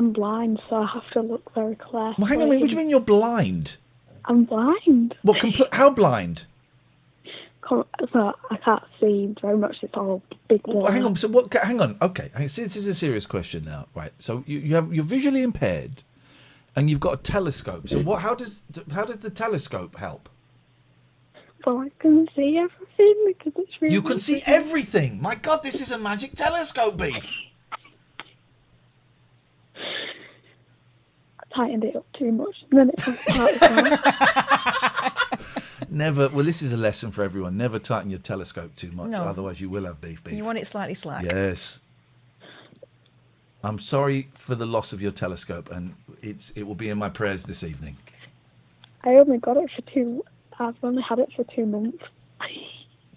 so I have to look very clear. Well, hang on, what do you mean you're blind? I'm blind. What? How blind? So I can't see very much. It's all big. Well, hang on. So what? Hang on. Okay. This is a serious question now, right? So you're visually impaired, and you've got a telescope. So what? How does the telescope help? Well, I can see everything because it's really. You can see everything. My God, this is a magic telescope, Beef. I tightened it up too much, and then it comes out. Never. Well, this is a lesson for everyone. Never tighten your telescope too much, No. otherwise you will have beef. You want it slightly slack. Yes. I'm sorry for the loss of your telescope, and it will be in my prayers this evening. I only got it for I've only had it for 2 months.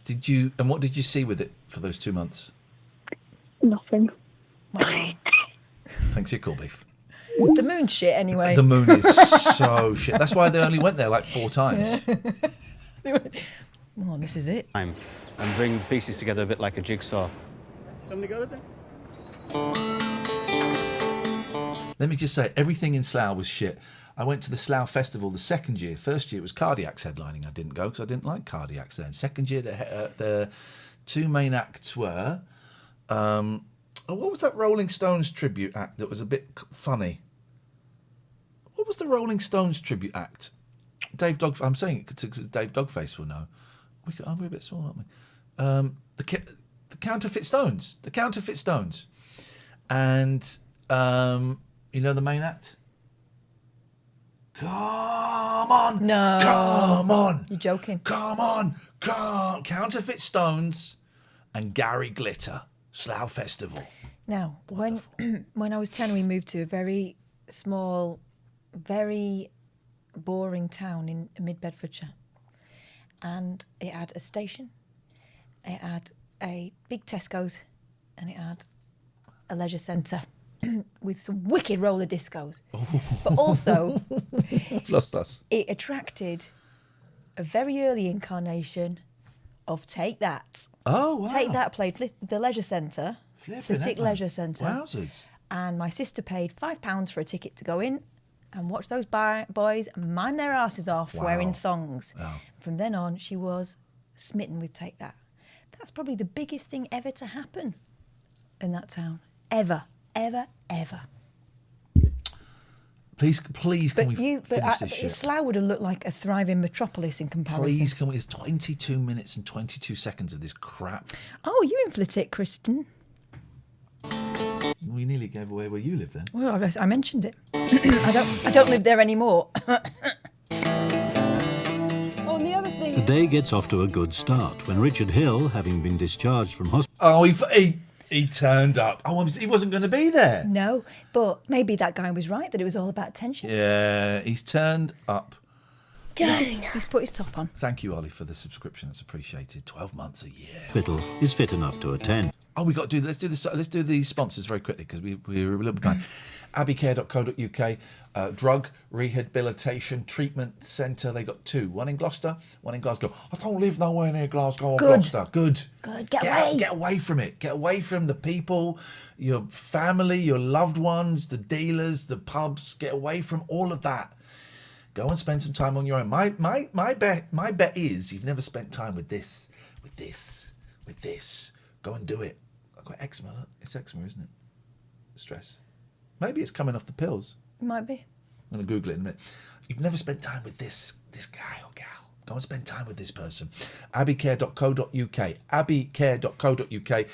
Did you? And what did you see with it for those 2 months? Nothing. Wow. Thanks for your call, Beef. The moon's shit anyway. The moon is so shit. That's why they only went there like 4 times. Well, this is it. And bring pieces together a bit like a jigsaw. Somebody got it then? Let me just say, everything in Slough was shit. I went to the Slough Festival the second year. First year it was Cardiacs headlining. I didn't go because I didn't like Cardiacs then. Second year the 2 main acts were... what was that Rolling Stones tribute act that was a bit funny? What was the Rolling Stones tribute act? Dave Dog. I'm saying it because Dave Dogface will know. We're a bit small, aren't we? The Counterfeit Stones. The Counterfeit Stones. And you know the main act? Come on. No. Come on. You're joking. Come on. Counterfeit Stones and Gary Glitter. Slough Festival. Now, when I was 10, we moved to a very small, very boring town in mid-Bedfordshire. And it had a station, it had a big Tesco's, and it had a leisure centre with some wicked roller discos. But also, lost us. It attracted a very early incarnation of Take That. Oh, wow. Take That played the leisure centre, Flitwick Leisure Centre. Wowzers. And my sister paid £5 for a ticket to go in and watch those boys mime their asses off wearing thongs. Wow. From then on, she was smitten with Take That. That's probably the biggest thing ever to happen in that town. Ever. Please, can we finish this shit? Slough would have looked like a thriving metropolis in comparison. Please, can we? It's 22 minutes and 22 seconds of this crap. Oh, you in Flitwick, Kristen? We nearly gave away where you live then. Well, I mentioned it. I don't live there anymore. Oh, and the other thing. The day gets off to a good start when Richard Hill, having been discharged from hospital. Oh, he turned up. Oh, he wasn't going to be there. No, but maybe that guy was right that it was all about tension. Yeah, he's turned up. He's put his top on. Thank you, Ollie, for the subscription. That's appreciated. 12 months a year. Hospital is fit enough to attend. Oh, we got to do. Let's do this. Let's do the sponsors very quickly because we're a little bit behind. abbeycare.co.uk, drug rehabilitation treatment centre. They got 2. One in Gloucester, one in Glasgow. I don't live nowhere near Glasgow or Gloucester. Good. Get away. Get away from it. Get away from the people, your family, your loved ones, the dealers, the pubs. Get away from all of that. Go and spend some time on your own. My bet is you've never spent time with this. Go and do it. I've got eczema. Look. It's eczema, isn't it? Stress. Maybe it's coming off the pills. It might be. I'm going to Google it in a minute. You've never spent time with this guy or gal. Go and spend time with this person. abbeycare.co.uk. abbeycare.co.uk.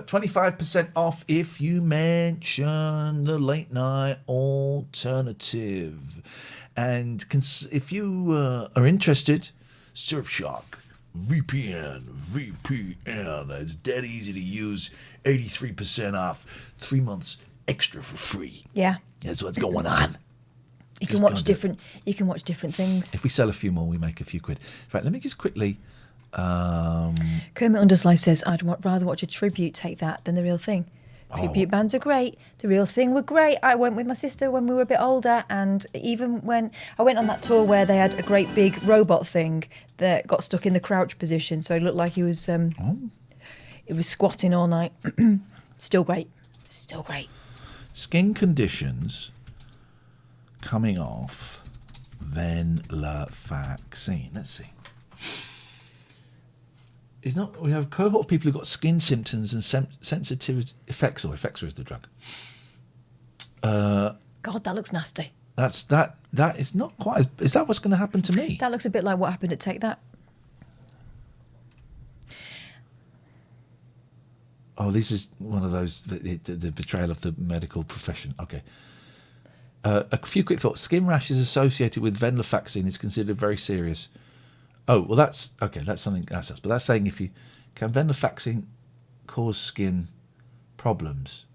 25% off if you mention the late night alternative. And if you are interested, Surfshark. VPN. It's dead easy to use. 83% off. 3 months extra for free. Yeah. That's what's going on. You can watch different things. If we sell a few more, we make a few quid. In fact, let me just quickly. Kermit Underslide says, I'd rather watch a tribute Take That than the real thing. Tribute bands are great. The Real Thing were great. I went with my sister when we were a bit older, and even when I went on that tour where they had a great big robot thing that got stuck in the crouch position, so it looked like he was it was squatting all night. Still great. Still great. Skin conditions coming off venlafaxine. Let's see. It's not. We have a cohort of people who've got skin symptoms and sensitivity. Effexor is the drug. God, that looks nasty. That is not quite. Is that what's going to happen to me? That looks a bit like what happened at Take That. Oh, this is one of those the betrayal of the medical profession. Okay. A few quick thoughts. Skin rashes associated with venlafaxine is considered very serious. Oh, well, that's okay. That's something else. But that's saying if you can venlafaxine cause skin problems.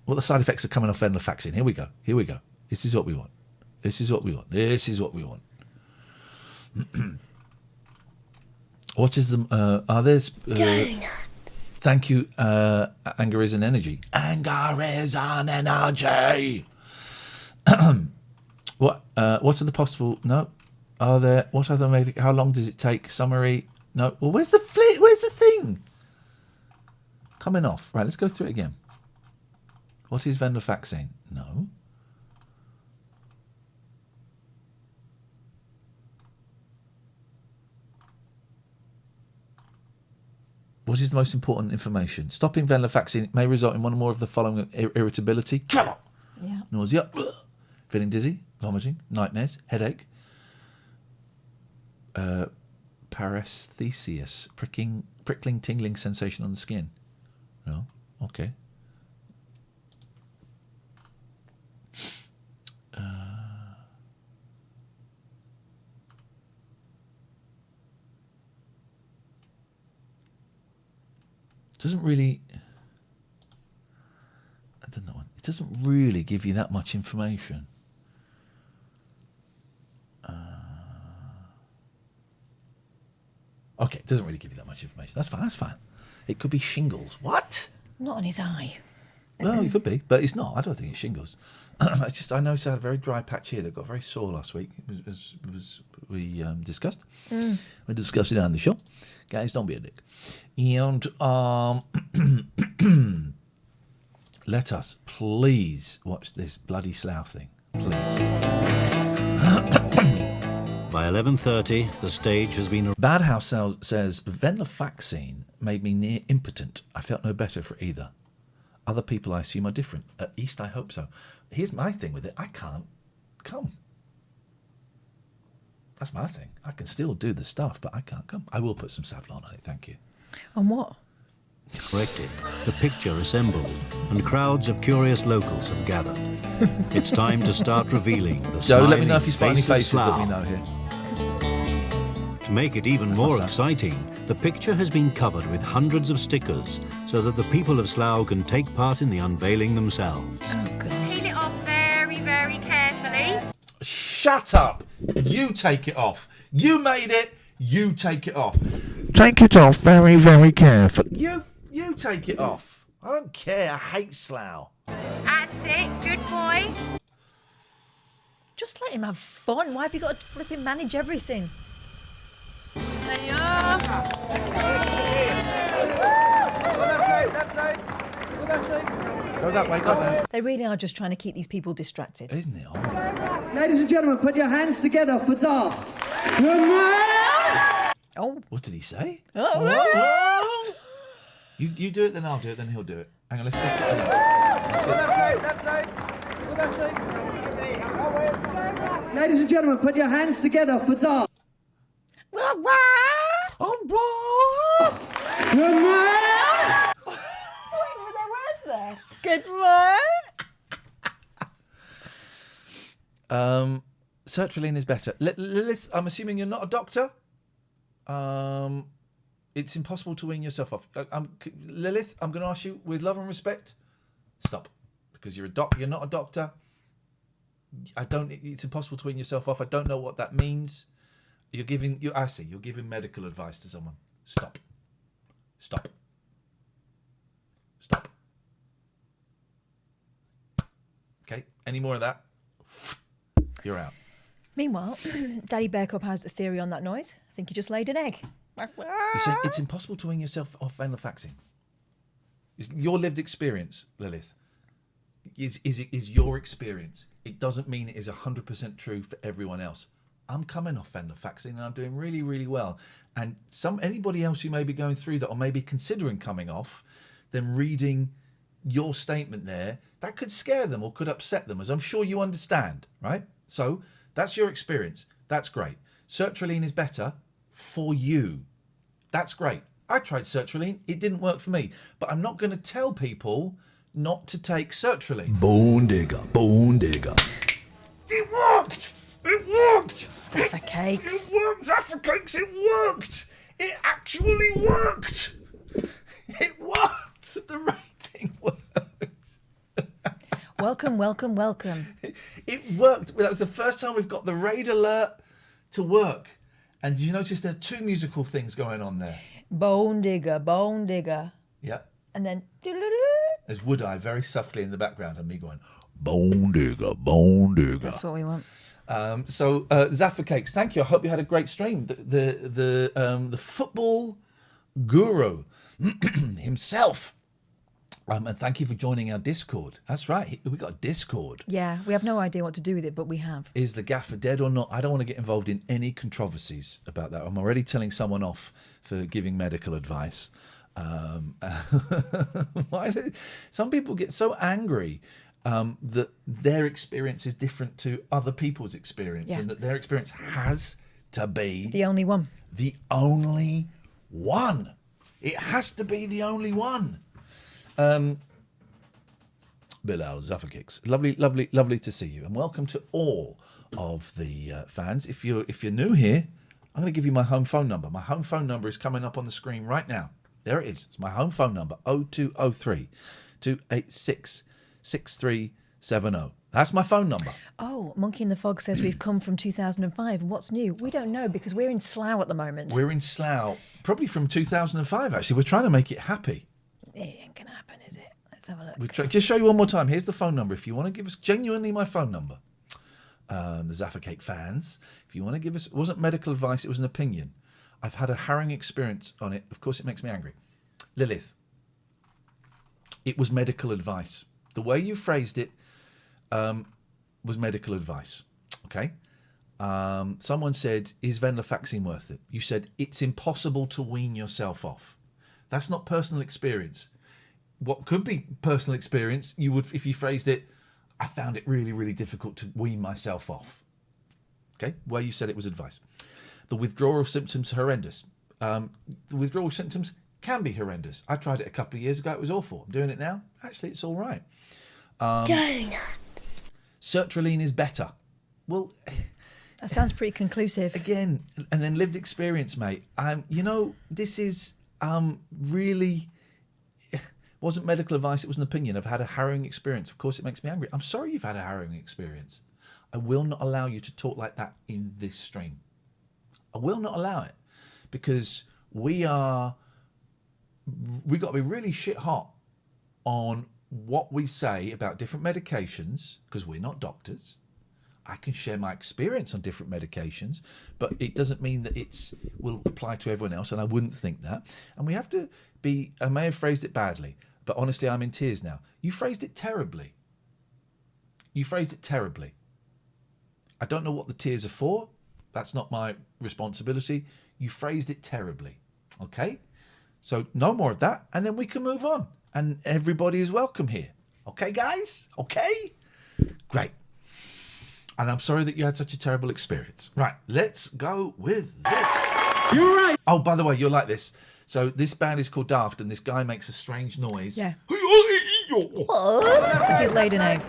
What the side effects are coming off venlafaxine? Here we go. This is what we want. What is the? Are there? Donuts. Thank you. Anger is an energy. Anger is an energy. What are the possible? No. Are there? What other medic? How long does it take? Summary? No. Well, where's the thing? Coming off. Right. Let's go through it again. What is venlafaxine? No. What is the most important information? Stopping venlafaxine may result in one or more of the following: irritability, tremor, nausea, feeling dizzy, vomiting, nightmares, headache, paresthesias, prickling, tingling sensation on the skin. No? Okay. Doesn't really. I don't know. It doesn't really give you that much information. Okay, it doesn't really give you that much information. That's fine. It could be shingles. What? Not on his eye. No, it could be, but it's not. I don't think it's shingles. I noticed I had a very dry patch here that got very sore last week. We discussed. We discussed it on the show. Guys, don't be a dick. And let us please watch this bloody slough thing, please. By 11:30, the stage has been... Bad House says, venlafaxine made me near impotent. I felt no better for either. Other people, I assume, are different. At least I hope so. Here's my thing with it. I can't come. That's my thing. I can still do the stuff, but I can't come. I will put some Savlon on it, thank you. On what? Corrected, the picture assembled, and crowds of curious locals have gathered. It's time to start revealing the Joe, let me know smiling if you spot any face of faces that Slough. we know here. To make it even That's more my son. exciting, the picture has been covered with hundreds of stickers so that the people of Slough can take part in the unveiling themselves. Peel it off very, very carefully. Shut up! You take it off. You made it. You take it off. Take it off very, very carefully. You take it off. I don't care. I hate Slough. That's it. Good boy. Just let him have fun. Why have you got to flipping manage everything? There you are. Go that way, go that way. They really are just trying to keep these people distracted. Isn't it? Ladies and gentlemen, put your hands together for Daft. Oh. What did he say? Oh. You do it, then I'll do it, then he'll do it. Hang on, let's get that. Ladies and gentlemen, put your hands together for Daft. Good morning. Sertraline is better. Lilith, I'm assuming you're not a doctor. It's impossible to wean yourself off. Lilith, I'm going to ask you with love and respect. Stop, because you're not a doctor. It's impossible to wean yourself off. I don't know what that means. You're giving medical advice to someone. Stop. Okay? Any more of that, you're out. Meanwhile, Daddy Bear Cub has a theory on that noise. I think he just laid an egg. You're saying it's impossible to wean yourself off venlafaxine. It's your lived experience, Lilith. Is your experience. It doesn't mean it is 100% true for everyone else. I'm coming off venlafaxine and I'm doing really, really well. And anybody else who may be going through that or maybe considering coming off, then reading your statement there, that could scare them or could upset them, as I'm sure you understand, right? So that's your experience. That's great. Sertraline is better for you. That's great. I tried sertraline. It didn't work for me. But I'm not going to tell people not to take sertraline. Bone digger, bone digger. It worked! It worked! Zaffa Cakes. It worked, Zaffa Cakes, it worked! It actually worked! It worked! The rating worked. Welcome, welcome, welcome. It worked. That was the first time we've got the raid alert to work. And you notice there are two musical things going on there. Bone digger, bone digger. Yeah. And then... There's Wood Eye very softly in the background and me going, bone digger, bone digger. That's what we want. So Zaffa Cakes, thank you. I hope you had a great stream. The football guru himself. And thank you for joining our Discord. That's right. We got a Discord. Yeah, we have no idea what to do with it, but we have. Is the gaffer dead or not? I don't want to get involved in any controversies about that. I'm already telling someone off for giving medical advice. Some people get so angry that their experience is different to other people's experience, and that their experience has to be the only one. The only one. It has to be the only one. Bilal Zafakix, lovely to see you, and welcome to all of the fans. If you're new here, I'm going to give you my home phone number. My home phone number is coming up on the screen right now. There it is. It's my home phone number, 0203 286 6370. That's my phone number. Oh, Monkey in the Fog says we've come from 2005. What's new? We don't know because we're in Slough at the moment. We're in Slough, probably from 2005, actually. We're trying to make it happy. It ain't going to happen, is it? Let's have a look. Just show you one more time. Here's the phone number. If you want to give us genuinely my phone number, the Zaffa Cake fans, if you want to give us, it wasn't medical advice, it was an opinion. I've had a harrowing experience on it. Of course, it makes me angry. Lilith, it was medical advice. The way you phrased it was medical advice. Okay? Someone said, is venlafaxine worth it? You said, it's impossible to wean yourself off. That's not personal experience. What could be personal experience, you would, if you phrased it, I found it really, really difficult to wean myself off. Okay? Where you said it was advice. The withdrawal symptoms are horrendous. The withdrawal symptoms can be horrendous. I tried it a couple of years ago. It was awful. I'm doing it now. Actually, it's all right. Donuts. Sertraline is better. Well, that sounds pretty conclusive. Again, and then lived experience, mate. This is really wasn't medical advice. It was an opinion. I've had a harrowing experience. Of course, it makes me angry. I'm sorry you've had a harrowing experience. I will not allow you to talk like that in this stream. I will not allow it because we got to be really shit hot on what we say about different medications because we're not doctors. I can share my experience on different medications, but it doesn't mean that it will apply to everyone else, and I wouldn't think that. And we have to be, I may have phrased it badly, but honestly, I'm in tears now. You phrased it terribly. You phrased it terribly. I don't know what the tears are for. That's not my responsibility. You phrased it terribly. Okay? So no more of that, and then we can move on. And everybody is welcome here. Okay, guys? Okay? Great. And I'm sorry that you had such a terrible experience. Right, let's go with this. You're right. Oh, by the way, you'll like this. So this band is called Daft, and this guy makes a strange noise. Yeah. I think he's laid an egg.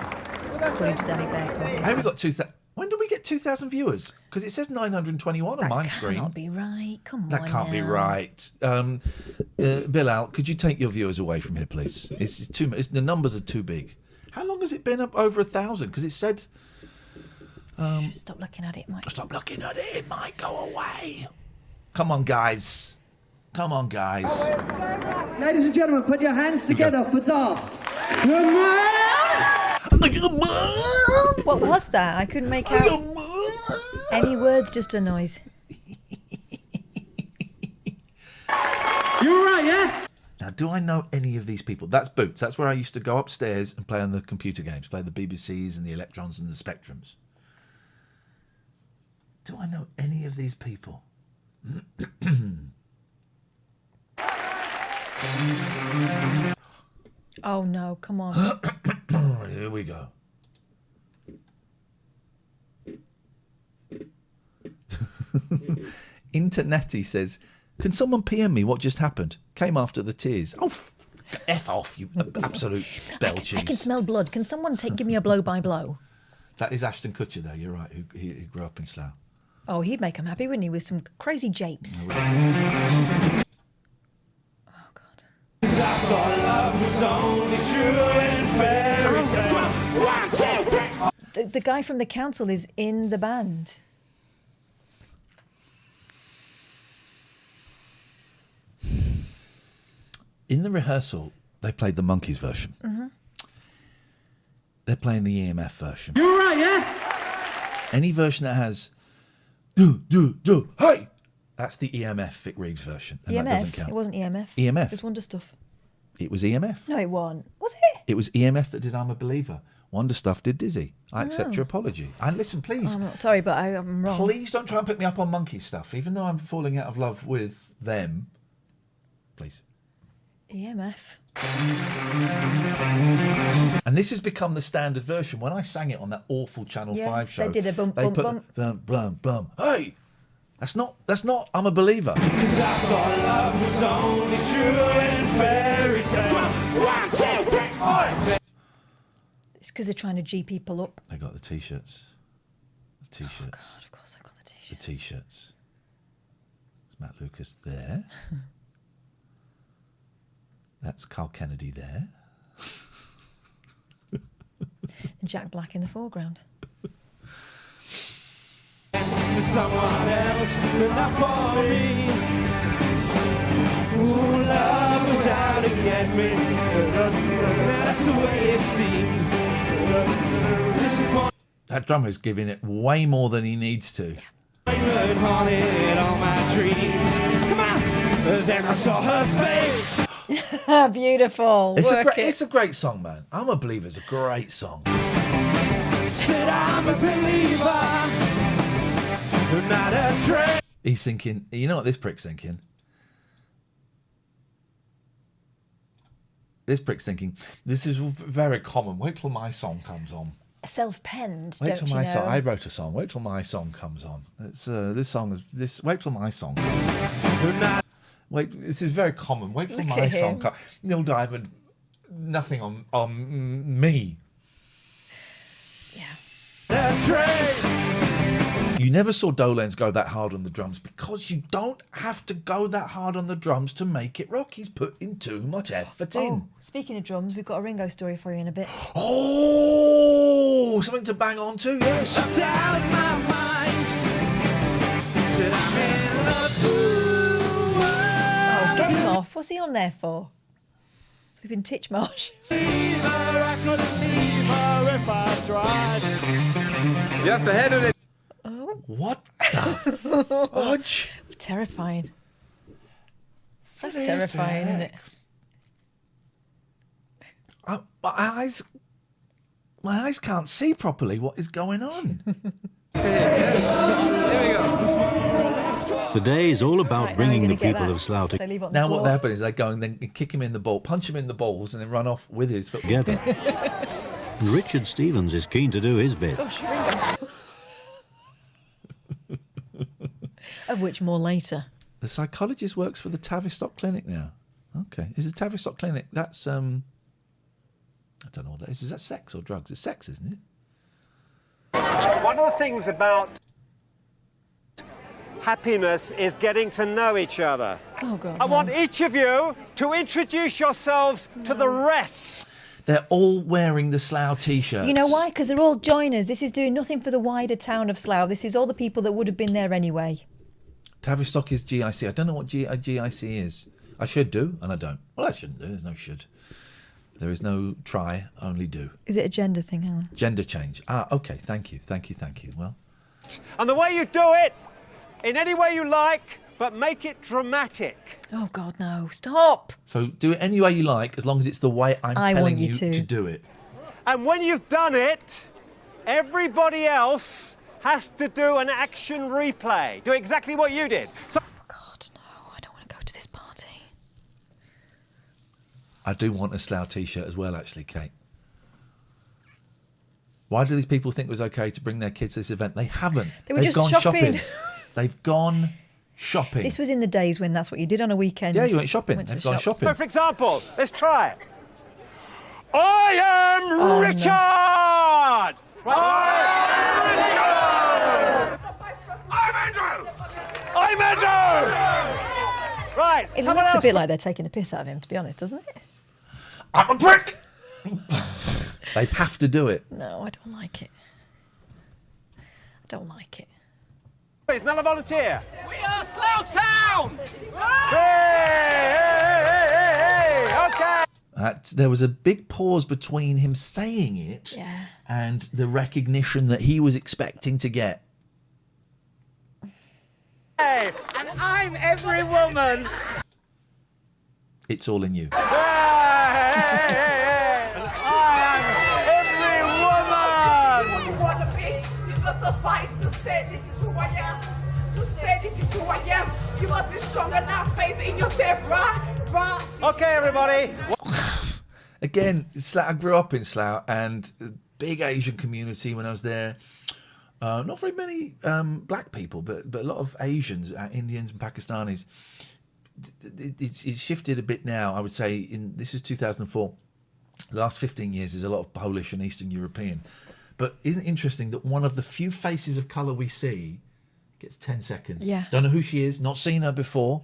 According to Danny Bear. Hey, we got 2,000. When did we get 2,000 viewers? Because it says 921 on my screen. That can't be right. Come on. That can't be right. Bilal, could you take your viewers away from here, please? It's too. The numbers are too big. How long has it been up over 1,000? Because it said. Stop looking at it, Mike. Stop looking at it. It might go away. Come on, guys. Come on, guys. Ladies and gentlemen, put your hands together for Daft. What was that? I couldn't make out any words, just a noise. You all right, yeah? Now, do I know any of these people? That's Boots. That's where I used to go upstairs and play on the computer games, play the BBCs and the Electrons and the Spectrums. Do I know any of these people? Oh no, come on. Here we go. Internetti says, can someone PM me what just happened? Came after the tears. Oh, F off, you absolute bell cheese. I can smell blood. Can someone give me a blow by blow? That is Ashton Kutcher there, you're right, who grew up in Slough. Oh, he'd make him happy, wouldn't he, with some crazy japes. The guy from the council is in the band. In the rehearsal, they played the Monkees version. Mm-hmm. They're playing the EMF version. You all right, yeah? Any version that has do, hey! That's the EMF Vic Reeves version. And that doesn't EMF? count. It wasn't EMF. EMF. It was Wonder Stuff. It was EMF. No, it wasn't. Was it? It was EMF that did I'm a Believer. Wonder Stuff did Dizzy. I accept Oh. your apology. And listen, please. Oh, I'm not sorry, but I'm wrong. Please don't try and pick me up on Monkey stuff, even though I'm falling out of love with them. Please. EMF. And this has become the standard version. When I sang it on that awful Channel 5 show, they did a bump, they bump, put bump. Bum, bum, bum. Hey! That's not I'm a Believer. Cause I thought love was only true in fairy tales. It's because they're trying to G people up. They got the T-shirts. The T-shirts. Oh, God, of course I got the T-shirts. The T-shirts. There's Matt Lucas there. That's Carl Kennedy there. And Jack Black in the foreground. Someone else, but not for me. Ooh, love was out to get me. That's the way it seemed. That drummer's giving it way more than he needs to. Disappointment haunted all my dreams. Come on. Then I saw her face. Beautiful. It's a great song, man. I'm a Believer's a great song. Said I'm a believer. Not a train. He's thinking, you know what this prick's thinking? This prick's thinking, this is very common. Wait till my song comes on. Self-penned, Wait don't till you my know? song. I wrote a song. Wait till my song comes on. It's this song is this. Wait till my song. Wait, this is very common. Wait till Look my at song him. comes. Neil Diamond, nothing on me. That's right. You never saw Dolenz go that hard on the drums because you don't have to go that hard on the drums to make it rock. He's putting too much effort in. Oh, speaking of drums, we've got a Ringo story for you in a bit. Oh, something to bang on to, yes. Shut out my mind. Said I'm in love. Oh, get him off. What's he on there for? Flipping Titchmarsh. I couldn't leave her if I tried. You have to head it. Oh. What the fudge? Terrifying. That's terrifying, isn't it? My eyes can't see properly what is going on. The day is all about Right, now bringing you're the gonna get people that. of Slough They leave it on the Now what floor. happens is they go and then kick him in the ball, punch him in the balls, and then run off with his football. together. And Richard Stevens is keen to do his bit. Gosh, Ringo. Of which more later. The psychologist works for the Tavistock Clinic now. Okay, is the Tavistock Clinic? That's I don't know what that is. Is that sex or drugs? It's sex, isn't it? One of the things about happiness is getting to know each other. Oh, God. I want each of you to introduce yourselves to the rest. They're all wearing the Slough T-shirts. You know why? Because they're all joiners. This is doing nothing for the wider town of Slough. This is all the people that would have been there anyway. Tavistock is GIC. I don't know what GIC is. I should do, and I don't. Well, I shouldn't do. There's no should. There is no try, only do. Is it a gender thing? Hang on. Gender change. Okay. Thank you. Well. And the way you do it, in any way you like, but make it dramatic. Oh, God, no. Stop. So do it any way you like, as long as it's the way I'm telling you to do it. And when you've done it, everybody else has to do an action replay. Do exactly what you did. So God, no. I don't want to go to this party. I do want a Slough T-shirt as well, actually, Kate. Why do these people think it was okay to bring their kids to this event? They haven't. They've just gone shopping. They've gone shopping. This was in the days when that's what you did on a weekend. Yeah, you went shopping. They've gone shopping. for example, let's try it. I am Richard! No. I'm Andrew! Right, It someone looks else. a bit like they're taking the piss out of him, to be honest, doesn't it? I'm a prick! They have to do it. No, I don't like it. I don't like it. Is none a volunteer? We are Slough Town! Hey, okay. There was a big pause between him saying it and the recognition that he was expecting to get. Hey, and I'm every woman. It's all in you. And I am every woman. You wanna be? You got to fight to say this is who I am. To say this is who I am. You must be strong enough, faith in yourself, right? Okay, everybody. Again, I grew up in Slough and a big Asian community when I was there. Not very many black people, but a lot of Asians, Indians and Pakistanis. It's shifted a bit now, I would say. This is 2004. The last 15 years is a lot of Polish and Eastern European. But isn't it interesting that one of the few faces of colour we see gets 10 seconds? Yeah. Don't know who she is, not seen her before.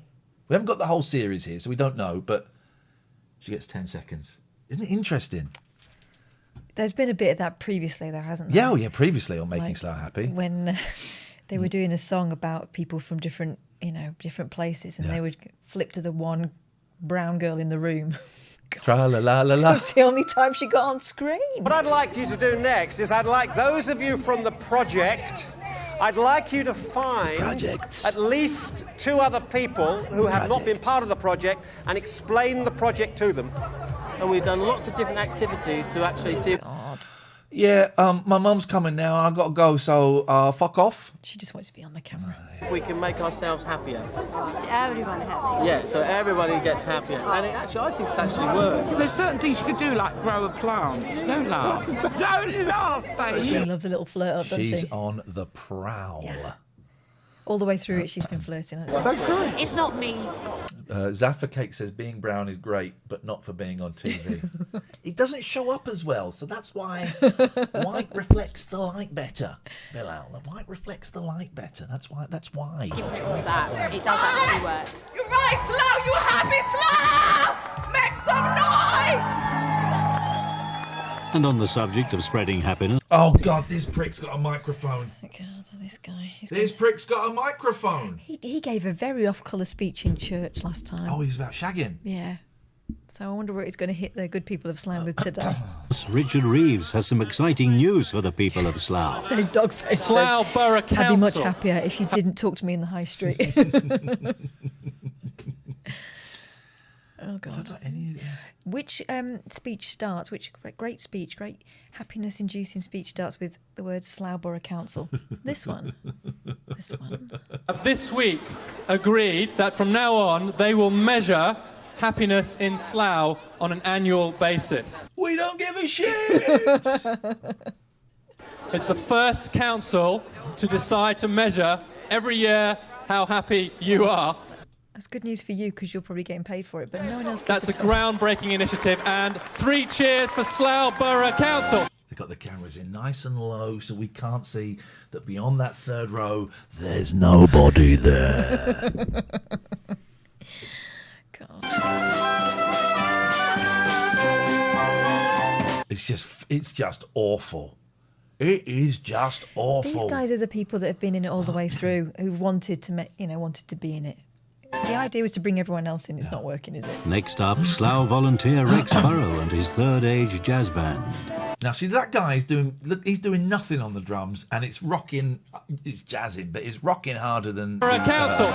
We haven't got the whole series here, so we don't know, but she gets 10 seconds. Isn't it interesting? There's been a bit of that previously, though, hasn't there? Yeah, previously on Making Slough Happy. When they were doing a song about people from different places, and they would flip to the one brown girl in the room. Tra-la-la-la-la. That was the only time she got on screen. What I'd like you to do next is I'd like those of you from the project, I'd like you to find at least 2 other people who have not been part of the project and explain the project to them. And we've done lots of different activities to actually see. Yeah, my mum's coming now and I've got to go, so fuck off. She just wants to be on the camera. If we can make ourselves happier. Everyone happy. Yeah, so everybody gets happier. And I think it's actually works. There's certain things you could do, like grow a plant. Don't laugh. Don't laugh, baby. She loves a little flirt up, doesn't she? She's on the prowl. Yeah. All the way through it, she's been flirting. Hasn't she? It's not me. Zaffa Cake says being brown is great, but not for being on TV. It doesn't show up as well, so that's why white reflects the light better. Bilal, the white reflects the light better. That's why. Give it all that. It does actually work. You're right, Slough. You happy, Slough? Make some noise! And on the subject of spreading happiness. Oh, God, this prick's got a microphone. God, this guy. This prick's got a microphone. He gave a very off-colour speech in church last time. Oh, he was about shagging. Yeah. So I wonder what he's going to hit the good people of Slough with today. Richard Reeves has some exciting news for the people of Slough. Dave Dogface Slough says, Borough I'd be Council. much happier if you didn't talk to me in the high street. Oh, God. Which speech starts, which great speech, great happiness-inducing speech starts with the words Slough Borough Council? This one. This one. This week agreed that from now on they will measure happiness in Slough on an annual basis. We don't give a shit! It's the first council to decide to measure every year how happy you are. That's good news for you because you're probably getting paid for it, but no one else gets That's a toss. groundbreaking initiative, and 3 cheers for Slough Borough Council. They've got the cameras in nice and low so we can't see that beyond that third row, there's nobody there. God. It's just awful. It is just awful. These guys are the people that have been in it all the way through, who wanted to be in it. The idea was to bring everyone else in. It's not working, is it? Next up, Slough volunteer Rex Burrow and his Third Age jazz band. Now, see, that guy is doing nothing on the drums, and it's rocking, it's jazzing, but it's rocking harder than... For a council.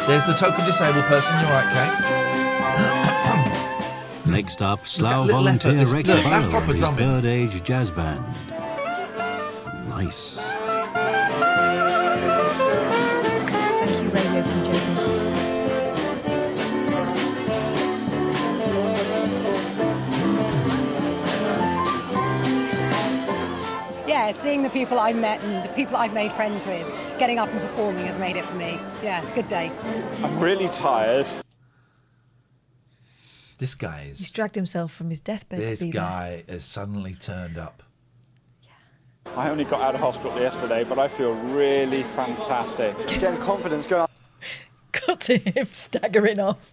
There's the token disabled person, you're right, Kate. Next up, Slough Little volunteer effort. Rex Look, Burrow that's and proper his drumming. Third Age jazz band. Nice. Thank you, Radio TJ. Yeah, seeing the people I've met and the people I've made friends with, getting up and performing has made it for me. Yeah, good day. I'm really tired. This guy He's is... dragged himself from his deathbed This to be there. guy has suddenly turned up. I only got out of hospital yesterday, but I feel really fantastic. Getting confidence going. Cut to him staggering off.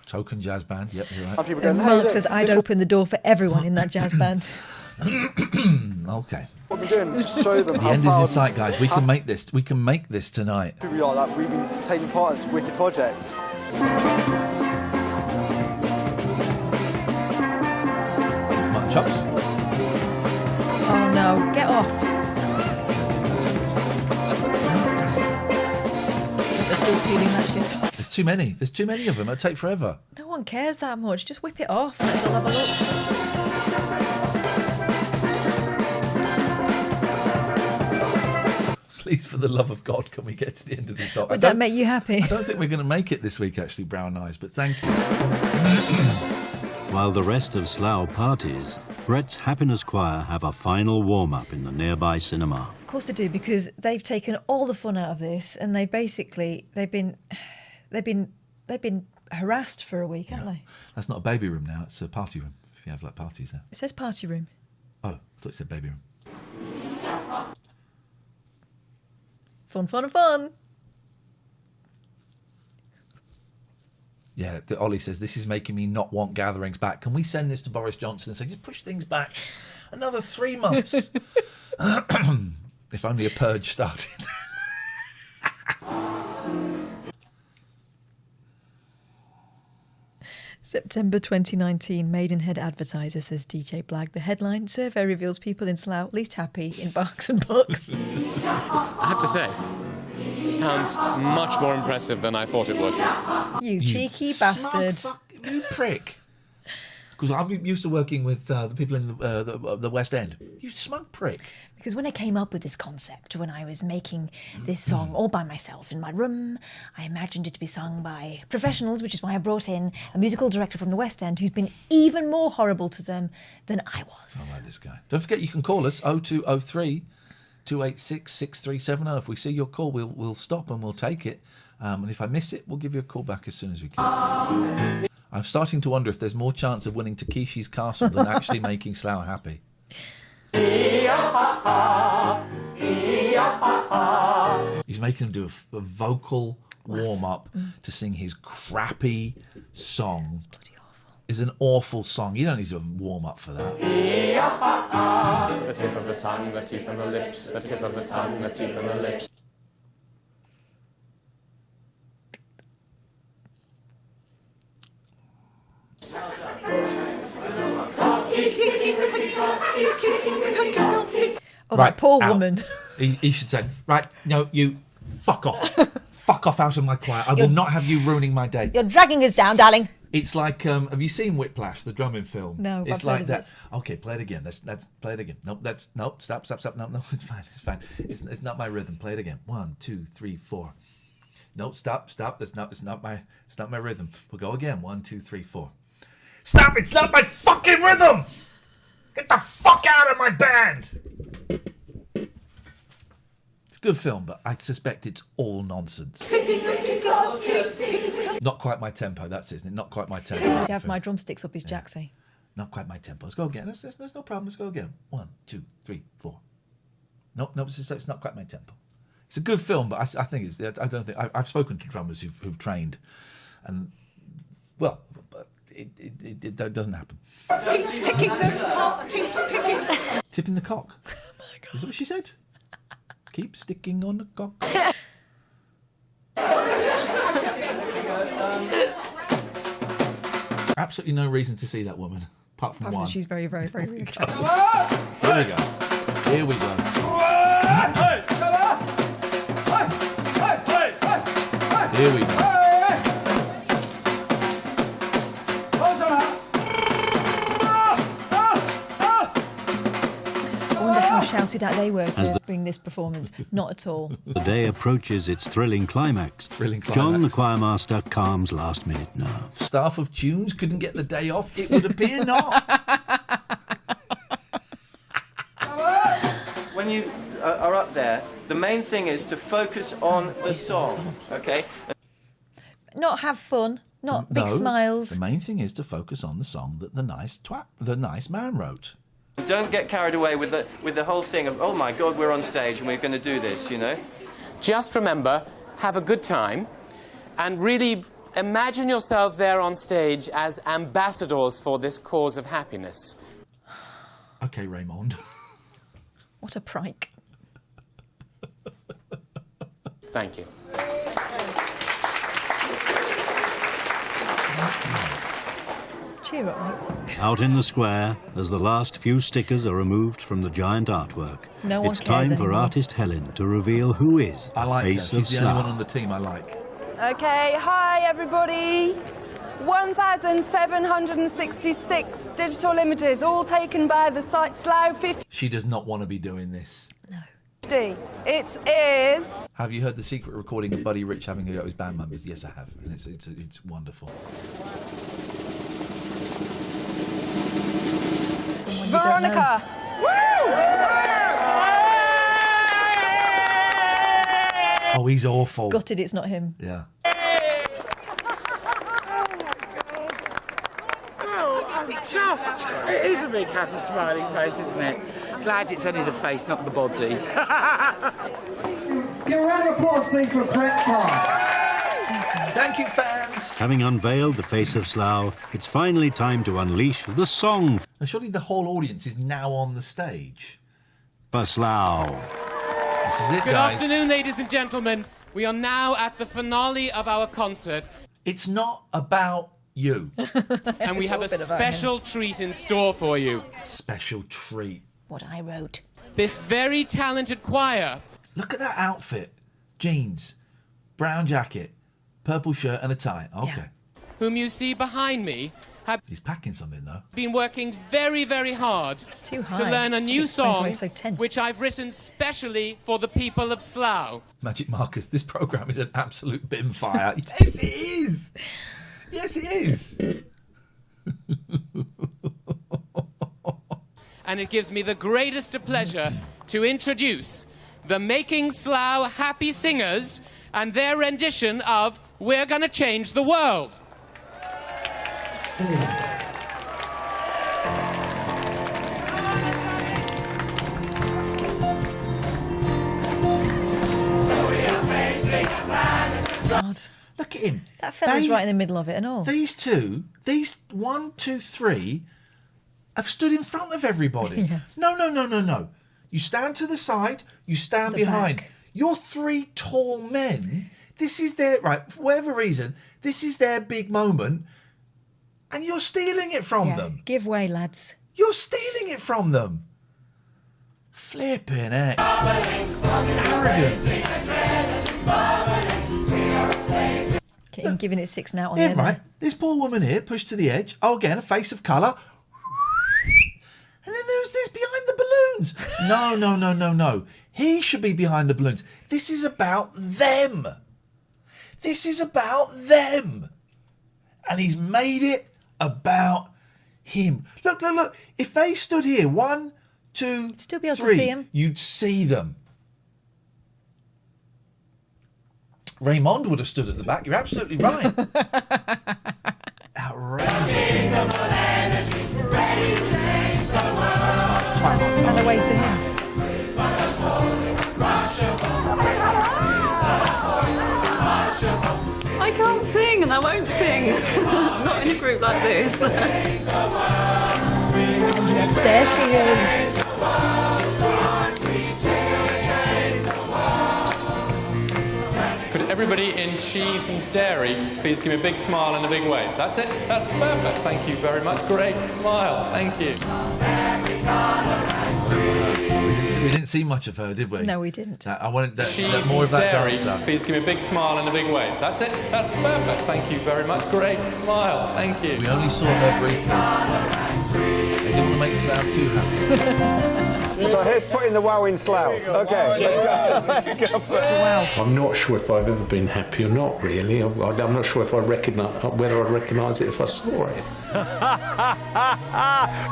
Token jazz band, yep, you're right. And Mark says, I'd open the door for everyone in that jazz band. Okay. What we're doing is show them The how end is in proud sight, guys. We how can make this. We can make this tonight. happy we are that we've been taking part in this wicked project. Mutton chops. Oh no, get off. They're still peeling that shit off. There's too many. There's too many of them. It'll take forever. No one cares that much. Just whip it off and let's all have a look. Please, for the love of God, can we get to the end of this doc? Would that make you happy? I don't think we're going to make it this week, actually, Brown Eyes, but thank you. While the rest of Slough parties, Brett's Happiness Choir have a final warm-up in the nearby cinema. Of course they do, because they've taken all the fun out of this, and they've been harassed for a week, haven't they? That's not a baby room now. It's a party room, if you have, like, parties there. It says party room. Oh, I thought it said baby room. Fun, fun, fun. Yeah, Ollie says, this is making me not want gatherings back. Can we send this to Boris Johnson and say, just push things back another 3 months? If only a purge started. September 2019, Maidenhead Advertiser, says DJ Blag. The headline, survey reveals people in Slough least happy in Barks and Bucks. I have to say, it sounds much more impressive than I thought it would. You cheeky bastard. You prick. Because I'm used to working with the people in the West End. You smug prick. Because when I came up with this concept, when I was making this song all by myself in my room, I imagined it to be sung by professionals, which is why I brought in a musical director from the West End who's been even more horrible to them than I was. I like this guy. Don't forget, you can call us 0203 286 6370. If we see your call, we'll stop and we'll take it. And if I miss it, we'll give you a call back as soon as we can. I'm starting to wonder if there's more chance of winning Takeshi's Castle than actually making Slough happy. He's making him do a vocal warm-up to sing his crappy song. It's bloody awful. It's an awful song. You don't need to warm up for that. The tip of the tongue, the teeth and the lips, the tip of the tongue, the teeth and the lips. Oh, that poor woman. He should say, right, no, you fuck off. Fuck off out of my choir. I will not have you ruining my day. You're dragging us down, darling. It's like, have you seen Whiplash, the drumming film? No, it's I've like heard of that. it. Okay, play it again. Let's play it again. Nope, stop. No, it's fine. It's not my rhythm. Play it again. 1, 2, 3, 4. No, stop. It's not my rhythm. We'll go again. 1, 2, 3, 4. Stop! It's not my fucking rhythm. Get the fuck out of my band. It's a good film, but I suspect it's all nonsense. Not quite my tempo. That's it, isn't it? Not quite my tempo. I'd have my drumsticks up his jacksie. Not quite my tempo. Let's go again. There's no problem. Let's go again. 1, 2, 3, 4. Nope. It's not quite my tempo. It's a good film, but I think it's. I don't think I've spoken to drummers who've trained, and well, it doesn't happen. Keeps ticking the clock, keeps ticking. Tipping the cock. Is that what she said? Keep sticking on the cock. Absolutely no reason to see that woman, apart from one. She's very, very, very attractive. Here we go. Here we go. Here we go. I wonder how shouted out they were to bring this performance. Not at all. The day approaches its thrilling climax. John, the choirmaster, calms last-minute nerves. Staff of Tunes couldn't get the day off. It would appear not. When you are up there, the main thing is to focus on the song, okay? Not have fun. Not big smiles. The main thing is to focus on the song that the nice man wrote. Don't get carried away with the whole thing of, oh my God, we're on stage and we're going to do this, you know? Just remember, have a good time, and really imagine yourselves there on stage as ambassadors for this cause of happiness. Okay, Raymond. What a prike. Thank you. Cheer up, mate. Out in the square, as the last few stickers are removed from the giant artwork, No one it's cares time for anymore. artist Helen to reveal who is the I like her. face of She's the only one Slough. on the team I like. Okay, hi everybody. 1,766 digital images, all taken by the site Slough 50. She does not want to be doing this. It is. Have you heard the secret recording of Buddy Rich having a go at his band members? Yes, I have, and it's wonderful. Veronica. Oh, he's awful. Gutted it's not him. Yeah. Chuffed. It is a big happy smiling face, isn't it? Glad it's only the face, not the body. Give a round of applause, please, for Brett Clark. Thank you, fans. Having unveiled the face of Slough, it's finally time to unleash the song And surely the whole audience is now on the stage. for Slough. This is it, Good guys. afternoon, ladies and gentlemen. We are now at the finale of our concert. It's not about you. And we have a special treat in store for you. Special treat. What I wrote. This very talented choir. Look at that outfit. Jeans, brown jacket, purple shirt and a tie. Okay. Whom you see behind me have He's packing something, though. been working very, very hard Too high. to learn a new Explains why song, he's so tense. which I've written specially for the people of Slough. Magic Marcus, this programme is an absolute bin fire. Yes, it is. Yes, it is. And it gives me the greatest of pleasure to introduce the Making Slough Happy Singers and their rendition of We're Gonna Change the World. God. Look at him. That fella's right in the middle of it and all. These two, these 1, 2, 3, have stood in front of everybody. Yes. No. You stand to the side, you stand The behind. back. You're three tall men. This is their, right, for whatever reason, this is their big moment, and you're stealing it from them. Give way, lads. You're stealing it from them. Flipping heck. Arrogance. Getting giving it 6 now on Yeah, the right. This poor woman here, pushed to the edge. Oh, again, a face of colour. And then there's this behind the balloons. No. He should be behind the balloons. This is about them. This is about them. And he's made it about him. Look. If they stood here, 1, 2, still be able to 3, see him. you'd see them. Raymond would have stood at the back. You're absolutely right. Outrageous. And away to him. I can't sing and I won't sing. Not in a group like this. There she is. Everybody in cheese and dairy, please give me a big smile and a big wave. That's it. That's perfect. Thank you very much. Great smile. Thank you. We didn't see much of her, did we? No, we didn't. I wanted Cheese more of and that dairy, dancer. please give me a big smile and a big wave. That's it. That's perfect. Thank you very much. Great smile. Thank you. We only saw her briefly. They didn't want to make the sound too happy. So here's putting the wow in slough. Okay, let's go. Let's go for it. I'm not sure if I've ever been happy or not, really. I'm not sure if whether I'd recognise it if I saw it.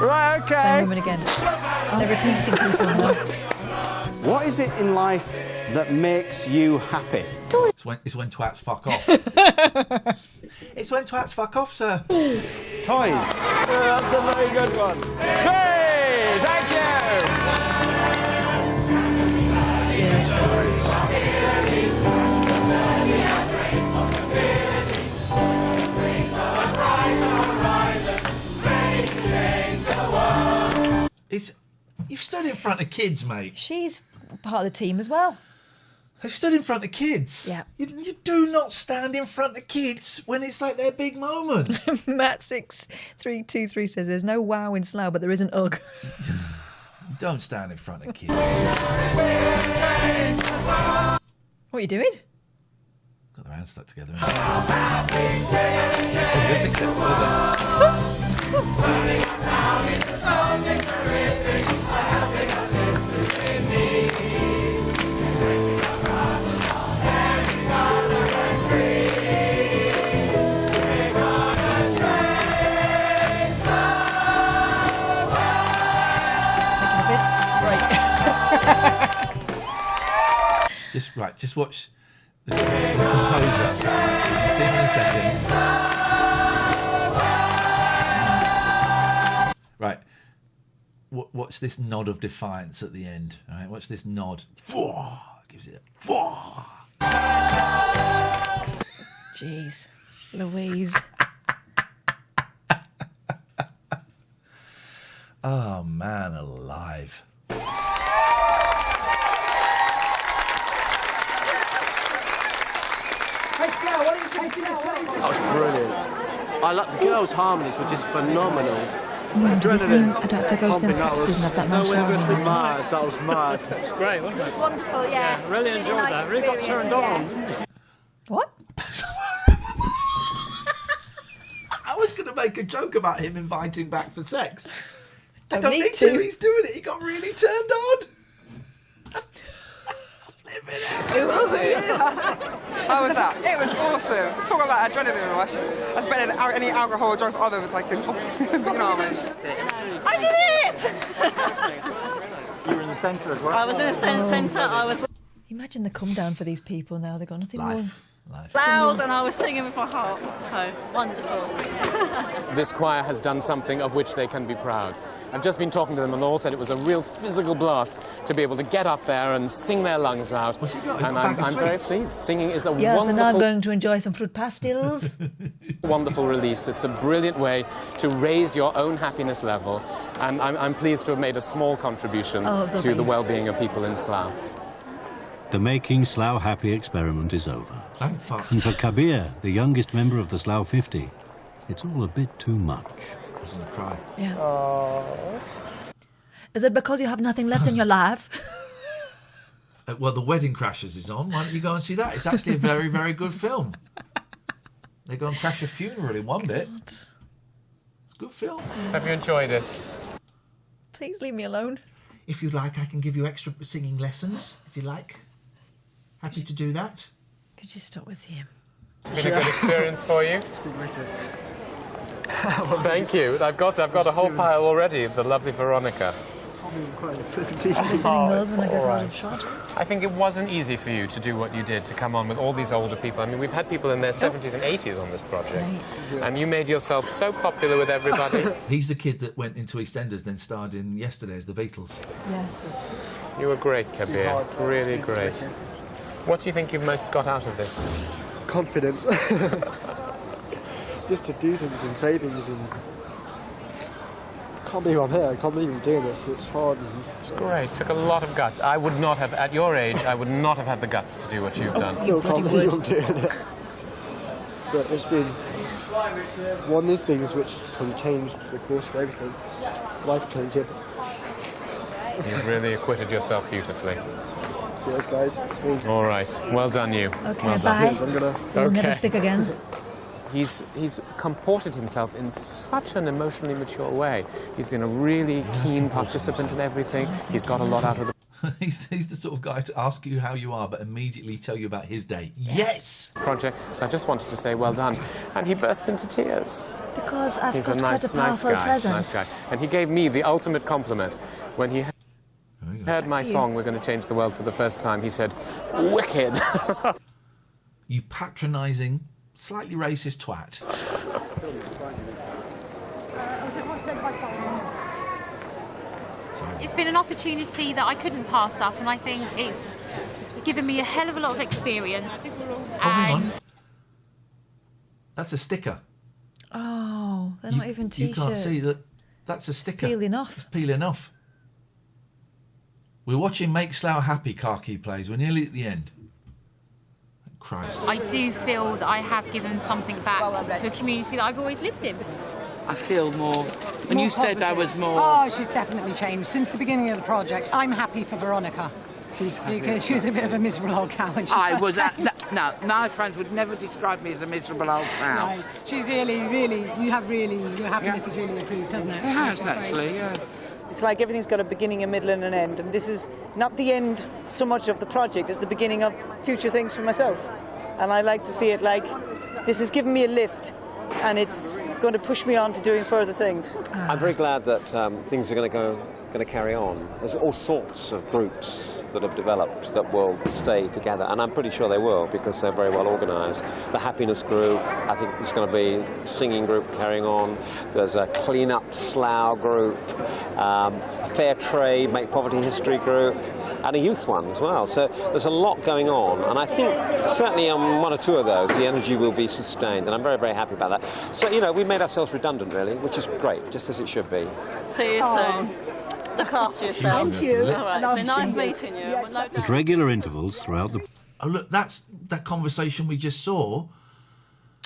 Right, okay. Same woman again. They're repeating people now. What is it in life that makes you happy? It's when twats fuck off. It's when twats fuck off, sir. Toys. That's a very good one. Hey, thank you. You've stood in front of kids, mate. She's part of the team as well. They've stood in front of kids. Yeah. You do not stand in front of kids when it's like their big moment. Matt6323 says there's no wow in Slough, but there is an ugh. You don't stand in front of kids. What are you doing? Got their hands stuck together. Oh, they fixed it. Just watch the composer. You'll see him in a second. Right. Watch this nod of defiance at the end. All right. Watch this nod. Whoa! Gives it a whoa! Jeez, Louise. Oh man, alive. That was brilliant. I like the girls' harmonies were just phenomenal. Does this mean I don't have to go to the practices and have that martial art? Mad. That was mad. It's great, wasn't it? It's wonderful, yeah. Really enjoyed nice that. Really got turned on. What? I was going to make a joke about him inviting back for sex. I Don't don't need need to. to. He's doing it. He got really turned on. Who was it? How was that? It was awesome. Talk about adrenaline rush. That's better than any alcohol or drugs I've ever taken. You know what I mean? I did it! You were in the centre as well. I was in the centre. I was Imagine the come down for these people now. They've got nothing more. loud and I was singing with my heart. Oh, wonderful. This choir has done something of which they can be proud. I've just been talking to them and all said it was a real physical blast to be able to get up there and sing their lungs out. What's he got? And I'm very pleased. Singing is a Yes, and I'm wonderful, going to enjoy some fruit pastilles. wonderful release. It's a brilliant way to raise your own happiness level. And I'm pleased to have made a small contribution to the well-being of people in Slough. The Making Slough Happy experiment is over. Thank fuck. And for Kabir, the youngest member of the Slough 50, it's all a bit too much. I was going to cry. Yeah. Is it because you have nothing left in your life? Well, The Wedding Crashers is on. Why don't you go and see that? It's actually a very, very good film. They go and crash a funeral in one bit. It's a good film. Have you enjoyed it? Please leave me alone. If you'd like, I can give you extra singing lessons, if you like. Happy to do that. Could you stop with him? It's been a good experience for you. It's been wicked. Thank you. I've got a whole pile already. The lovely Veronica. I'll be getting those when I get out of shot. I think it wasn't easy for you to do what you did, to come on with all these older people. I mean, we've had people in their 70s and 80s on this project. And you made yourself so popular with everybody. He's the kid that went into EastEnders, then starred in Yesterday as the Beatles. Yeah. You were great, Kabir. Really great. What do you think you've most got out of this? Confidence. Just to do things and say things and Can't believe I'm here. I can't believe I'm doing this. It's hard. It's great. Took a lot of guts. I would not have, at your age, I would not have had the guts to do what you've done. Still can't believe I'm doing it. But it's been one of those things which can change the course of everything. Life changing. You've really acquitted yourself beautifully. Cheers, guys. It's been... All right. Well done, you. Okay, well bye. done. We'll never speak again. He's comported himself in such an emotionally mature way. He's been a really keen participant in everything. He's got a lot out of the he's the sort of guy to ask you how you are, but immediately tell you about his day. Yes! project. So I just wanted to say well done. And he burst into tears. Because I've He's got a quite a powerful present. Nice guy. And he gave me the ultimate compliment. When he heard my song, We're Going to Change the World, for the first time, he said, wicked. You patronising, slightly racist twat. It's been an opportunity that I couldn't pass up, and I think it's given me a hell of a lot of experience. Hang on. That's a sticker. Oh, they're not even T-shirts. You can't see that. That's a sticker. It's peeling off. It's peeling off. We're watching Make Slough Happy, Kharki plays. We're nearly at the end. Christ. I do feel that I have given something back to a community that I've always lived in. I feel more... When you said I was more... Oh, she's definitely changed. Since the beginning of the project, I'm happy for Veronica. Because she was a bit of a miserable old cow. I was at... No, my friends would never describe me as a miserable old cow. No, she's really, your happiness has really improved, hasn't it? It has, actually, yeah. It's like everything's got a beginning, a middle and an end, and this is not the end so much of the project as the beginning of future things for myself. And I like to see it like this has given me a lift, and it's going to push me on to doing further things. I'm very glad that things are going to carry on. There's all sorts of groups that have developed that will stay together, and I'm pretty sure they will because they're very well organised. The Happiness Group, I think there's going to be a singing group carrying on. There's a Clean Up Slough group, a Fair Trade, Make Poverty History group, and a youth one as well. So there's a lot going on, and I think certainly on one or two of those the energy will be sustained, and I'm very, very happy about that. So, you know, we made ourselves redundant, really, which is great, just as it should be. See you soon. Look after yourself. Thank you. All right, it's been nice meeting you. At regular intervals throughout the... Oh, look, that's that conversation we just saw.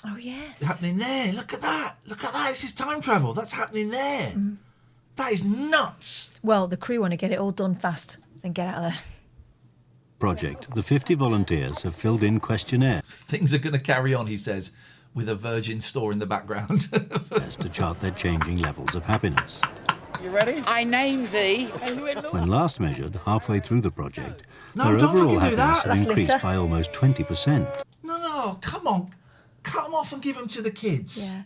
Oh, yes. Happening there. Look at that. Look at that. This is time travel. That's happening there. That is nuts. Well, the crew want to get it all done fast, then get out of there. project, the 50 volunteers have filled in questionnaires. Things are going to carry on, he says, with a Virgin store in the background. To chart their changing levels of happiness. You ready? I name thee. When last measured, halfway through the project, No, their don't overall fucking do happiness that. had That's increased litter. by almost 20%. No, come on. Cut them off and give them to the kids. Yeah.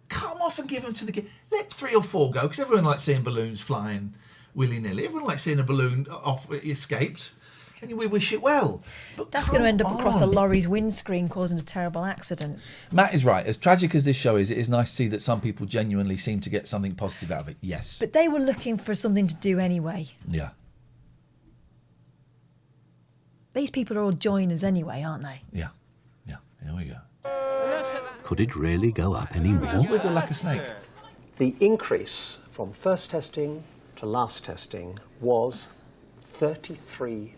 Cut them off and give them to the kids. Let 3 or 4 go, because everyone likes seeing balloons flying willy-nilly. Everyone likes seeing a balloon off escaped. And we wish it well. But That's going to end up across a on. lorry's windscreen, causing a terrible accident. Matt is right. As tragic as this show is, it is nice to see that some people genuinely seem to get something positive out of it. Yes. But they were looking for something to do anyway. Yeah. These people are all joiners anyway, aren't they? Yeah. Here we go. Could it really go up any more? Just wiggle like a snake. The increase from first testing to last testing was 33%.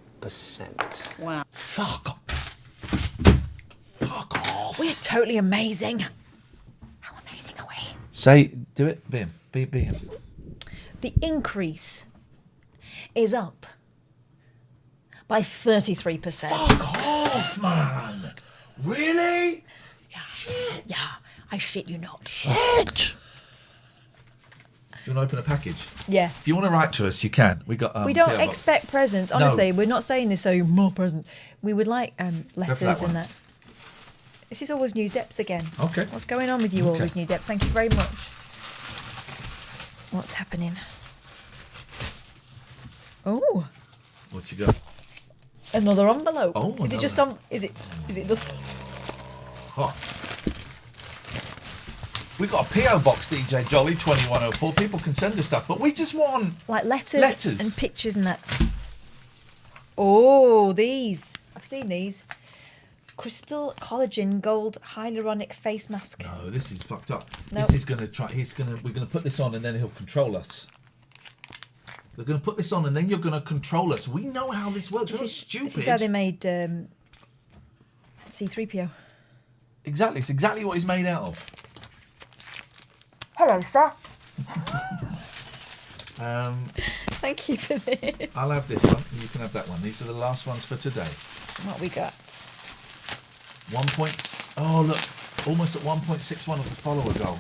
Wow. Fuck off. We're totally amazing. How amazing are we? Say, do it. Be him. Be him. The increase is up by 33%. Fuck off, man. Really? Yeah, I shit you not. Shit. Do you want to open a package? Yeah. If you want to write to us, you can. We got. We don't PO box. expect presents. No. Honestly, we're not saying this so more presents. We would like letters that one. and that. This is always News Deps again. Okay. What's going on with you, always News Deps? Thank you very much. What's happening? Oh, What you got? another envelope. Oh, is it just on? Is it? Hot. We got a PO box, DJ Jolly 2104. People can send us stuff, but we just want Like letters Letters. and pictures and that. Oh, these. I've seen these. Crystal collagen gold hyaluronic face mask. No, this is fucked up. Nope. This is going to try. We're going to put this on and then he'll control us. We're going to put this on and then you're going to control us. We know how this works. We're not stupid. This is how they made C-3PO. Exactly. It's exactly what he's made out of. Hello, sir. Thank you for this. I'll have this one. You can have that one. These are the last ones for today. What we got? Oh, look. Almost at 1.61 of the follower goal.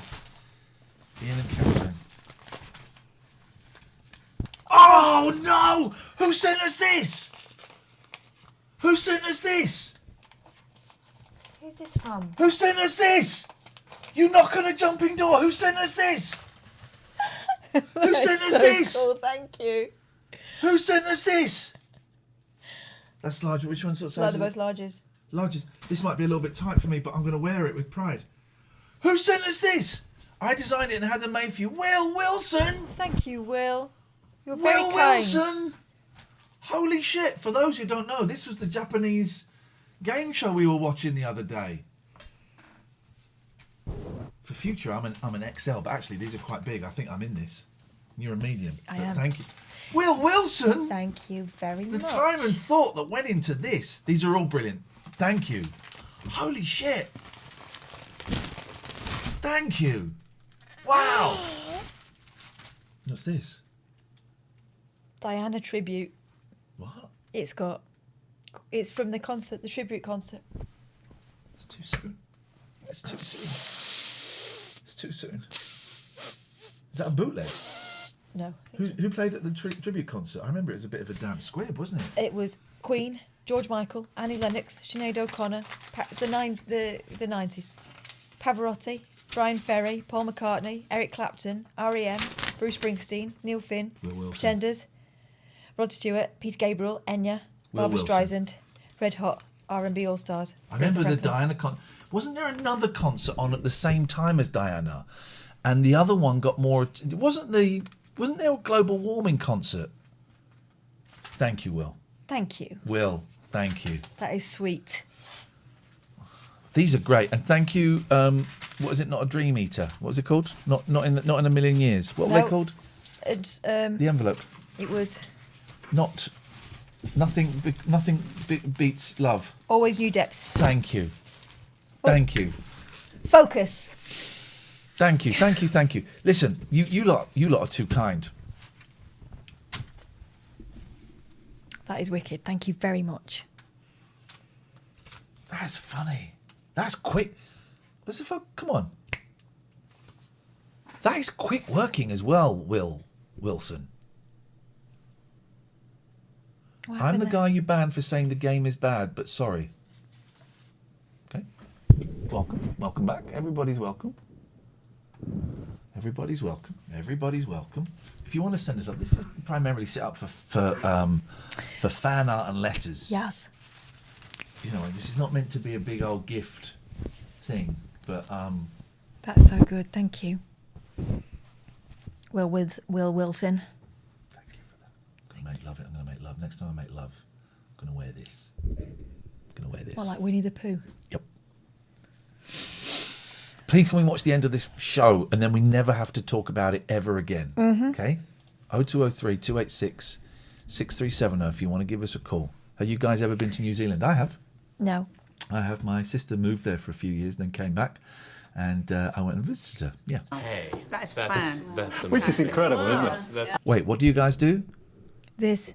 Ian and Catherine. Oh, no! Who sent us this? Who sent us this? Who's this from? Who sent us this? You knock on a jumping door. Who sent us this? Who sent us this? Cool, thank you. Who sent us this? That's large. Which one's what size? Like the is most it? largest. Largest. This might be a little bit tight for me, but I'm going to wear it with pride. Who sent us this? I designed it and had them made for you. Will Wilson. Thank you, Will. You're very Will kind. Wilson. Holy shit! For those who don't know, this was the Japanese game show we were watching the other day. For future, I'm an XL, but actually these are quite big. I think I'm in this. You're a medium. I But am. Thank you. Will Wilson! Thank you very The much. time and thought that went into this. These are all brilliant. Thank you. Holy shit. Thank you. Wow. What's this? Diana tribute. What? It's from the concert, the tribute concert. It's too soon. It's too soon. It's too soon. Is that a bootleg? No. Who played at the tribute concert? I remember it was a bit of a damn squib, wasn't it? It was Queen, George Michael, Annie Lennox, Sinead O'Connor, the 90s, Pavarotti, Brian Ferry, Paul McCartney, Eric Clapton, R.E.M., Bruce Springsteen, Neil Finn, Pretenders, Rod Stewart, Peter Gabriel, Enya, Barbra Streisand, Red Hot, R&B All Stars. I remember the Diana Wasn't there another concert on at the same time as Diana? And the other one got more... Wasn't there a global warming concert? Thank you, Will. Thank you. Will, thank you. That is sweet. These are great, and thank you. What is it? Not a Dream Eater. What was it called? Not in a million years. What were they called? It's The envelope. It was Nothing beats love. Always New Depths. Thank you. Thank you. Focus. Thank you. Listen, you lot are too kind. That is wicked. Thank you very much. That's funny. That's quick. Come on. That is quick working as well, Wilson. What I'm happened the there? guy you banned for saying the game is bad, but sorry. Okay. Welcome back. Everybody's welcome. Everybody's welcome. If you want to send us up, this is primarily set up for fan art and letters. Yes. You know, this is not meant to be a big old gift thing, but That's so good. Thank you. Will Wilson. I'm gonna make love it. I'm gonna make love. Next time I make love, I'm gonna wear this. Well, like Winnie the Pooh. Yep. Please can we watch the end of this show and then we never have to talk about it ever again. Mhm. Okay? 0203 286 6370 if you want to give us a call. Have you guys ever been to New Zealand? I have. No. I have. My sister moved there for a few years, then came back, and I went and visited her. Yeah. Hey, That's fun. That's Which is incredible, isn't it? Wait, what do you guys do? This.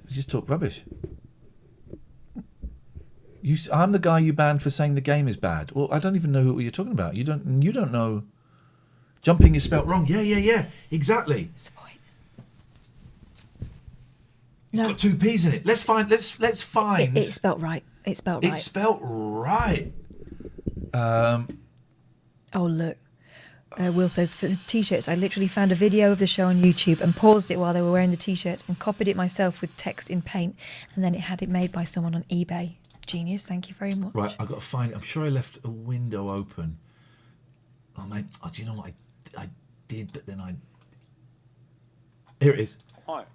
Just talk rubbish. I'm the guy you banned for saying the game is bad. Well, I don't even know what you're talking about. You don't know. Jumping is spelt wrong. Yeah. Exactly. What's the point? It's got two P's in it. Let's find. It's spelt right. It's spelt right. It's spelt right. Oh, look. Will says, for the T-shirts, I literally found a video of the show on YouTube and paused it while they were wearing the T-shirts and copied it myself with text in Paint, and then it had it made by someone on eBay. Genius, thank you very much. Right, I've got to find it. I'm sure I left a window open. Oh, mate. Oh, do you know what I did, but then I... Here it is. Here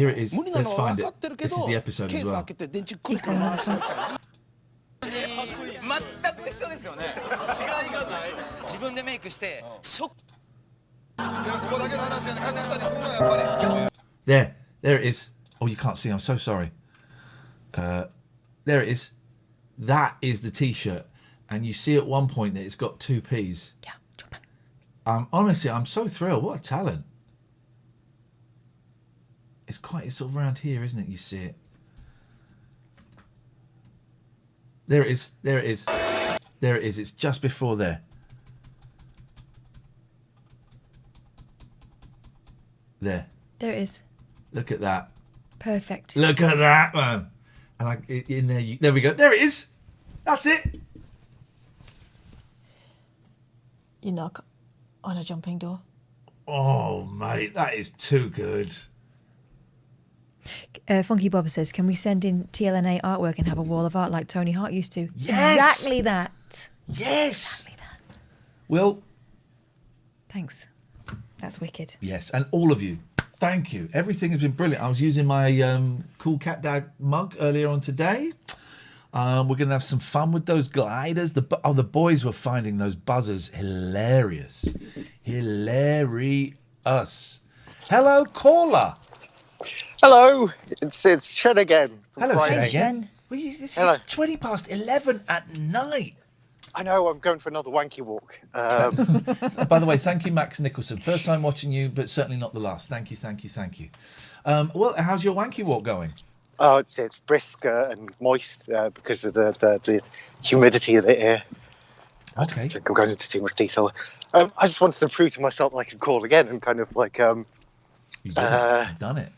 it is. Let's find it. This is the episode as well. そうですよね。違いがない。自分でメイクしてショック。 There it is. Oh, you can't see. I'm so sorry. There it is. That is the T-shirt, and you see at one point that it's got 2 P's. Yeah. Honestly, I'm so thrilled. What a talent! It's sort of around here, isn't it? You see it. There it is. There it is. There it is. It's just before there. There. There it is. Look at that. Perfect. Look at that, man. And in there, there we go. There it is. That's it. You knock on a jumping door. Oh, mate, that is too good. Funky Bob says, can we send in TLNA artwork and have a wall of art like Tony Hart used to? Yes. Exactly that. Yes. Exactly that. Will. Thanks. That's wicked. Yes, and all of you, thank you. Everything has been brilliant. I was using my Cool Cat Dad mug earlier on today. We're going to have some fun with those gliders. The boys were finding those buzzers hilarious. Hilarious. Hello, caller. Hello, it's Shen again. Hello, Friday. Shen again. Well, it's 20 past 11 at night. I know, I'm going for another wanky walk. By the way, thank you, Max Nicholson. First time watching you, but certainly not the last. Thank you, thank you, thank you. Well, how's your wanky walk going? Oh, it's brisk and moist because of the humidity of the air. Okay. I think I'm going into too much detail. I just wanted to prove to myself that I could call again and kind of like... You've done it.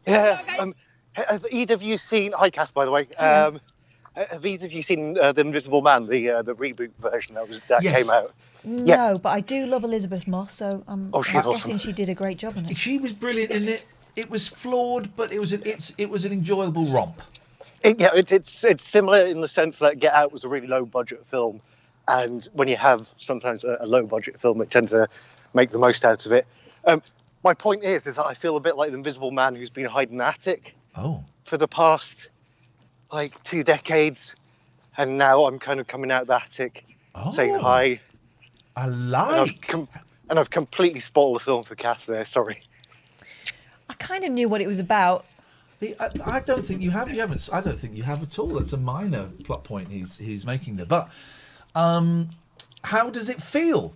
Yeah. Have either of you seen... Hi, Cass, by the way. Have either of you seen The Invisible Man, the reboot version that came out? No, but I do love Elizabeth Moss, so I'm she's guessing awesome. she did a great job on it. She was brilliant in it. It was flawed, but it was an enjoyable romp. It's similar in the sense that Get Out was a really low budget film, and when you have sometimes a low budget film, it tends to make the most out of it. My point is that I feel a bit like the Invisible Man who's been hiding in the attic for the past 2 decades, and now I'm kind of coming out of the attic saying hi. I like. And I've completely spoiled the film for Cass there. Sorry. I kind of knew what it was about. I don't think you have. You haven't. I don't think you have at all. That's a minor plot point he's making there. But how does it feel?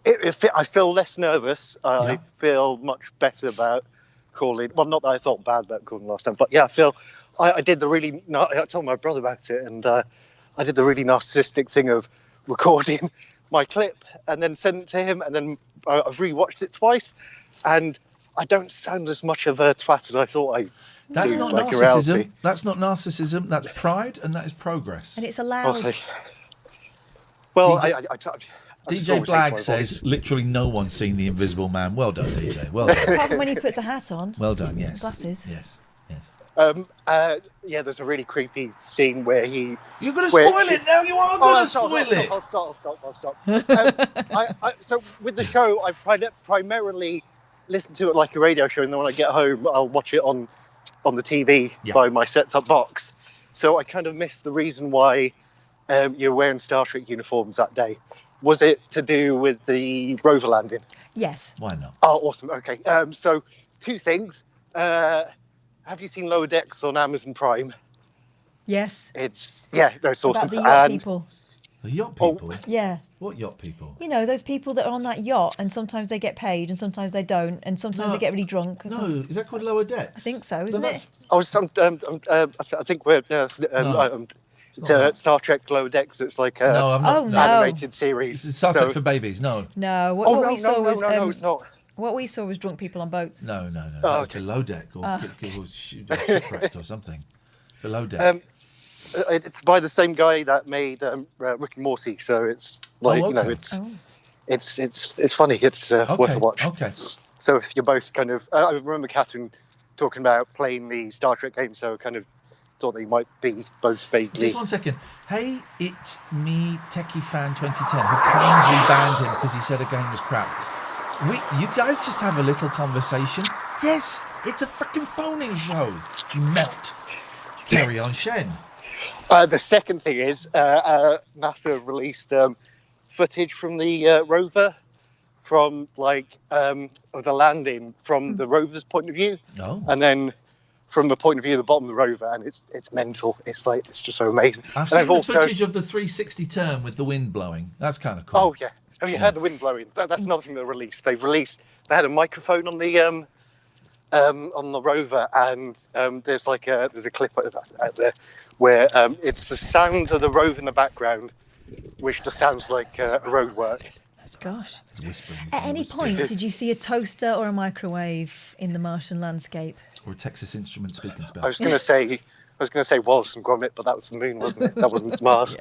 I feel less nervous. I feel much better about calling. Well, not that I felt bad about calling last time, but yeah, I feel I did the really. I told my brother about it, and I did the really narcissistic thing of recording my clip and then sent it to him, and then I've rewatched it twice, and I don't sound as much of a twat as I thought I That's do. not like narcissism. That's not narcissism. That's pride, and that is progress. And it's allowed. Well, DJ Blag says literally no one's seen The Invisible Man. Well done, DJ. Well done. Apart from when he puts a hat on. Well done. Yes. Glasses. Yes. Yeah, there's a really creepy scene where he... You're going to spoil it now. You are going to spoil it. I'll stop. So with the show, I primarily listen to it like a radio show, and then when I get home, I'll watch it on the TV by my set-top box. So I kind of missed the reason why you're wearing Star Trek uniforms that day. Was it to do with the rover landing? Yes. Why not? Oh, awesome. Okay. So 2 things. Have you seen Lower Decks on Amazon Prime? Yes. It's awesome. About the yacht people. The yacht people? Yeah. What yacht people? You know, those people that are on that yacht, and sometimes they get paid, and sometimes they don't, and sometimes they get really drunk. No, is that called Lower Decks? I think so, isn't it? I think we're... it's Star Trek Lower Decks. It's like an animated series. It's Star Trek for babies. No. No. What we saw was... No, it's not. What we saw was drunk people on boats. No. Below deck or shipwrecked or something. Below deck. It's by the same guy that made Rick and Morty, so it's like it's funny. It's worth a watch. Okay. So if you're both kind of, I remember Catherine talking about playing the Star Trek game, so I kind of thought they might be both vaguely. Just 1 second. Hey, it's me, Techie Fan 2010, who claims we banned him because he said a game was crap. You guys just have a little conversation. Yes, it's a freaking phoning show. You melt. Carry on, Shen. The second thing is NASA released footage from the rover, from of the landing from the rover's point of view, and then from the point of view of the bottom of the rover, and it's mental. It's just so amazing. I've And seen the footage of the 360 turn with the wind blowing. That's kind of cool. Oh yeah, have you heard the wind blowing? That's another thing they released. They had a microphone on the rover, and there's a clip out there where it's the sound of the rover in the background, which just sounds like road work. Gosh. At any point, did you see a toaster or a microwave in the Martian landscape? Or a Texas Instruments speaking spell? I was going to say Wallace and Gromit, but that was the moon, wasn't it? That wasn't Mars.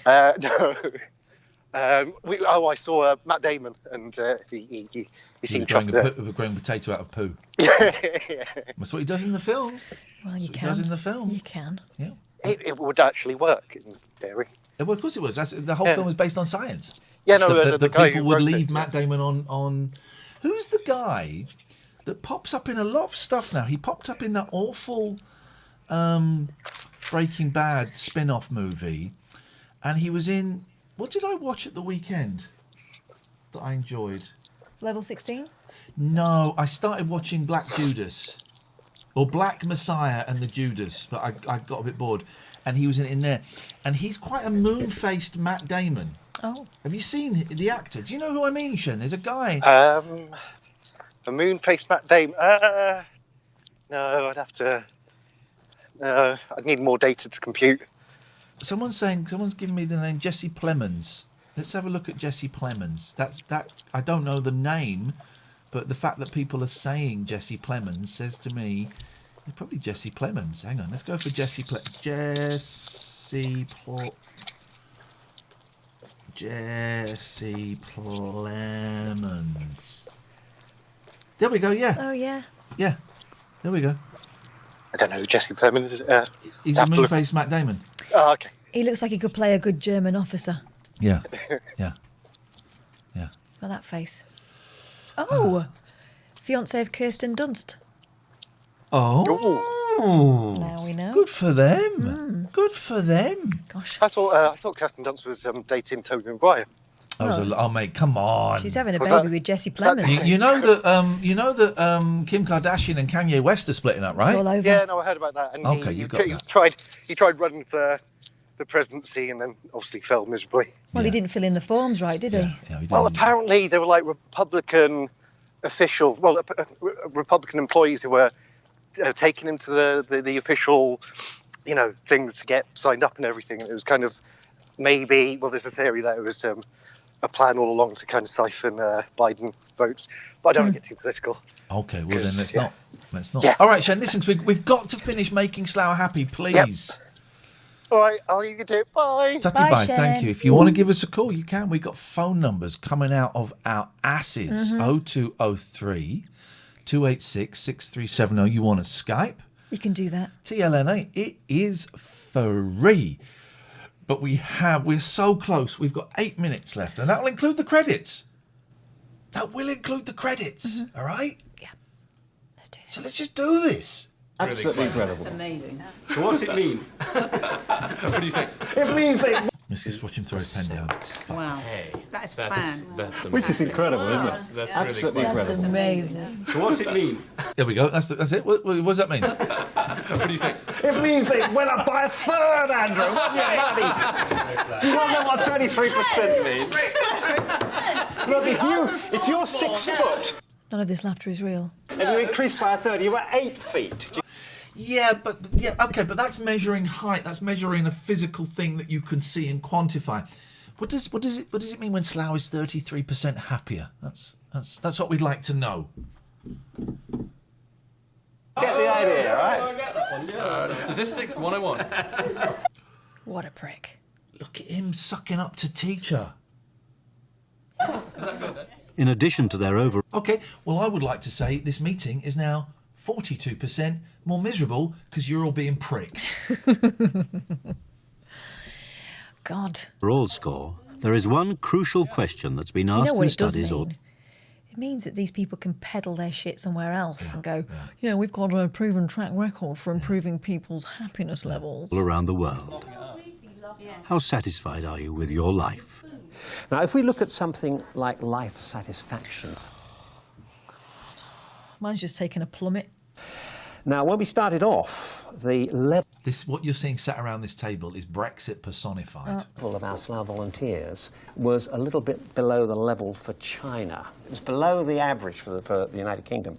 No. I saw Matt Damon, and he seemed chuffed there. Growing potato out of poo. Yeah. That's what he does in the film. Well, you can. He does in the film. You can. Yeah. It would actually work in theory. Well, of course it was. The whole film is based on science. Yeah, no, the guy people who would wrote leave it, Matt Damon on. Who's the guy that pops up in a lot of stuff now? He popped up in that awful Breaking Bad spin-off movie, and he was in. What did I watch at the weekend that I enjoyed? Level 16? No, I started watching Black Judas. Or Black Messiah and the Judas, but I got a bit bored. And he was in there. And he's quite a moon-faced Matt Damon. Oh. Have you seen the actor? Do you know who I mean, Shen? There's a guy... the moon-faced Matt Damon... no, I'd have to... I'd need more data to compute. Someone's giving me the name Jesse Plemons. Let's have a look at Jesse Plemons. That I don't know the name, but the fact that people are saying Jesse Plemons says to me, it's probably Jesse Plemons. Hang on, let's go for Jesse Plemons. Jesse Plemons. There we go. Yeah. Oh yeah. Yeah. There we go. I don't know who Jesse Plemons is. He's a moon-faced Matt Damon. Oh, okay. He looks like he could play a good German officer. Yeah. Yeah. Yeah. Got that face. Oh, fiance of Kirsten Dunst. Oh. Now we know. Good for them. Good for them. Gosh. I thought Kirsten Dunst was dating Tobey Maguire. Oh, mate, come on. She's having a baby with Jesse Plemons. You know that Kim Kardashian and Kanye West are splitting up, right? It's all over. Yeah, no, I heard about that. And Okay, he you got that. tried running for the presidency and then obviously fell miserably. Well, he didn't fill in the forms right, did he? Yeah, Well, apparently there were Republican officials, Republican employees who were taking him to the official, things to get signed up and everything. And it was kind of there's a theory that it was a plan all along to kind of siphon Biden votes. But I don't want to get too political. Okay, well then let's not. Yeah. All right, Shen, listen, we've got to finish making Slough happy, please. Yep. All right, I'll leave you to it. Bye. Tutty bye, thank you. If you want to give us a call, you can. We've got phone numbers coming out of our asses. 0203 286 6370. You want to Skype? You can do that. TLNA, it is free. But we're so close. We've got 8 minutes left, and that will include the credits. All right? Yeah. Let's do this. So let's just do this. Absolutely incredible. It's amazing. So what's it mean? What do you think? It means they... Let's just watch him throw his pen down. Wow. Hey, That's fan. that's Which is incredible, isn't it? That's Absolutely really That's incredible. amazing. So what's it mean? There we go. That's it. What does that mean? What do you think? It means they went up by a third, Andrew. What do you money? Do you not know what 33% means? Look, if you're 6 foot None of this laughter is real. and you increase by a third, you were 8 feet. Okay, but that's measuring height. That's measuring a physical thing that you can see and quantify. What does it mean when Slough is 33% happier? That's what we'd like to know. Get the idea, right? Statistics 101. What a prick. Look at him sucking up to teacher. In addition to their over... Okay, well, I would like to say this meeting is now 42% more miserable because you're all being pricks. God. overall score, there is one crucial question that's been You asked know what in it does studies mean? It means that these people can peddle their shit somewhere else and go, yeah, we've got a proven track record for improving people's happiness levels. All around the world. How satisfied are you with your life? Now, if we look at something like life satisfaction. Mine's just taken a plummet. Now, when we started off, the level what you're seeing sat around this table is Brexit personified. Of our Slough volunteers was a little bit below the level for China. It was below the average for the United Kingdom.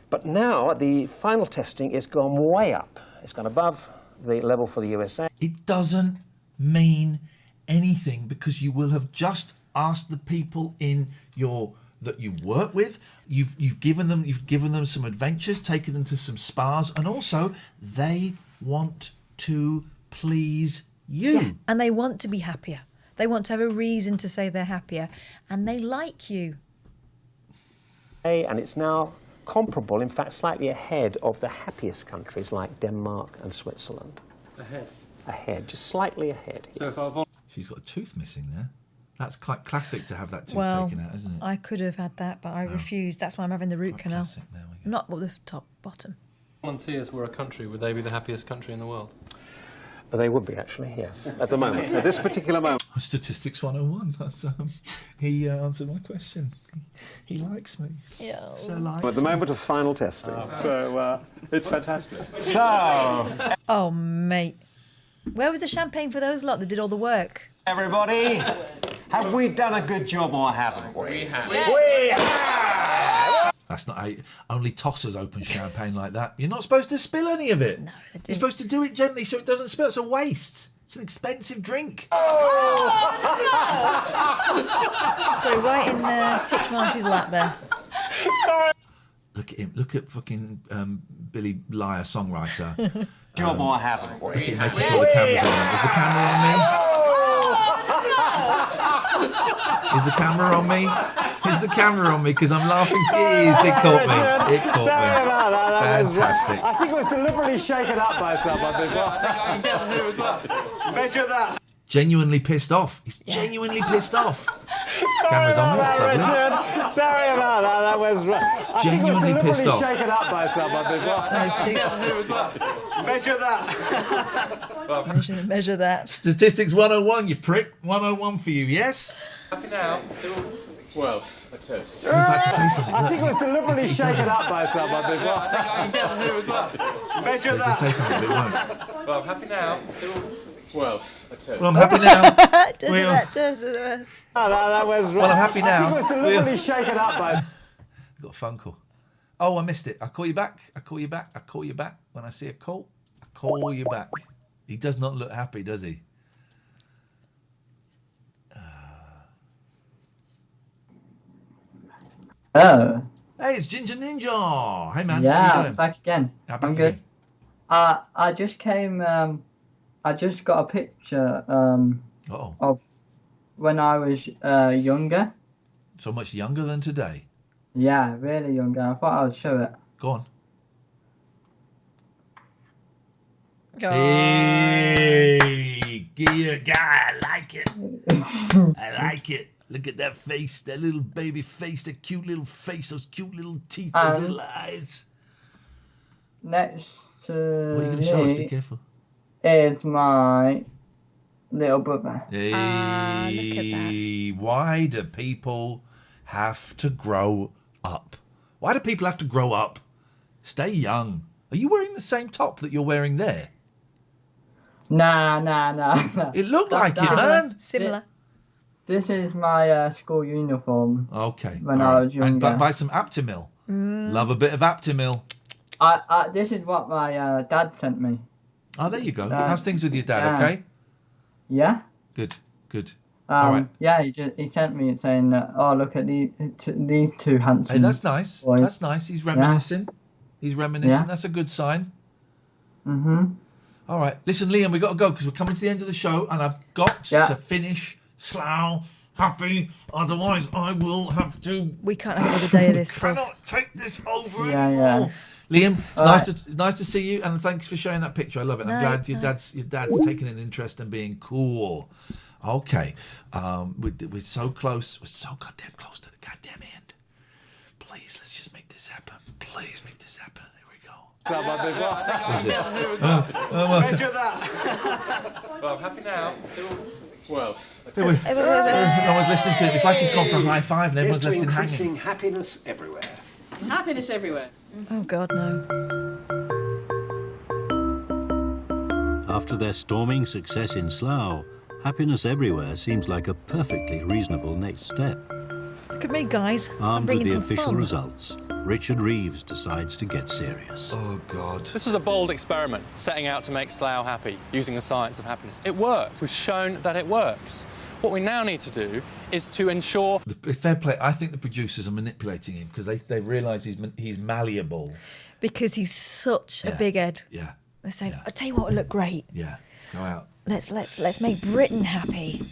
But now, the final testing has gone way up. It's gone above the level for the USA. It doesn't mean anything because you will have just asked the people that you've worked with, you've given them some adventures, taken them to some spas, and also they want to please you. Yeah, and they want to be happier. They want to have a reason to say they're happier, and they like you. And it's now comparable, in fact, slightly ahead of the happiest countries like Denmark and Switzerland. Ahead, just slightly ahead. So she's got a tooth missing there. That's quite classic to have that tooth taken out, isn't it? I could have had that, but I refused. That's why I'm having the root canal. Classic. There we go. Not the top, bottom. Volunteers were a country, would they be the happiest country in the world? They would be, actually, yes, at the moment, at this particular moment. Statistics 101. That's, he answered my question. He likes me. Yeah. So likes At the moment of final testing, so it's fantastic. Oh, mate. Where was the champagne for those lot that did all the work? Everybody, have we done a good job or haven't we? We have. That's not how only tossers open champagne like that. You're not supposed to spill any of it. No, you're supposed to do it gently so it doesn't spill. It's a waste. It's an expensive drink. Got it right in Titchmarsh's lap there. Look at him. Look at fucking Billy Liar, songwriter. Job or haven't we? Making sure the camera's on him. Is the camera on me? Is the camera on me? Is the camera on me? Because I'm laughing. Jeez, it caught me. It caught Sorry me. about that. Fantastic. I think it was deliberately shaken up by someone before. I can guess who as well. Measure that. Genuinely pissed off. He's genuinely pissed off. Camera's on me. That's lovely. Sorry about that. That was genuinely pissed off. Shaken up by someone before. Measure that. Measure that. Statistics 101, you prick. 101 for you, yes? Happy now. Well, a toast. He's about to say something. I think it was deliberately shaken up by someone before. I can guess who as well. Measure that. Say something, but it won't. Well, I'm happy now. Well, a toast. Well, I'm happy now. Well, I'm happy now. I think it was deliberately shaken up by. Got a phone call. Oh, I missed it. I'll call you back. I'll call you back. I'll call you back. When I see a call, I'll call you back. He does not look happy, does he? Oh. Hey, it's Ginger Ninja. Hey, man. Yeah, How you doing? back again. Back I'm again. good. I just came. I just got a picture of when I was younger. So much younger than today. Yeah, really younger. I thought I would show it. Go on. Hey, yeah, I like it. I like it. Look at that face, that little baby face, that cute little face, those cute little teeth, those little eyes. Next to What are you going to show us? Be careful. Is my little brother. Hey, look at that. Why do people have to grow up? Why do people have to grow up? Stay young. Are you wearing the same top that you're wearing there? Nah. It looked like it, man. Similar. This is my school uniform. Okay. When all I right. was younger. And buy some Aptamil. Love a bit of Aptamil. This is what my dad sent me. Oh, there you go. How's things with your dad? Okay. Yeah. Good. All right. Yeah, he sent me it saying, "Oh, look at these two handsome." Hey, that's nice. boys. That's nice. He's reminiscing. He's reminiscing. That's a good sign. Mhm. All right. Listen, Liam, we got to go because we're coming to the end of the show, and I've got to finish Slough happy. Otherwise, I will have to. We can't have another day of this stuff. Cannot take this over Yeah, anymore. yeah. Liam, it's All it's nice to see you, and thanks for sharing that picture. I love it. I'm glad your dad's taking an interest in being cool. Okay, we're so close. We're so goddamn close to the goddamn end. please, let's just make this happen. Please make this happen. Here we go. Measure that. Well, I'm happy now. Well, no one's listening to him. It's like he's gone for a high five and everyone's left him hanging. Increasing happiness everywhere. Happiness everywhere. Oh, God, no. After their storming success in Slough, happiness everywhere seems like a perfectly reasonable next step. Look at me, guys. I'm Armed with bringing the some official fun. results, Richard Reeves decides to get serious. Oh, God. this was a bold experiment, setting out to make Slough happy, using the science of happiness. It worked. We've shown that it works. What we now need to do is to ensure... Fair play. I think the producers are manipulating him because they realise he's malleable. Because he's such a big head. Yeah. They're saying, I'll tell you what would look great. Yeah. Go out. Let's make Britain happy.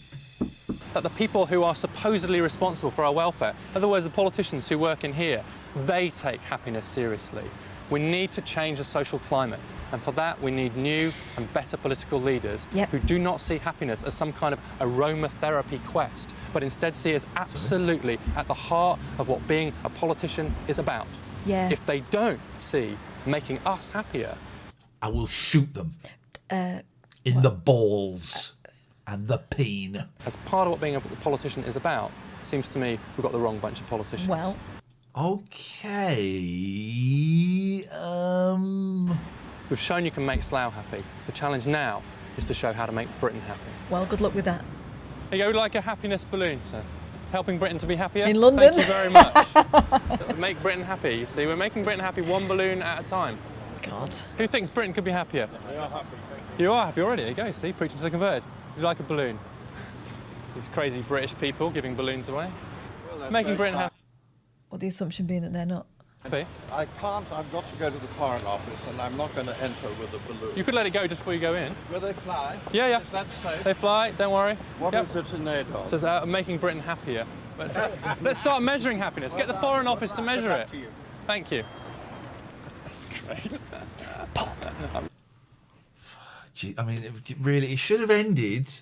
that the people who are supposedly responsible for our welfare, in other words, the politicians who work in here, they take happiness seriously. We need to change the social climate, and for that we need new and better political leaders who do not see happiness as some kind of aromatherapy quest, but instead see us absolutely at the heart of what being a politician is about. Yeah. If they don't see making us happier, I will shoot them in the balls and the peen. As part of what being a politician is about, it seems to me we've got the wrong bunch of politicians. Well. Okay. We've shown you can make Slough happy. The challenge now is to show how to make Britain happy. Well, good luck with that. Here you go, like a happiness balloon, sir. Helping Britain to be happier. In London? Thank you very much. Make Britain happy. You see, we're making Britain happy one balloon at a time. God. Who thinks Britain could be happier? We are happy. You are happy already. There you go. See, preaching to the converted. Would you like a balloon? These crazy British people giving balloons away. Well, making Britain happy. Well, the assumption being that they're not. Happy? I can't. I've got to go to the Foreign Office, and I'm not going to enter with a balloon. You could let it go just before you go in. Will they fly? Yeah, yeah. Is that safe? They fly. Don't worry. What is it in aid of? It says making Britain happier. But let's start measuring happiness. Get the Foreign Office to measure it. Thank you. That's great. Gee, I mean, it should have ended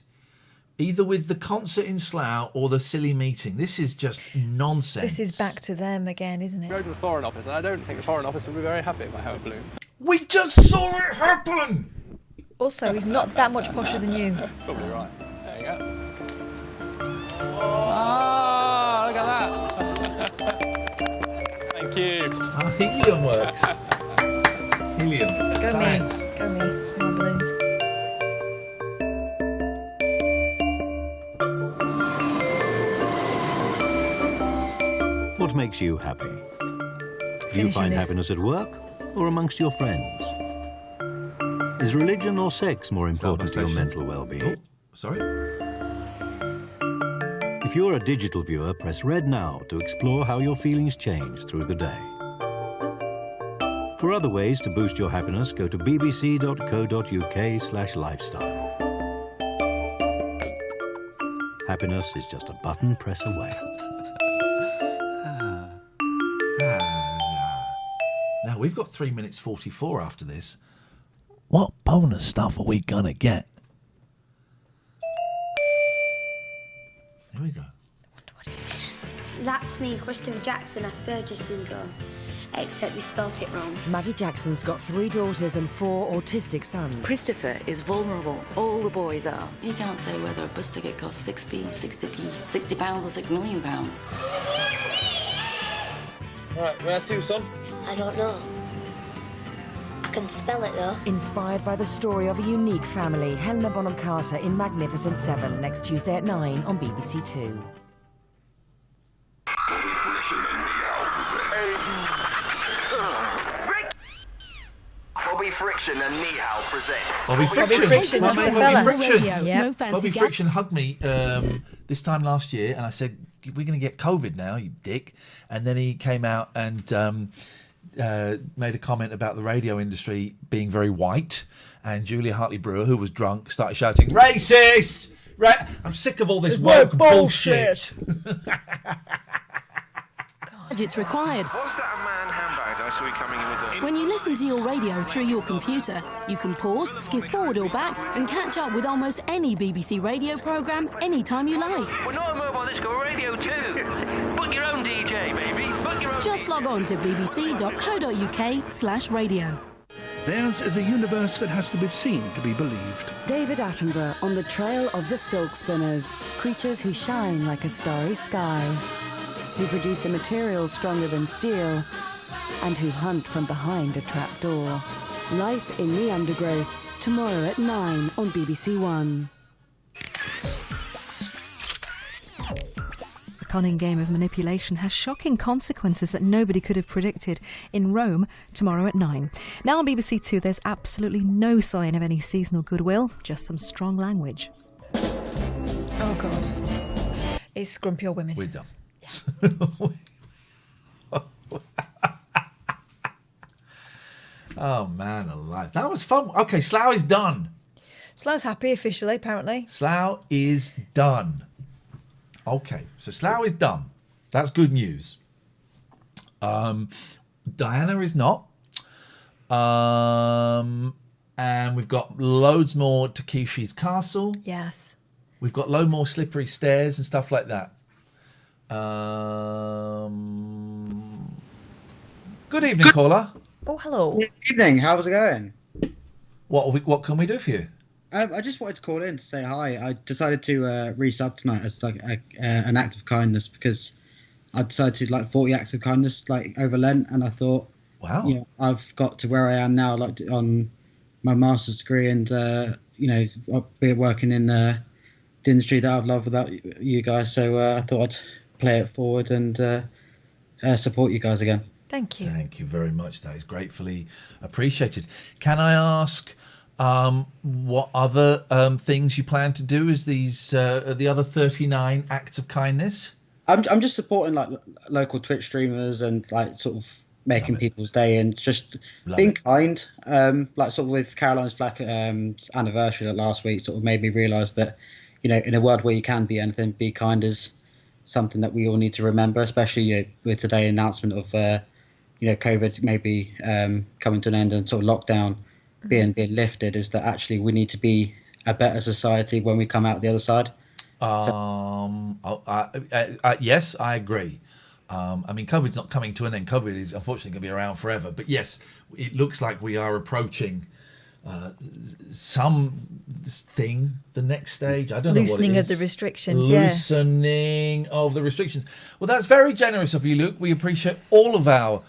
either with the concert in Slough or the silly meeting. This is just nonsense. This is back to them again, isn't it? Go to the Foreign Office, and I don't think the Foreign Office would be very happy if I have a balloon. We just saw it happen! Also, he's not that much posher than you. Probably right. There you go. Ah, look at that. Thank you. How helium works. Helium. Go Science. me. Go me. My balloons. What makes you happy? Do you Finishing find this. happiness at work or amongst your friends? Is religion or sex more important to your mental well-being? Sorry? If you're a digital viewer, press red now to explore how your feelings change through the day. For other ways to boost your happiness, go to bbc.co.uk/lifestyle. Happiness is just a button press away. Now, we've got 3 minutes 44 after this. What bonus stuff are we going to get? Here we go. That's me, Christopher Jackson, Asperger's syndrome, except you spelt it wrong. Maggie Jackson's got 3 daughters and 4 autistic sons. Christopher is vulnerable. All the boys are. You can't say whether a bus ticket costs 6p, 60p, £60 or £6 million. Right, where to, son? I don't know. I can spell it though. Inspired by the story of a unique family, Helena Bonham Carter in Magnificent 7, next Tuesday at 9 on BBC 2. Bobby Friction and Nihal presents. Bobby Friction. Friction, My that's mate the Bobby fella. Friction. Yep. No fancy Bobby gap. Friction hugged me this time last year, and I said, "We're going to get COVID now, you dick." And then he came out and made a comment about the radio industry being very white. And Julia Hartley-Brewer, who was drunk, started shouting, "Racist! I'm sick of all this woke bullshit." It's required. Was that a man handbag I saw you coming in with a... When you listen to your radio through your computer, you can pause, skip forward or back, and catch up with almost any BBC radio programme anytime you like. We're not a mobile disco, we're radio too. Book your own DJ, baby. Book your own Just log on to bbc.co.uk/radio. Theirs is a universe that has to be seen to be believed. David Attenborough on the trail of the silk spinners, creatures who shine like a starry sky, who produce a material stronger than steel, and who hunt from behind a trapdoor. Life in the Undergrowth, tomorrow at 9 on BBC One. The cunning game of manipulation has shocking consequences that nobody could have predicted. In Rome, tomorrow at 9. Now on BBC Two, there's absolutely no sign of any seasonal goodwill, just some strong language. Oh, God. It's Grumpy Old Women. We're done. Oh, man alive. That was fun. Okay, Slough is done. Slough's happy officially, apparently. Slough is done. Okay, so Slough is done. That's good news. Diana is not. And we've got loads more Takeshi's Castle. Yes. We've got loads more slippery stairs and stuff like that. Good evening, caller. Oh, hello. Good evening. How's it going? What can we do for you? I just wanted to call in to say hi. I decided to resub tonight as like an act of kindness because I decided to like 40 acts of kindness like over Lent, and I thought, wow, you know, I've got to where I am now, like on my master's degree, and you know, I'll be working in the industry that I'd love without you guys. So I thought I'd play it forward and support you guys again. Thank you. Thank you very much. That is gratefully appreciated. Can I ask what other things you plan to do as these the other 39 acts of kindness? I'm just supporting like local Twitch streamers and like sort of making people's day and just being kind. Like sort of with Caroline's Black anniversary last week, sort of made me realise that, you know, in a world where you can be anything, be kind is something that we all need to remember, especially, you know, with today's announcement of you know, COVID maybe coming to an end and sort of lockdown being lifted, is that actually we need to be a better society when we come out the other side. Yes, I agree. I mean, COVID's not coming to an end. COVID is unfortunately going to be around forever. But yes, it looks like we are approaching the next stage. I don't know what it is. Loosening of the restrictions. Loosening of the restrictions. Well, that's very generous of you, Luke. We appreciate all of our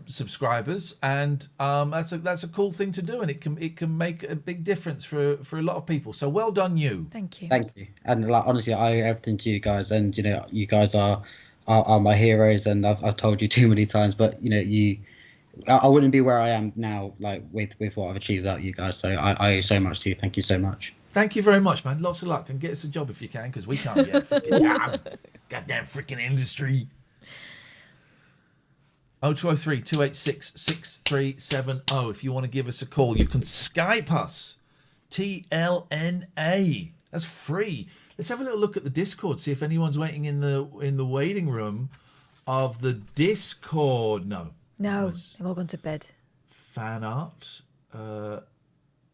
subscribers, and that's a cool thing to do, and it can make a big difference for a lot of people. So well done, you. Thank you. Thank you. And like honestly, I owe everything to you guys, and you know, you guys are my heroes, and I've told you too many times, but you know, I wouldn't be where I am now, like with what I've achieved without you guys. So I owe so much to you. Thank you so much. Thank you very much, man. Lots of luck, and get us a job if you can, because we can't get a freaking job. Goddamn freaking industry. 0203 286 6370. If you want to give us a call, you can Skype us. TLNA. That's free. Let's have a little look at the Discord, see if anyone's waiting in the waiting room of the Discord. No, they've all gone to bed. Fan art.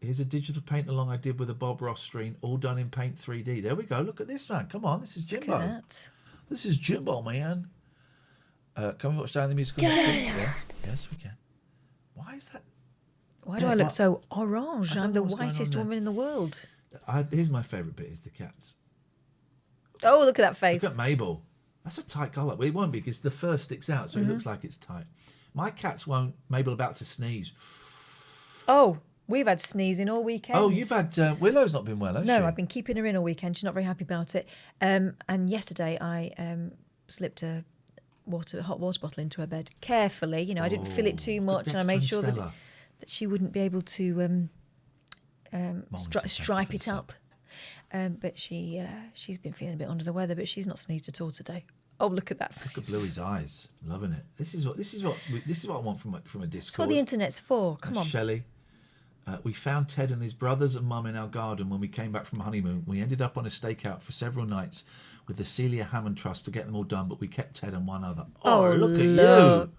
Here's a digital paint along I did with a Bob Ross stream, all done in Paint 3D. There we go. Look at this, man. Come on, this is Jimbo. Look at that. This is Jimbo, man. Can we watch down the musical? Yes, we can. Why is that? Why do I look so orange? I'm the whitest woman in the world. Here's my favourite bit: is the cats. Oh, look at that face. Look at Mabel. That's a tight collar. Well, it won't be because the fur sticks out, so it looks like it's tight. My cats won't. Mabel about to sneeze. Oh, we've had sneezing all weekend. Oh, you've had Willow's not been well, has she? No, I've been keeping her in all weekend. She's not very happy about it. And yesterday I slipped a hot water bottle into her bed carefully. You know, I didn't fill it too much, and I made sure that she wouldn't be able to stripe it up. But she's been feeling a bit under the weather, but she's not sneezed at all today. Oh, look at that face! Look at Bluey's eyes, loving it. This is what I want from a Discord. That's what the internet's for. Come on, Shelley. We found Ted and his brothers and mum in our garden when we came back from honeymoon. We ended up on a stakeout for several nights with the Celia Hammond Trust to get them all done, but we kept Ted and one other. Oh, look at you!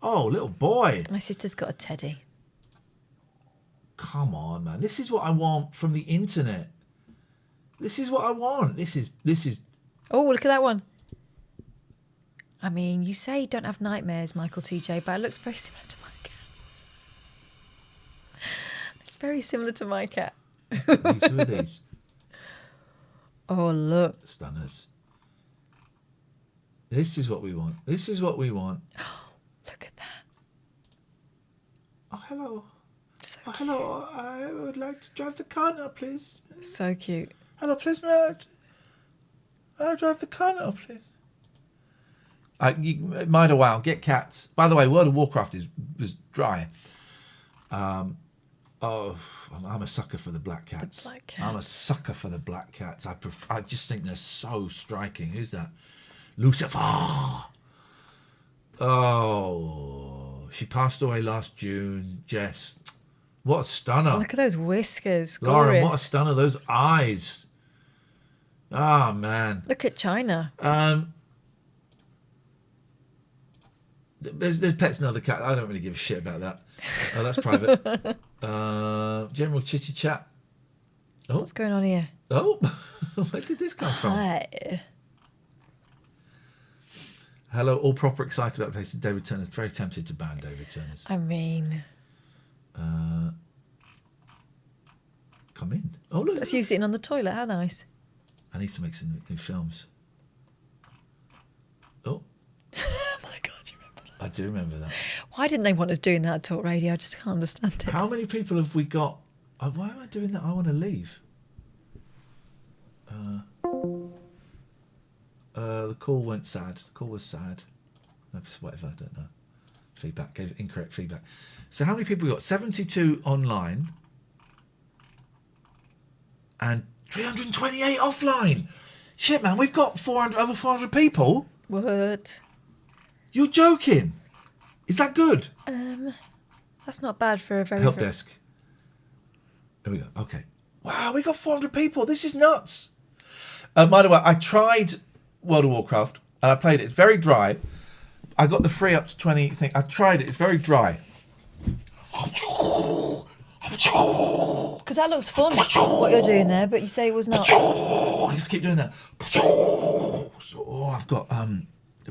Oh, little boy. My sister's got a teddy. Come on, man. This is what I want from the internet. This is what I want. This is. Oh, look at that one. I mean, you say you don't have nightmares, Michael TJ, but it looks very similar to my cat. It's very similar to my cat. Who are these? Oh, look. Stunners. This is what we want. This is what we want. Look at that. Oh, hello. Oh, hello. I would like to drive the car now, please. So cute. Hello, please, may I drive the car now, please? Mind a wow. Get cats. By the way, World of Warcraft was dry. I'm a sucker for the black cats. The black cat. I'm a sucker for the black cats. I just think they're so striking. Who's that? Lucifer. Oh, she passed away last June. Jess, what a stunner! Look at those whiskers. Lauren, Glorious. what a stunner! Those eyes. Ah, man. Look at China. There's pets and other cat. I don't really give a shit about that. Oh, that's private. General chitty chat. Oh. What's going on here? Oh, where did this come from? Hi. Hello, all proper excited about places. David Turner's very tempted to ban David Turner's. I mean, come in. Oh, look. that's you sitting on the toilet. How nice. I need to make some new films. Oh. Oh my God, you remember that? I do remember that. Why didn't they want us doing that at Talk Radio? I just can't understand it. How many people have we got? Why am I doing that? I want to leave. The call went sad. The call was sad. Whatever, I don't know. Feedback, gave incorrect feedback. So how many people we got? 72 online and 328 offline. Shit, man, we've got over 400 people. What? You're joking? Is that good? That's not bad for a very... Help desk. There we go. Okay. Wow, we got 400 people. This is nuts. By the way, I tried World of Warcraft and I played it. It's very dry. I got the free up to 20 thing. I tried it. It's very dry. Because that looks fun, what you're doing there, but you say it was not. I just keep doing that. Oh, I've got a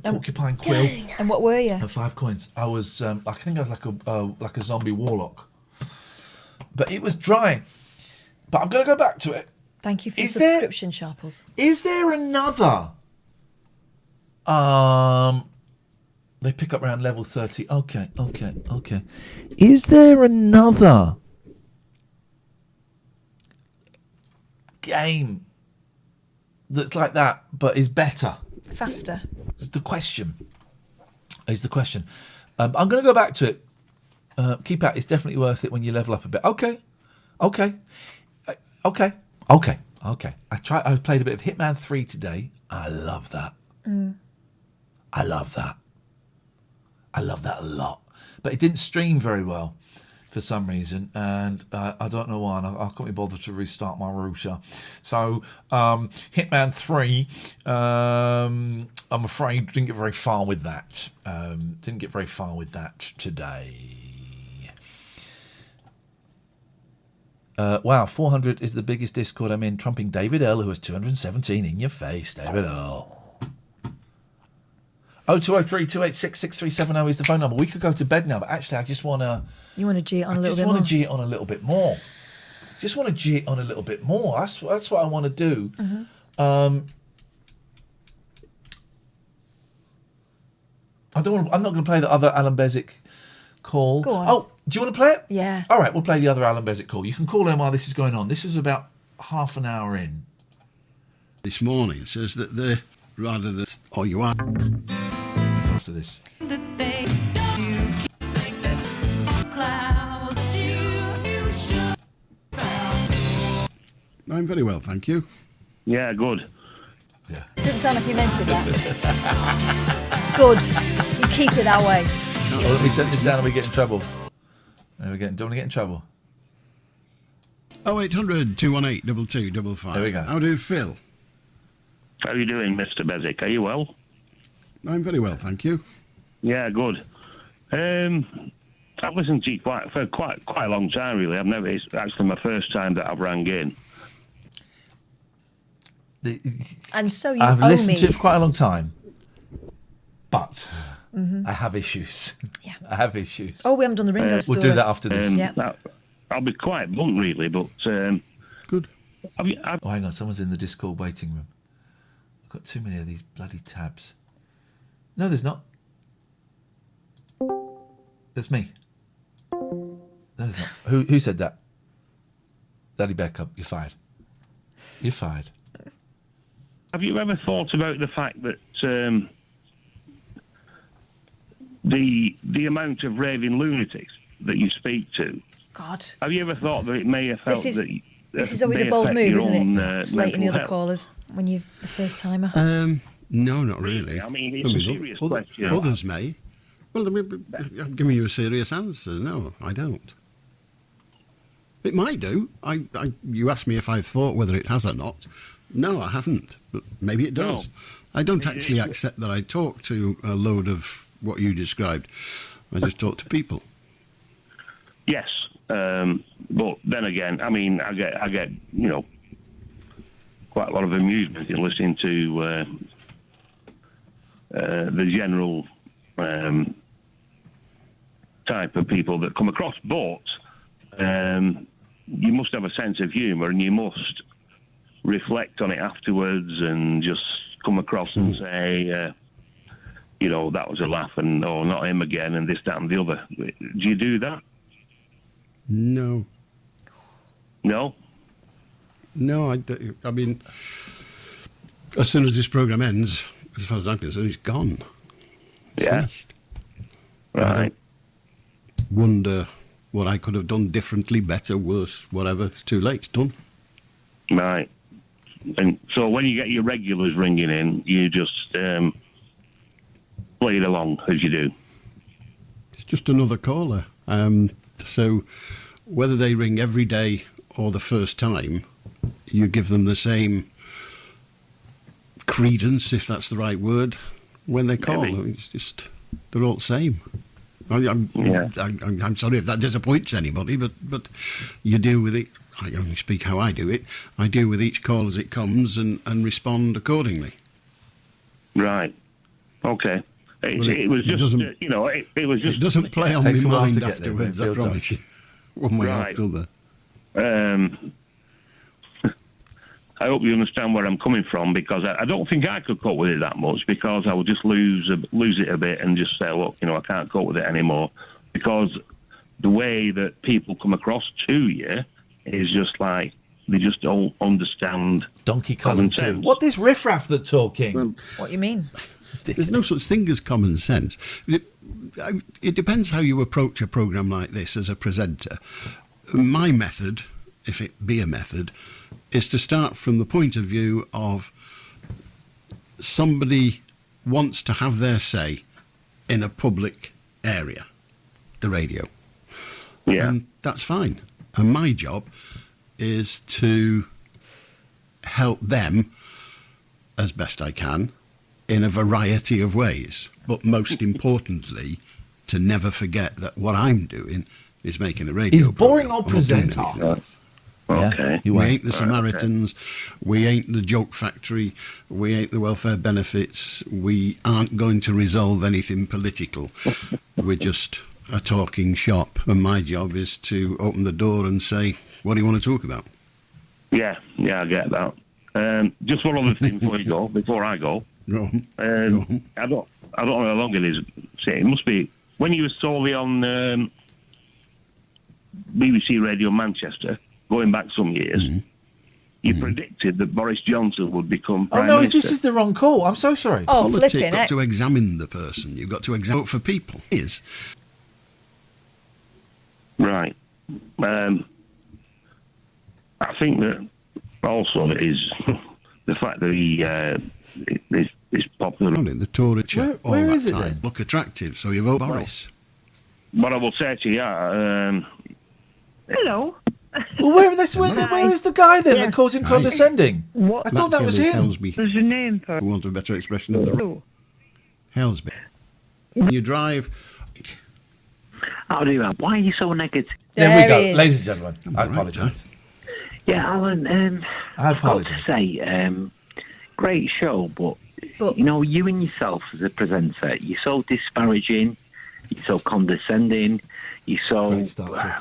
porcupine quill. And what were you? And 5 coins. I was, I think I was like a zombie warlock. But it was dry. But I'm going to go back to it. Thank you for your subscription, Sharples. Is there another? They pick up around level 30. Okay. Is there another game that's like that but is better? Faster. Is the question. I'm going to go back to it. Keep out. It's definitely worth it when you level up a bit. Okay. I played a bit of Hitman 3 today. I love that. I love that a lot. But it didn't stream very well for some reason, and I don't know why. And I can't be bothered to restart my router. So Hitman 3, I'm afraid didn't get very far with that. Today. Wow, 400 is the biggest Discord I'm in, trumping David L, who has 217 in your face. David L. 0203-286-6370 is the phone number. We could go to bed now, but actually I just want to... You want to G it on a little bit more? I just want to G it on a little bit more. That's what I want to do. Mm-hmm. I'm not going to play the other Alan Bezic call. Go on. Oh, do you want to play it? Yeah. All right, we'll play the other Alan Bezic call. You can call him while this is going on. This is about half an hour in. This morning it says that they're rather than... Oh, you are. After this. I'm very well, thank you. Yeah, good. Yeah. Didn't sound like you meant it, that. Good. You keep it that way. Well, let me set this down and we get in trouble. Don't want to get in trouble. 0800 218 2255. There we go. How do Phil? How are you doing, Mr. Bezic? Are you well? I'm very well, thank you. Yeah, good. I've listened to you for quite a long time, really. It's actually my first time that I've rang in. And so you I've owe listened me. to it for quite a long time. But I have issues. Yeah. I have issues. Oh, we haven't done the Ringo story. We'll do that after this. I'll be quite blunt, really, but... Good. Oh, hang on. Someone's in the Discord waiting room. I've got too many of these bloody tabs. No, there's not. That's me. No, there's not. Who said that? Daddy Beckham, you're fired. You're fired. Have you ever thought about the fact that the amount of raving lunatics that you speak to? God. Have you ever thought that it may have felt This that is always a may bold affect move, your isn't own, it? Slating the mental other health? callers when you're the first timer. No, not really. I mean, it's a serious question. Others may. Well, I'm giving you a serious answer. No, I don't. It might do. You asked me if I've thought whether it has or not. No, I haven't. But maybe it does. No. I don't actually accept that I talk to a load of what you described. I just talk to people. Yes, but then again, I mean, I get quite a lot of amusement in listening to the general type of people that come across. But you must have a sense of humour, and you must reflect on it afterwards, and just come across and say, that was a laugh, and not him again, and this, that, and the other. Do you do that? No. No? No, I mean, as soon as this programme ends, as far as I'm concerned, it's gone. It's finished. Right. I don't wonder what I could have done differently, better, worse, whatever. It's too late. It's done. Right. And so when you get your regulars ringing in, you just play it along as you do. It's just another caller. So whether they ring every day or the first time, you give them the same credence, if that's the right word, when they call. It's just, they're all the same. I'm sorry if that disappoints anybody, but you deal with it. I only speak how I do it. I deal with each call as it comes and respond accordingly. Right. Okay. It was just, it was just... It doesn't play on my mind afterwards, I promise you. One way or the other. I hope you understand where I'm coming from, because I don't think I could cope with it that much, because I would just lose it a bit and just say, look, I can't cope with it anymore, because the way that people come across to you is just like, they just don't understand. Donkey cousin too. What this riffraff that's talking? Well, what you mean? There's no such thing as common sense. It depends how you approach a programme like this as a presenter. My method, if it be a method, is to start from the point of view of somebody wants to have their say in a public area, the radio. Yeah. And that's fine. And my job is to help them as best I can in a variety of ways. But most importantly, to never forget that what I'm doing is making a radio Is boring program. or presenter? Okay. We ain't the Samaritans. We ain't the joke factory. We ain't the welfare benefits. We aren't going to resolve anything political. We're just a talking shop. And my job is to open the door and say, what do you want to talk about? Yeah, I get that. Just one other thing before I go. Go on. I don't know how long it is. It must be when you were solely on BBC Radio Manchester, going back some years. You predicted that Boris Johnson would become Prime Minister. This is the wrong call. I'm so sorry. Oh, Politics, flipping you've got it. to examine the person. You've got to examine for people. Right. I think that also is the fact that he is popular. The Tory all where that is it time. then? Look attractive, so you vote Boris. What I will say to you, Hello. Well, where is the guy then that calls him condescending? What? I thought that was him. Helsby. There's a name for We want a better expression of the Hello. Helsby. You drive. How do you have? Why are you so negative? There we go, he is. ladies and gentlemen. I apologise. Yeah, Alan. I I've got to apologise. say, great show, but But you know, you and yourself as a presenter, you're so disparaging, you're so condescending, you're so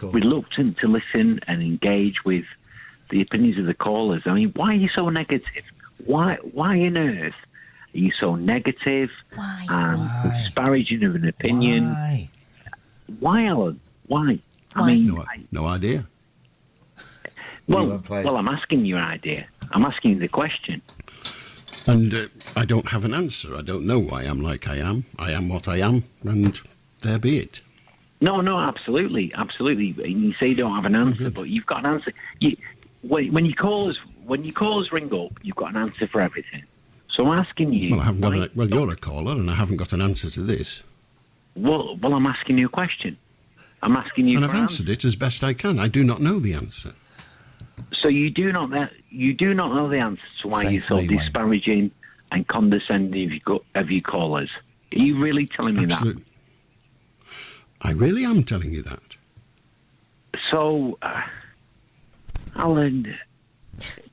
reluctant to listen and engage with the opinions of the callers. I mean, why are you so negative? Why on earth are you so negative and disparaging of an opinion? Why, Alan? Why? I mean, no idea. Well, I'm asking you an idea. I'm asking you the question. And I don't have an answer. I don't know why I'm like I am. I am what I am, and there be it. No, absolutely. You say you don't have an answer, but you've got an answer. When you callers ring up, you've got an answer for everything. So I'm asking you. Well, I haven't got. Well, you're a caller, and I haven't got an answer to this. Well, I'm asking you a question. I'm asking you. And I've answered it as best I can. I do not know the answer. So you do not know the answer to why you're so disparaging and condescending of your callers. Are you really telling me that? I really am telling you that. So, Alan,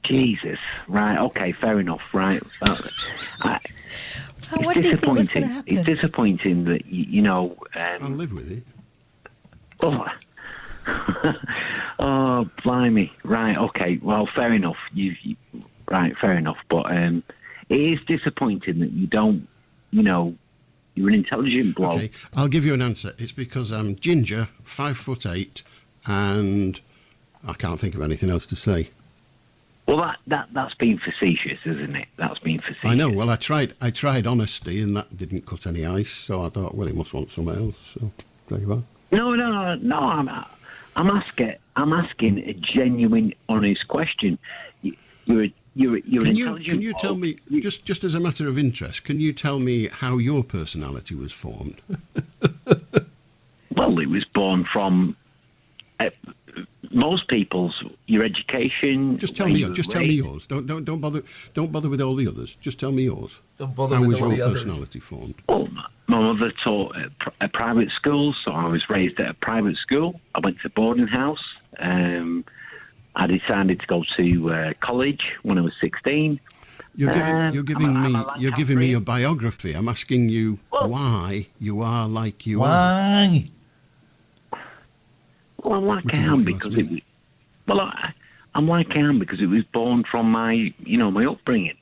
Jesus, right? Okay, fair enough, right? What did he think was going to happen? It's disappointing that you know. I'll live with it. Oh. Oh, blimey. Right, okay. Well, fair enough. Right, fair enough. But it is disappointing that you don't, you know, you're an intelligent bloke. Okay, I'll give you an answer. It's because I'm ginger, 5'8", and I can't think of anything else to say. Well, that's being facetious, isn't it? That's being facetious. I know. Well, I tried honesty, and that didn't cut any ice. So I thought, well, he must want something else. So there you are. No. I'm asking a genuine, honest question. You're an intelligent. Can you tell me, just as a matter of interest, can you tell me how your personality was formed? Well, it was born from most people's your education. Just tell me yours. Don't bother with all the others. Just tell me yours. Don't bother how with was all your the others. personality formed? Well, my mother taught at a private school, so I was raised at a private school. I went to boarding house. I decided to go to college when I was 16. You're giving me your biography. I'm asking you why you are like you are. Why? Well, I'm like I am because it was. Well, I'm like I am because it was born from my upbringing,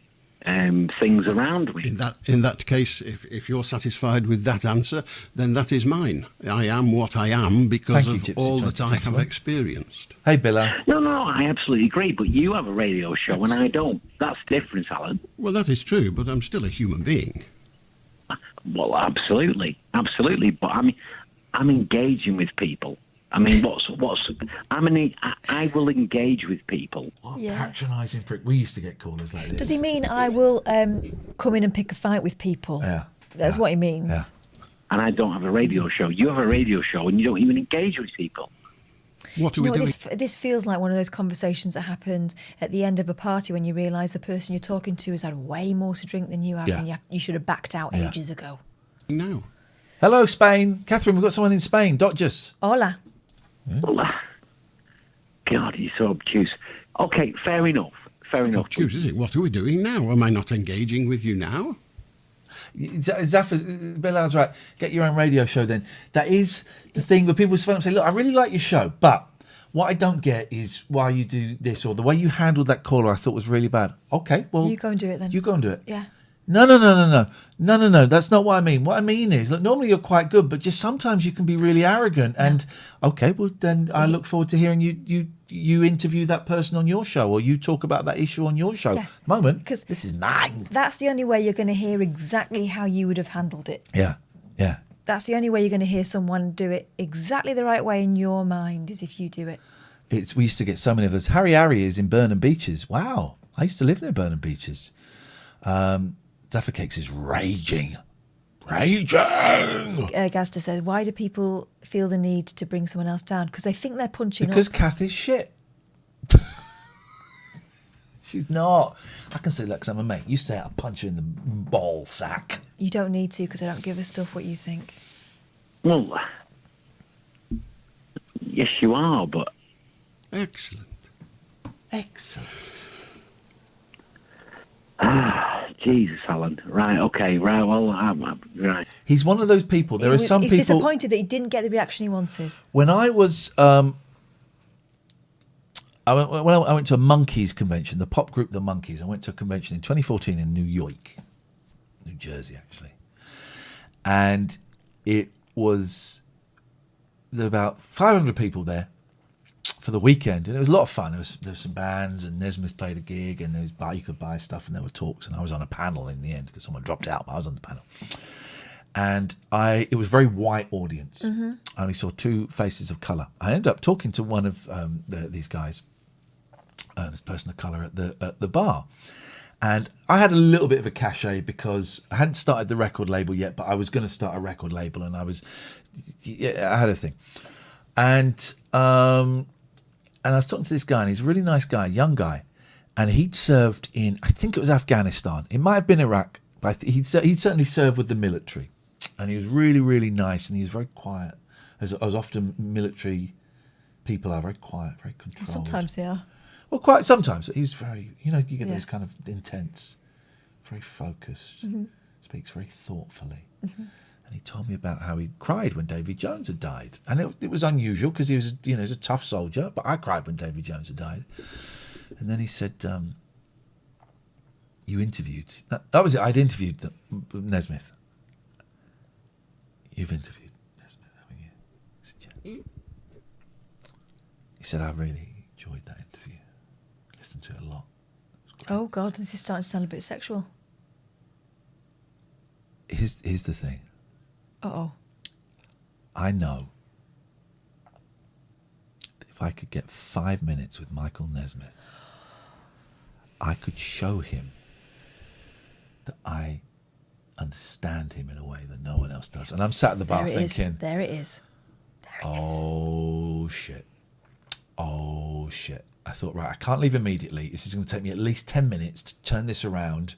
things around me. In that case, if you're satisfied with that answer, then that is mine. I am what I am because of all that I have experienced. Hey, Billa. No, I absolutely agree. But you have a radio show and I don't. That's the difference, Alan. Well, that is true, but I'm still a human being. Well, absolutely. But I'm engaging with people. I mean, I will engage with people. What a patronising prick. We used to get callers like this. Does he mean I will come in and pick a fight with people? Yeah. That's what he means. Yeah. And I don't have a radio show. You have a radio show and you don't even engage with people. What are we doing? This feels like one of those conversations that happened at the end of a party when you realise the person you're talking to has had way more to drink than you have, and you should have backed out ages ago. No. Hello, Spain. Catherine, we've got someone in Spain. Dodgers. Hola. Well, God, you're so obtuse. Okay, fair enough. Obtuse, is it? What are we doing now? Am I not engaging with you now? Bilal's right. Get your own radio show then. That is the thing where people phone up and say, look, I really like your show, but what I don't get is why you do this, or the way you handled that caller I thought was really bad. Okay, well... You go and do it then. You go and do it. Yeah. No. That's not what I mean. What I mean is, look, normally you're quite good, but just sometimes you can be really arrogant. And okay, well then I look forward to hearing you interview that person on your show, or you talk about that issue on your show. Moment, because this is mine. That's the only way you're going to hear exactly how you would have handled it. Yeah. That's the only way you're going to hear someone do it exactly the right way in your mind, is if you do it. We used to get so many of those. Harry is in Burnham Beeches. Wow, I used to live near Burnham Beeches. Daffer Cakes is raging. Gazda says, why do people feel the need to bring someone else down? Because they think they're punching Because up. Kath is shit. She's not. I can say that because I'm a mate. You say it, I'll punch her in the ball sack. You don't need to, because I don't give a stuff what you think. Well, yes, you are, but... Jesus, Alan. Right, okay, right, well, right. He's one of those people. There are some He's people... disappointed that he didn't get the reaction he wanted. When I was... I went to a Monkees convention, the pop group The Monkees. I went to a convention in 2014 in New York, New Jersey, actually. And it was... There were about 500 people there for the weekend, and it was a lot of fun. There was some bands, and Nesmith played a gig, and you could buy stuff, and there were talks, and I was on a panel in the end because someone dropped out, but I was on the panel. And it was a very white audience. Mm-hmm. I only saw two faces of colour. I ended up talking to one of these guys, this person of colour at the bar. And I had a little bit of a cachet because I hadn't started the record label yet, but I was going to start a record label, and I had a thing. And I was talking to this guy, and he's a really nice guy, young guy, and he'd served in, I think it was Afghanistan. It might have been Iraq, but he'd certainly served with the military, and he was really, really nice, and he was very quiet, as often military people are, very quiet, very controlled. Sometimes they are. Well, quite sometimes. He was very, you get those kind of intense, very focused, speaks very thoughtfully. Mm-hmm. And he told me about how he cried when Davy Jones had died. And it was unusual because he was, he was a tough soldier, but I cried when Davy Jones had died. And then he said, you interviewed... That was it. I'd interviewed Nesmith. You've interviewed Nesmith, haven't you? I said, yeah. He said, I really enjoyed that interview. Listened to it a lot. Oh, God, this is starting to sound a bit sexual. Here's the thing. Uh-oh. I know that if I could get 5 minutes with Michael Nesmith, I could show him that I understand him in a way that no one else does. And I'm sat at the bar thinking... There it is. Oh, shit. Oh, shit. I thought, right, I can't leave immediately. This is going to take me at least 10 minutes to turn this around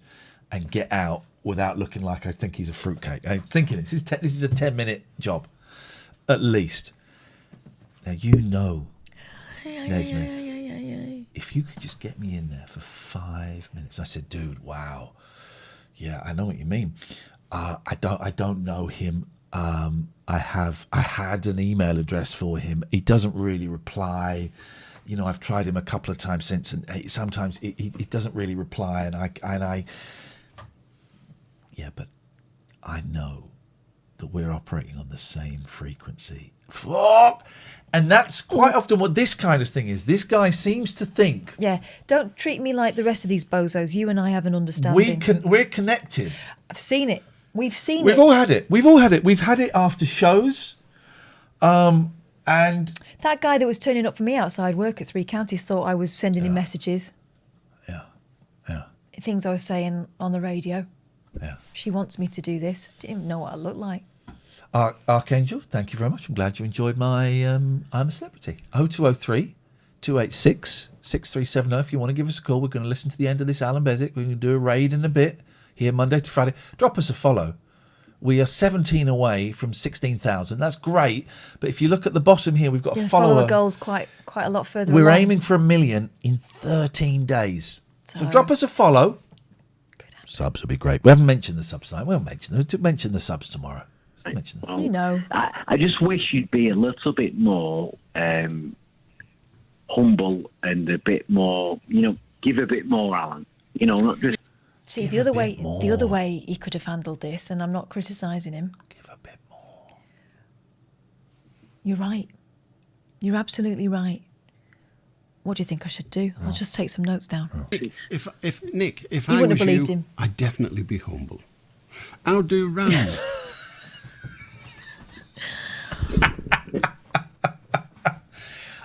and get out without looking like I think he's a fruitcake. I'm thinking this is a 10-minute job, at least. Now, Nesmith, if you could just get me in there for 5 minutes. I said, dude, wow. Yeah, I know what you mean. I don't know him. I had an email address for him. He doesn't really reply. I've tried him a couple of times since, and sometimes he doesn't really reply. And I but I know that we're operating on the same frequency. Fuck! And that's quite often what this kind of thing is. This guy seems to think... Yeah, don't treat me like the rest of these bozos. You and I have an understanding. We're connected. I've seen it. We've seen it. We've all had it. We've had it after shows. And... That guy that was turning up for me outside work at Three Counties thought I was sending him messages. Yeah. Things I was saying on the radio. Yeah. She wants me to do this. Didn't even know what I looked like. Archangel, thank you very much. I'm glad you enjoyed my I'm a Celebrity. 0203 286 6370. If you want to give us a call, we're going to listen to the end of this Alan Bezic. We're going to do a raid in a bit here Monday to Friday. Drop us a follow. We are 17 away from 16,000. That's great. But if you look at the bottom here, we've got a follower. Follower goal's quite a lot further We're along. aiming for 1 million in 13 days. So drop us a follow. Subs would be great. We haven't mentioned the subs tonight. We'll mention the subs tomorrow. Mention them. I just wish you'd be a little bit more humble and a bit more, give a bit more, Alan. Not just... See, the other way he could have handled this, and I'm not criticising him. Give a bit more. You're right. You're absolutely right. What do you think I should do? I'll just take some notes down. If Nick, if You I wouldn't was have believed you, him. I'd definitely be humble. I'll do round.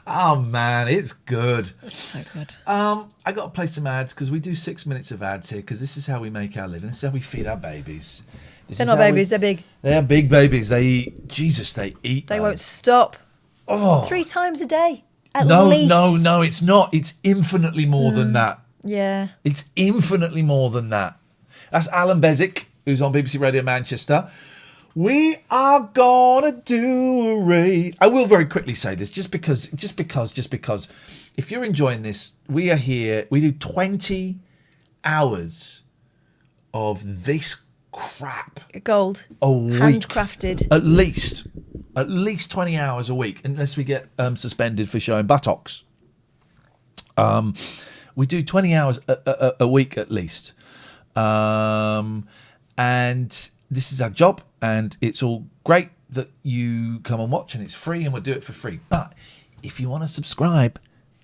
Oh man, it's good. So good. I got to play some ads because we do 6 minutes of ads here because this is how we make our living. This is how we feed our babies. They're not babies, they're big. They are big babies. They eat. Jesus, they eat. They won't stop. Oh. 3 times a day. At No, least. no, it's not. It's infinitely more than that. Yeah. It's infinitely more than that. That's Alan Bezic, who's on BBC Radio Manchester. We are gonna do a raid. I will very quickly say this, just because. If you're enjoying this, we are here. We do 20 hours of this crap. Gold. A week. Handcrafted. At least 20 hours a week, unless we get suspended for showing buttocks. We do 20 hours a week at least. And this is our job, and it's all great that you come and watch, and it's free, and we'll do it for free. But if you want to subscribe,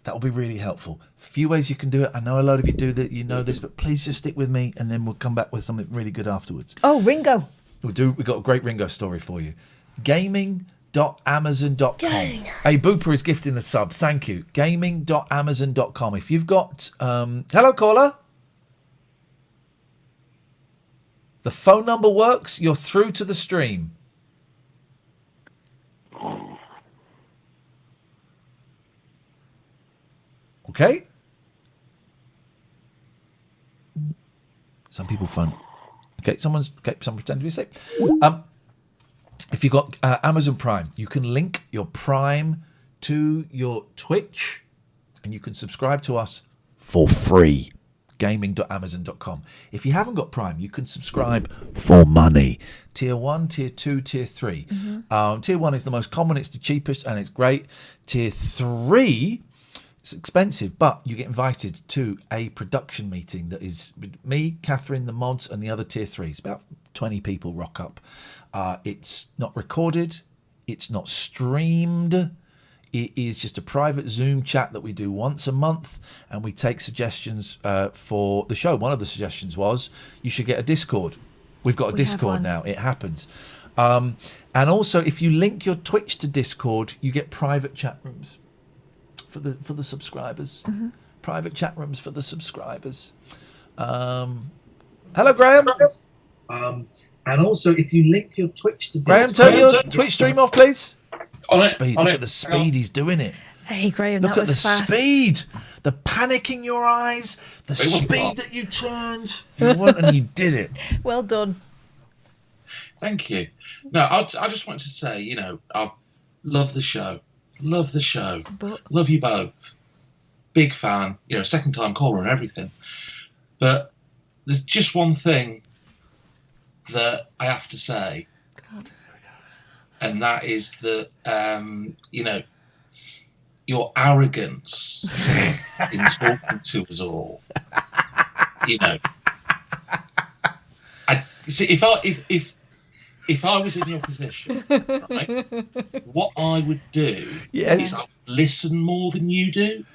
that will be really helpful. There's a few ways you can do it. I know a lot of you do that, you know this, but please just stick with me, and then we'll come back with something really good afterwards. Oh, Ringo. We've got a great Ringo story for you. Gaming.amazon.com. Hey, Booper is gifting a sub. Thank you. Gaming.amazon.com. If you've got... hello, caller. The phone number works. You're through to the stream. Okay. Some people phone. Okay, someone pretend to be asleep. If you've got Amazon Prime, you can link your Prime to your Twitch, and you can subscribe to us for free. Gaming.amazon.com. If you haven't got Prime, you can subscribe for money. Tier 1, Tier 2, Tier 3. Tier 1 is the most common, it's the cheapest, and it's great. Tier 3, it's expensive, but you get invited to a production meeting that is me, Catherine, the mods, and the other Tier 3s. About 20 people rock up. It's not recorded. It's not streamed. It is just a private Zoom chat that we do once a month, and we take suggestions for the show. One of the suggestions was you should get a Discord. We've got a Discord now. It happens. And also, if you link your Twitch to Discord, you get private chat rooms for the subscribers. Private chat rooms for the subscribers. Hello, Graham. And also, if you link your Twitch to Graham, turn your Twitch stream off, please. Speed. Look at the speed he's doing it. Hey, Graham, Look that at the was fast. speed. The panic in your eyes. The speed that you turned. And you did it. Well done. Thank you. No, I just want to say, I love the show. Love the show. Love you both. Big fan. Second time caller and everything. But there's just one thing that I have to say. And that is that, your arrogance in talking to us all. I see. If I was in your position, right, what I would do is I'd listen more than you do.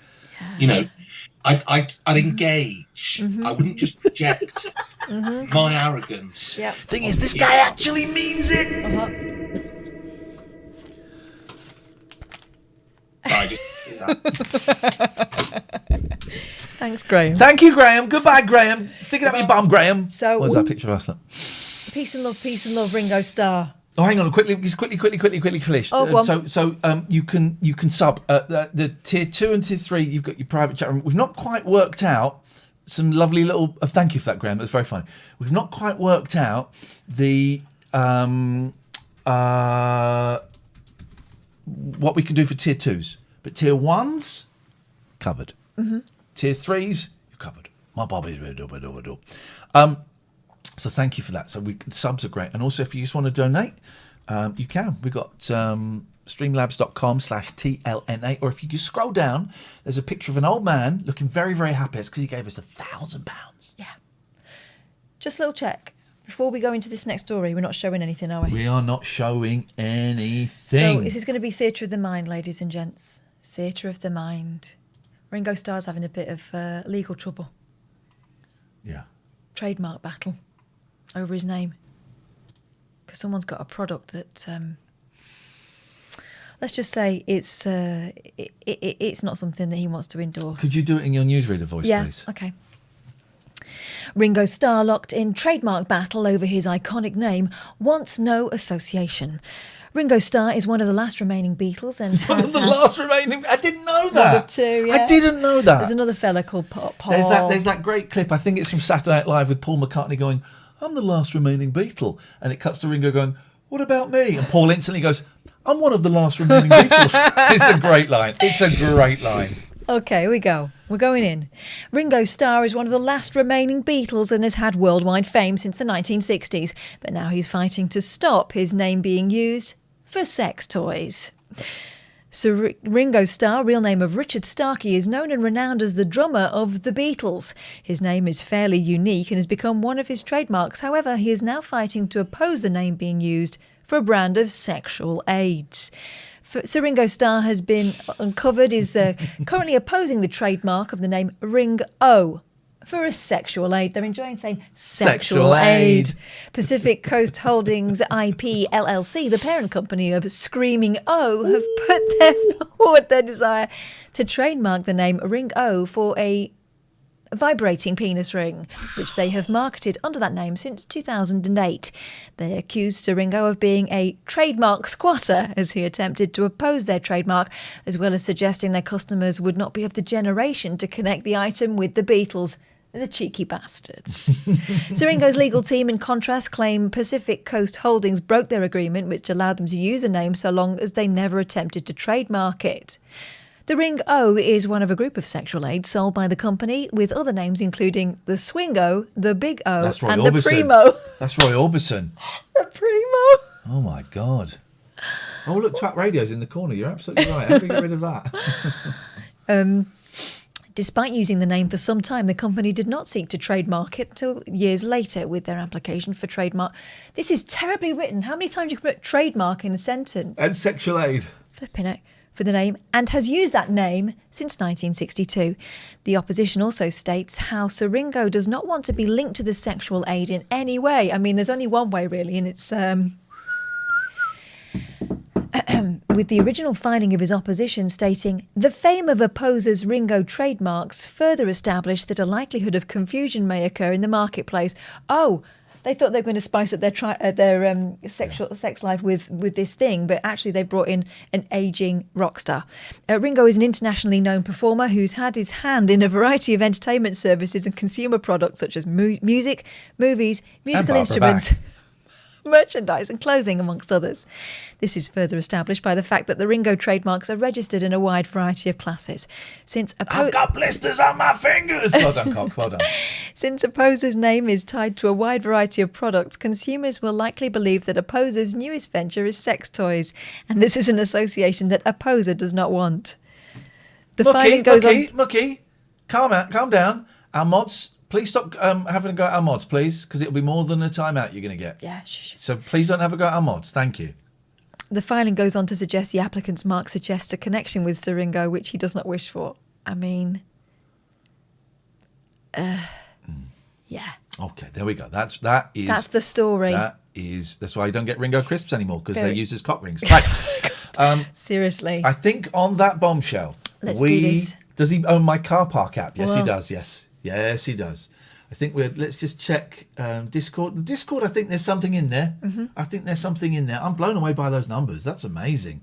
I'd engage. I wouldn't just project my arrogance. Thing is, this guy actually means it. I just do that. Thanks, Graham. Thank you, Graham. Goodbye, Graham. Stick it up your bum, Graham. So, what's that picture of us? Peace and love, Ringo Starr. Oh, hang on, quickly finish. Oh, go on. So you can sub the Tier 2 and Tier 3. You've got your private chat room. We've not quite worked out some lovely little. Thank you for that, Graham. That's very funny. We've not quite worked out the what we can do for Tier 2s, but Tier 1s covered. Tier 3s you're covered. So thank you for that. So subs are great, and also if you just want to donate, you can. We've got streamlabs.com/TLNA, or if you just scroll down, there's a picture of an old man looking very, very happy. It's because he gave us £1,000. Yeah. Just a little check. Before we go into this next story, we're not showing anything, are we? We are not showing anything. So this is going to be Theatre of the Mind, ladies and gents. Theatre of the Mind. Ringo Starr's having a bit of legal trouble. Yeah. Trademark battle over his name. Because someone's got a product that, let's just say, it's not something that he wants to endorse. Could you do it in your newsreader voice, please? Yeah, okay. Ringo Starr locked in trademark battle over his iconic name, wants no association. Ringo Starr is one of the last remaining Beatles and has last remaining. I didn't know that. One of two, yeah. I didn't know that. There's another fella called Paul. There's that great clip. I think it's from Saturday Night Live with Paul McCartney going, "I'm the last remaining Beatle," and it cuts to Ringo going, "What about me?" And Paul instantly goes, "I'm one of the last remaining Beatles." It's a great line. Okay, here we go. We're going in. Ringo Starr is one of the last remaining Beatles and has had worldwide fame since the 1960s. But now he's fighting to stop his name being used for sex toys. So Ringo Starr, real name of Richard Starkey, is known and renowned as the drummer of the Beatles. His name is fairly unique and has become one of his trademarks. However, he is now fighting to oppose the name being used for a brand of sexual aids. Sir Ringo Starr has been uncovered, is currently opposing the trademark of the name Ring-O for a sexual aid. They're enjoying saying sexual aid. Pacific Coast Holdings IP LLC, the parent company of Screaming O, have put forward their desire to trademark the name Ring-O for a vibrating penis ring, which they have marketed under that name since 2008. They accused Sir Ringo of being a trademark squatter as he attempted to oppose their trademark, as well as suggesting their customers would not be of the generation to connect the item with the Beatles. The cheeky bastards. Sir Ringo's legal team, in contrast, claim Pacific Coast Holdings broke their agreement, which allowed them to use the name so long as they never attempted to trademark it. The Ring-O is one of a group of sexual aids sold by the company, with other names including the Swing-O, the Big O, and the Primo. That's Roy Orbison. The Primo. Oh, my God. Oh, look, Twat Radio's in the corner. You're absolutely right. How do we get rid of that? Despite using the name for some time, the company did not seek to trademark it until years later with their application for trademark. This is terribly written. How many times you can put trademark in a sentence? And sexual aid. Flipping it. For the name, and has used that name since 1962. The opposition also states how Sir Ringo does not want to be linked to the sexual aid in any way. I mean, there's only one way, really, and it's with the original filing of his opposition stating, the fame of opposers' Ringo trademarks further established that a likelihood of confusion may occur in the marketplace. Oh, they thought they were going to spice up their sex life with this thing, but actually they brought in an ageing rock star. Ringo is an internationally known performer who's had his hand in a variety of entertainment services and consumer products such as music, movies, musical instruments, merchandise and clothing, amongst others. This is further established by the fact that the Ringo trademarks are registered in a wide variety of classes. I've got blisters on my fingers! Well done, Cock, well done. Since Opposer's name is tied to a wide variety of products, consumers will likely believe that Opposer's newest venture is sex toys, and this is an association that Opposer does not want. The filing goes on... Mookie, calm down. Our mods... Please stop having a go at our mods, please, because it'll be more than a timeout you're going to get. Yeah, shh. So please don't have a go at our mods. Thank you. The filing goes on to suggest the applicant's mark suggests a connection with Sir Ringo, which he does not wish for. I mean, yeah. Okay, there we go. That's the story. That's why you don't get Ringo crisps anymore, because they're used as cock rings. Right. Seriously. I think on that bombshell, let's do this. Does he own my car park app? Yes, well, he does. Yes, he does. I think let's just check Discord. The Discord, I think there's something in there. Mm-hmm. I think there's something in there. I'm blown away by those numbers. That's amazing.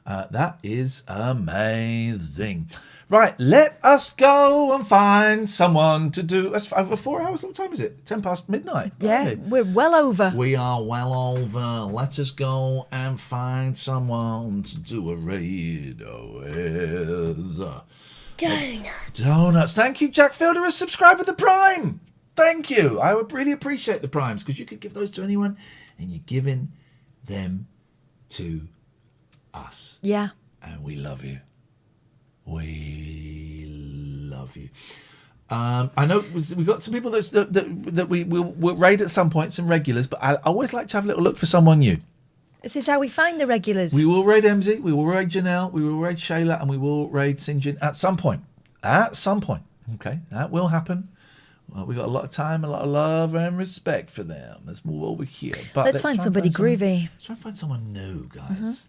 That is amazing. Right, let us go and find someone to do us over 4 hours. What time is it? 10 past midnight. Yeah, we're well over. We are well over. Let us go and find someone to do a raid with. Donuts. Thank you, Jack Fielder, a subscriber to the Prime. Thank you. I would really appreciate the Primes, because you could give those to anyone and you're giving them to us. Yeah. And we love you. We love you. I know we've got some people that we'll raid at some point, some regulars, but I always like to have a little look for someone new. This is how we find the regulars. We will raid MZ, we will raid Janelle, we will raid Shayla, and we will raid Sinjin at some point. At some point. Okay, that will happen. Well, we've got a lot of time, a lot of love and respect for them. That's more over here. But let's find somebody groovy. Let's try and find someone new, guys.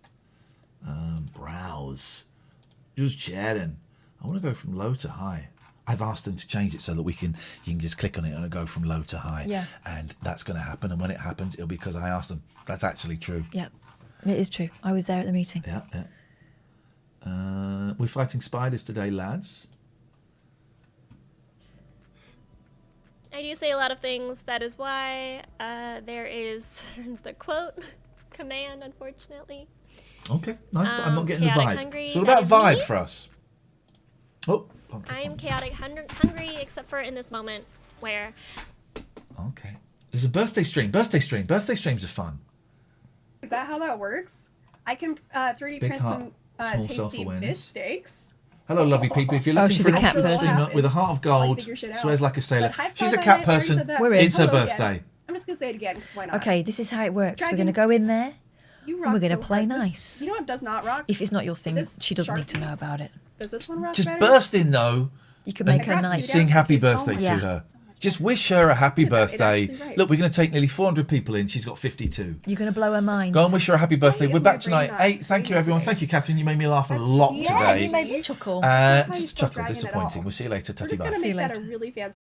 Browse. Just chatting. I want to go from low to high. I've asked them to change it so that you can just click on it and it'll go from low to high. Yeah. And that's going to happen. And when it happens, it'll be because I asked them. That's actually true. Yeah, it is true. I was there at the meeting. Yeah. We're fighting spiders today, lads. I do say a lot of things. That is why there is the quote command, unfortunately. Okay, nice. But I'm not getting the vibe. Hungry, it's all about vibe me. for us. Oh. I am chaotic, hungry, except for in this moment where. Okay. There's a birthday stream. Birthday streams are fun. Is that how that works? I can 3D Big print heart, some small tasty self-awareness. fish steaks. Hello, lovely people. If you're looking she's for a an cat awkward person. streamer with a heart of gold, figure shit out. swears like a sailor. But high She's a five, cat I already person. said that. We're in. It's her Hello birthday. again. I'm just gonna say it again because why not? Okay, this is how it works. Dragon, we're going to go in there You and rock we're going to so play hard. This- nice. You know what does not rock? If it's not your thing, This she doesn't need shark to know about it. Does this one rock Just better? burst in though. You can and make her nice. Sing happy because- birthday oh my to God. her. Just wish her a happy birthday. actually right. Look, we're going to take nearly 400 people in. She's got 52. You're going to blow her mind. Go and wish her a happy birthday. We're back it's my tonight. brain 8. Thank you, everyone. Thank you, Catherine. You made me laugh a lot Yeah, today. you made me chuckle. how you Just spell chuckle, dragon at disappointing. all. We'll see you later. We're Tutty just bye. gonna See you make that later. a really fancy